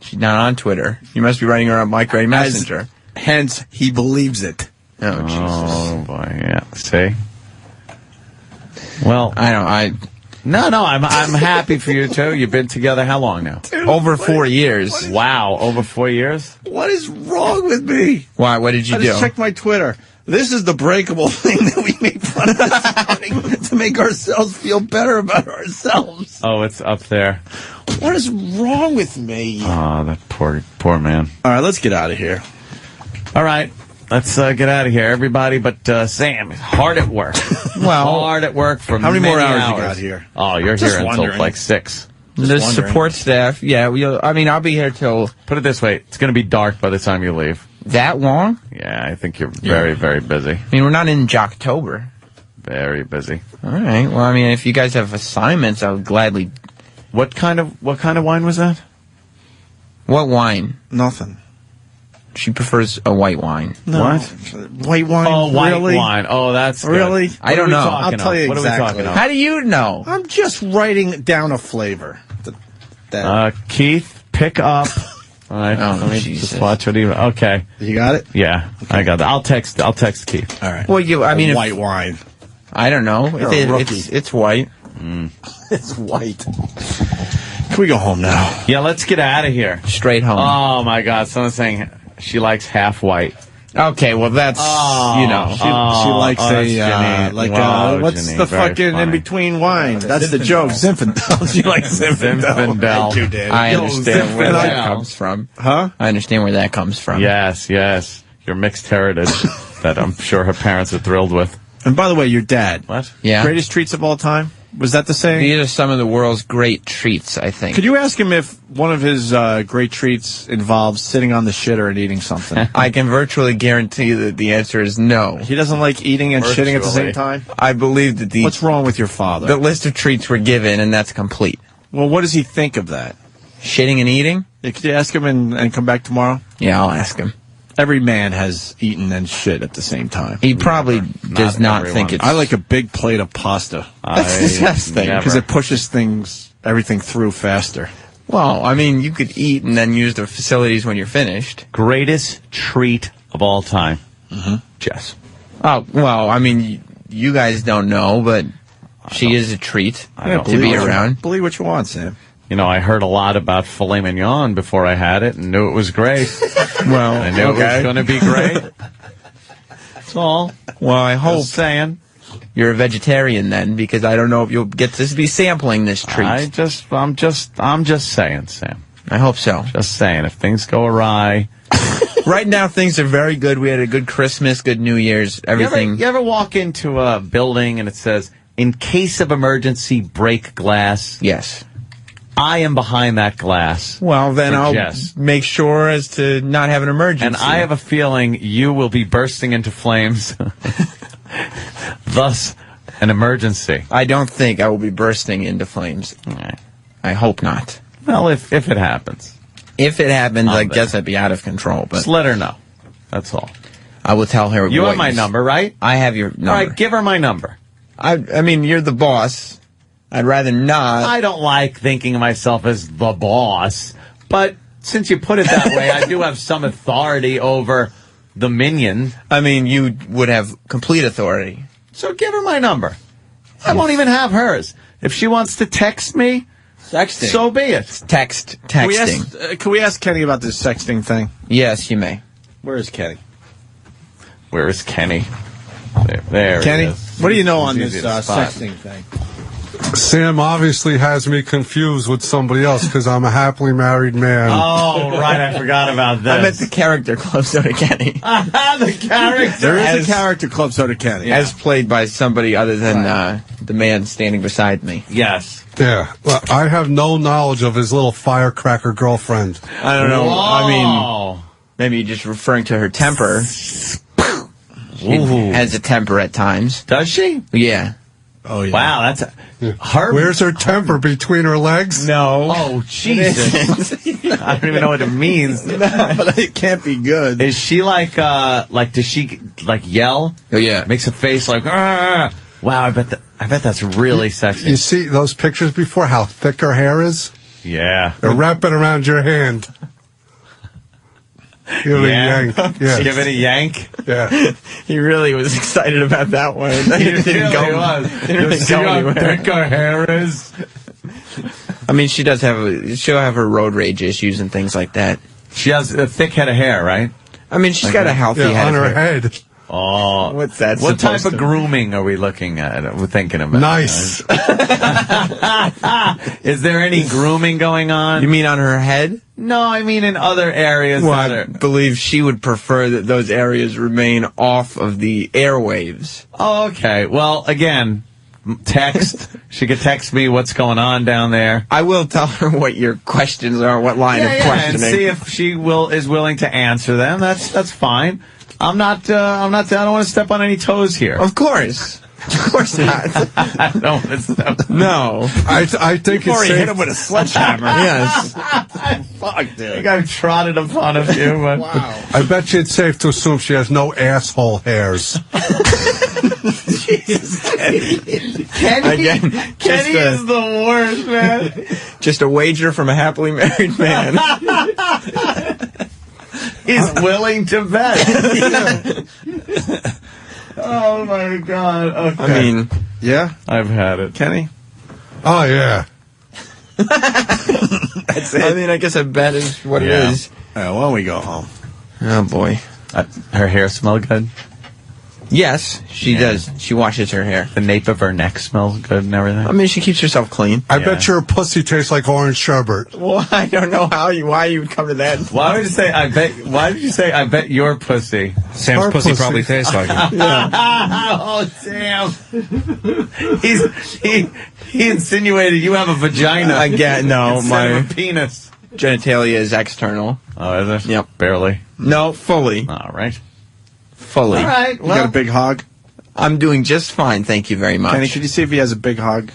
She's not on Twitter. You must be writing her on Microwave Messenger. Hence, he believes it. Oh, Jesus. Oh, boy, yeah. See? Well, No, I'm happy for you, too. You've been together how long now? Over 4 years. Wow, over 4 years? What is wrong with me? Why? What did you do? I just checked my Twitter. This is the breakable thing that we make fun of this morning to make ourselves feel better about ourselves. Oh, it's up there. What is wrong with me? Oh, that poor man. All right, let's get out of here. All right, let's get out of here, everybody. But Sam is hard at work. Hard at work for how many more hours hours you got here? Oh, you're Just here wondering. until like 6. The support staff. Yeah, I'll be here till... Put it this way, it's going to be dark by the time you leave. That long? Yeah, I think you're very, very busy. I mean, we're not in Jocktober. Very busy. All right. Well, I mean, if you guys have assignments, I would gladly... What kind of wine was that? What wine? Nothing. She prefers a white wine. No. What? White wine? Oh, white really? wine. Oh, that's good. Really? I don't know. I'll tell you What exactly. are we talking about? How do you know? I'm just writing down a flavor. Keith, pick up. All right. Oh, let me Jesus. just watch what he... Okay. You got it? Yeah, okay. I got that. I'll text Keith. All right. Well, I mean... white wine. I don't know. You're a rookie. It's white. It's white. Can we go home now? Yeah, let's get out of here. Straight home. Oh, my God. Someone's saying she likes half white. Okay, well that's you know She likes what's Jenny, the very fucking funny. in between wine? That's the joke. Zinfandel. She likes Zinfandel. Zinfandel. Thank you, Danny. I understand where that Zinfandel. comes from. Huh? I understand where that comes from. Yes, your mixed heritage that I'm sure her parents are thrilled with. And by the way, your dad. What? Yeah. Greatest treats of all time? Was that the saying? These are some of the world's great treats, I think. Could you ask him if one of his great treats involves sitting on the shitter and eating something? I can virtually guarantee that the answer is no. He doesn't like eating and shitting at the same time? I believe that What's wrong with your father? the list of treats were given, and that's complete. Well, what does he think of that? Shitting and eating? Yeah, could you ask him and come back tomorrow? Yeah, I'll ask him. Every man has eaten and shit at the same time. He probably does not everyone. think it's... I like a big plate of pasta. That's disgusting. Because it pushes everything through faster. Well, I mean, you could eat and then use the facilities when you're finished. Greatest treat of all time. Jess. Oh, well, I mean, you guys don't know, but she is a treat to be around. Believe what you want, Sam. You know, I heard a lot about filet mignon before I had it and knew it was great. Well, I knew it was going to be great. That's all. Well, I hope Just saying. you're a vegetarian then, because I don't know if you'll get to be sampling this treat. I'm just saying, Sam. I hope so. Just saying, if things go awry. Right now, things are very good. We had a good Christmas, good New Year's, everything. You ever walk into a building and it says, in case of emergency, break glass? Yes. I am behind that glass. Well, then I'll Jess. make sure as to not have an emergency. And I have a feeling you will be bursting into flames. Thus, an emergency. I don't think I will be bursting into flames. Right. I hope not. Well, if it happens. If it happens, I guess I'd be out of control. But Just let her know. That's all. I will tell her. You what have my number, right? I have your number. All right, give her my number. I mean, you're the boss. I'd rather not. I don't like thinking of myself as the boss, but since you put it that way, I do have some authority over the minion. I mean, you would have complete authority. So give her my number. I won't even have hers. If she wants to text me, sexting. So be it. Texting. Can we ask Kenny about this sexting thing? Yes, you may. Where is Kenny? Where is Kenny? There Kenny, he is. what do you know He's on easy this to spot. sexting thing? Sam obviously has me confused with somebody else because I'm a happily married man. Oh, right, I forgot about this. I meant the character Club Soda Kenny. The character. There is a character Club Soda Kenny. As played by somebody other than the man standing beside me. Yes. Yeah. Well, I have no knowledge of his little firecracker girlfriend. I don't know. Whoa. I mean, maybe you're just referring to her temper. She has a temper at times. Does she? Yeah. Oh, yeah. Wow, that's her. Where's her temper? Between her legs? No. Oh, Jesus. I don't even know what it means. But it can't be good. Is she does she, yell? Oh, yeah. Makes a face like, "Arr!" Wow, I bet that's really sexy. You see those pictures before, how thick her hair is? Yeah. They're wrapping around your hand. Give it a yank. Yeah. Give it a yank? Yeah. He really was excited about that one. He really was. Didn't really go anywhere. Thick her hair is. I mean, she'll have her road rage issues and things like that. She has a thick head of hair, right? I mean, she's got a healthy head on of her hair. head. Oh, what's that? What type supposed of to- grooming are we looking at? We're thinking about. Nice. Is there any grooming going on? You mean on her head? No, I mean in other areas. Well, that I are... believe she would prefer that those areas remain off of the airwaves. Oh, okay. Well, again, text. She could text me what's going on down there. I will tell her what your questions are, what line of and questioning. see if she is willing to answer them. That's fine. I don't want to step on any toes here. Of course. Of course not. I don't want to step. No. I think it's Or he safe. hit him with a sledgehammer. Yes. Fuck, I dude. think I've trotted upon a few. But... Wow. I bet you it's safe to assume she has no asshole hairs. Kenny Just is the worst, man. Just a wager from a happily married man. He's willing to bet. Oh my God! Okay. I mean, Yeah? I've had it. Kenny? Oh, yeah. that's it. I mean, I guess a bet is what Yeah. it is. Why don't we go home? Oh, boy. Her hair smell good? Yes, she does. She washes her hair. The nape of her neck smells good and everything? I mean, she keeps herself clean. I bet your pussy tastes like orange sherbet. Well, I don't know why you would come to that. Why would you say, why did you say, I bet your pussy? Sam's pussy probably tastes like it. Oh, damn. He insinuated you have a vagina. Again, no, instead my of a penis. genitalia is external. Oh, is it? Yep. Barely. No, fully. All right. Fully. All right. You got a big hog? I'm doing just fine, thank you very much. Kenny, could you see if he has a big hog?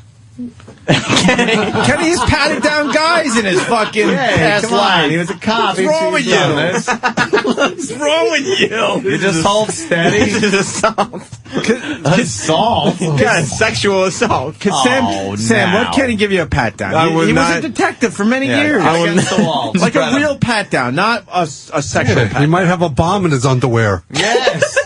Kenny has patted down guys in his fucking past come on. life. He was a cop. What's wrong with you? What's wrong with you? You just hold steady. This is assault. Assault? Yeah, sexual assault. Sam, let Kenny give you a pat down. I would he not. was a detective for many Yeah, years. against the wall. Like a real pat down, not a sexual pat He might have a bomb in his underwear. Yes.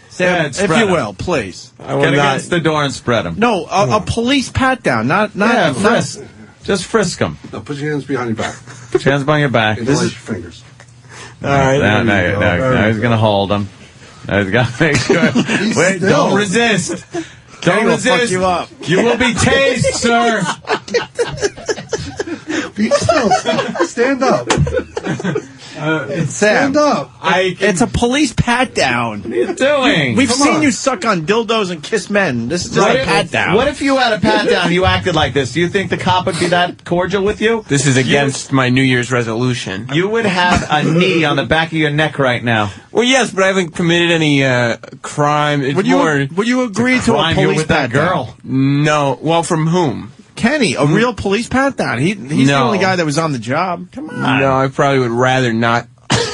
Sam, if you will, please. Get against the door and spread him. No, a police pat down, not frisk. Just frisk him. No, put your hands behind your back. Put your hands behind your back. This is your fingers. All right. Now he's going to hold him. Now he's got to make sure. Wait, don't resist. Don't resist. Fuck you up. You will be tased, sir. Be still. Stand up. Sam, stand up. It's a police pat down. What are you doing? We've seen you suck on dildos and kiss men. This is just a pat down. What if you had a pat down and you acted like this? Do you think the cop would be that cordial with you? This is against my New Year's resolution. You would have a knee on the back of your neck right now. Well, yes, but I haven't committed any crime. It's Would you agree to a Crime you police with that pat down? girl. No. Well, from whom? Kenny, a real police pat down. He's the No. only guy that was on the job. Come on. No, I probably would rather not.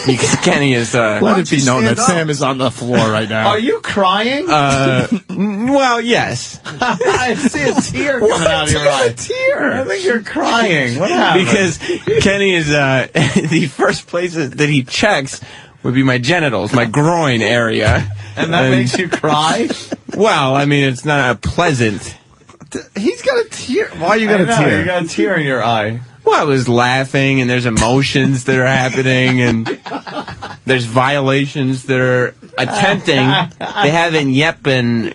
Because Kenny is. Let it be known that Sam is on the floor right now. Are you crying? Well, yes. I see a tear coming out of your eye. Tear. I think you're crying. What happened? Because Kenny is the first places that he checks would be my genitals, my groin area. And that makes you cry? Well, I mean, it's not a pleasant. He's got a tear. Why are you got a tear? You got a tear in your eye. Well, I was laughing, and there's emotions that are happening, and there's violations that are attempting. They haven't yet been,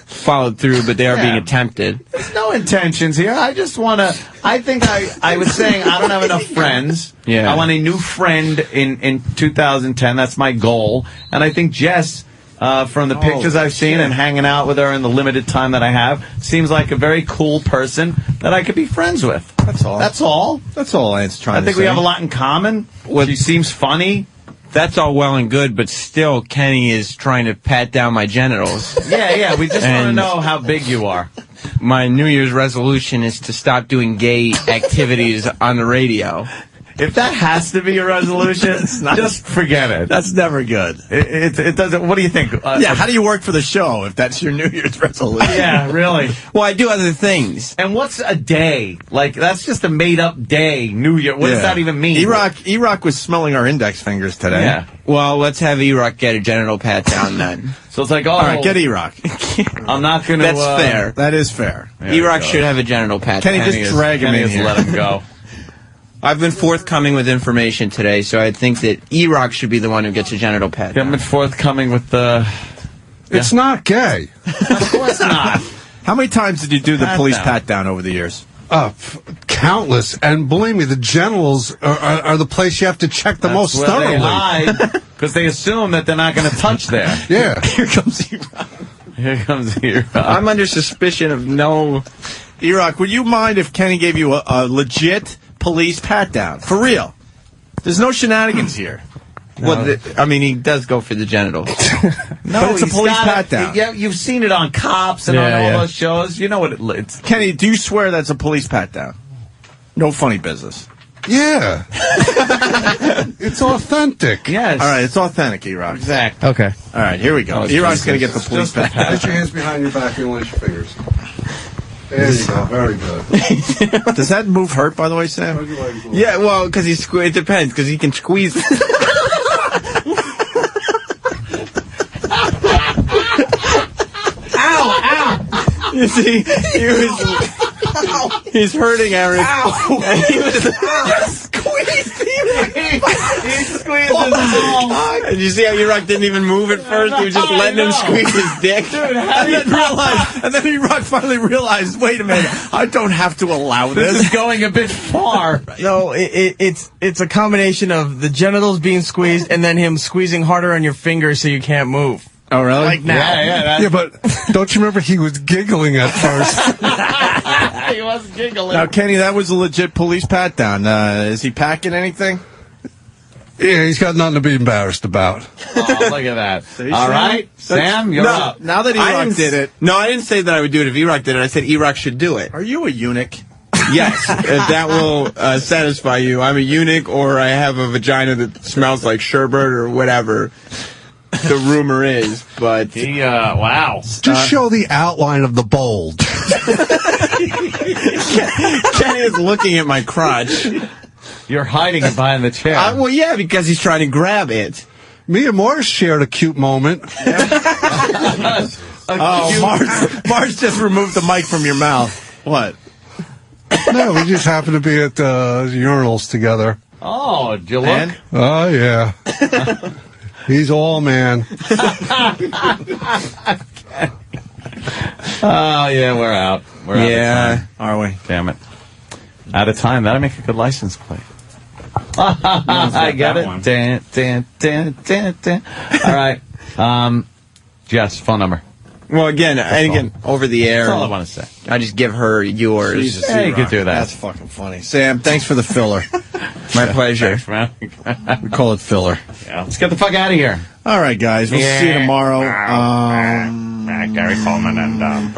followed through, but they are being attempted. There's no intentions here. I just want to. I think I was saying I don't have enough friends. Yeah. I want a new friend in 2010. That's my goal. And I think Jess, from the pictures I've seen and hanging out with her in the limited time that I have, seems like a very cool person that I could be friends with. That's all. That's all. That's all Ant's trying to say. I think we have a lot in common. She seems funny. That's all well and good, but still, Kenny is trying to pat down my genitals. Yeah. We just want to know how big you are. My New Year's resolution is to stop doing gay activities on the radio. If that has to be your resolution, just forget it. That's never good. It doesn't. What do you think? How do you work for the show if that's your New Year's resolution? Yeah, really. Well, I do other things. And what's a day? Like, that's just a made-up day, New Year. What does that even mean? E-Rock was smelling our index fingers today. Yeah. Well, let's have E-Rock get a genital pat down then. So it's like, All right, get E-Rock. I'm not going to... That's fair. That is fair. E-Rock should have a genital pat Kenny, down. just drag him in here. Let him go. I've been forthcoming with information today, so I think that E-Rock should be the one who gets a genital pat down. I've been forthcoming with the... It's not gay. Of course not. How many times did you do the police pat down over the years? Countless. And believe me, the genitals are the place you have to check the most thoroughly. Because they assume that they're not going to touch there. Yeah. Here comes E-Rock. Here comes E-Rock. I'm under suspicion of no... E-Rock, would you mind if Kenny gave you a legit police pat down? For real. There's no shenanigans here. No. Well, I mean, he does go for the genitals. No, but it's a police pat down. Yeah, you've seen it on Cops and on all those shows. You know what it's... Kenny, do you swear that's a police pat down? No funny business. Yeah. It's authentic. Yes. All right, it's authentic, E-Rock. Exactly. Okay. All right, here we go. E-Rock's going to get the police pat down. Put your hands behind your back and lace your fingers. There you go. Very good. Does that move hurt, by the way, Sam? Yeah, well, because it depends, because he can squeeze. Ow! You see, he's hurting Eric. Ow! And he was squeezed squeeze his dick. Did you see how E-Rock didn't even move at first? He was just letting him squeeze his dick. And then E-Rock finally realized, wait a minute, I don't have to allow this. This is going a bit far. No, it's a combination of the genitals being squeezed and then him squeezing harder on your fingers so you can't move. Oh, really? Like now. Yeah, but don't you remember he was giggling at first? He was giggling. Now, Kenny, that was a legit police pat down. Is he packing anything? Yeah, he's got nothing to be embarrassed about. Oh, look at that. All right, Sam, you're up. Now that E-Rock did it. No, I didn't say that I would do it if E-Rock did it. I said E-Rock should do it. Are you a eunuch? Yes, if that will satisfy you. I'm a eunuch, or I have a vagina that smells like sherbet or whatever the rumor is. But wow. Just show the outline of the bulge. Kenny is looking at my crotch. You're hiding it behind the chair. Well, yeah, because he's trying to grab it. Me and Morris shared a cute moment. Mars just removed the mic from your mouth. What? No, we just happened to be at the urinals together. Oh, did you look? Oh, yeah. He's all man. Oh, yeah, we're out. We're out of time. Are we? Damn it. Out of time. That'll make a good license plate. I get it. Dun, dun, dun, dun, dun. All right. Jess, phone number. Well, again, over the air. That's all I want to say. I just give her yours. Jesus, Yeah, you could do that. That's fucking funny. Sam, thanks for the filler. My pleasure. Thanks, man. We call it filler. Yeah, let's get the fuck out of here. All right, guys. We'll see you tomorrow. Gary Coleman and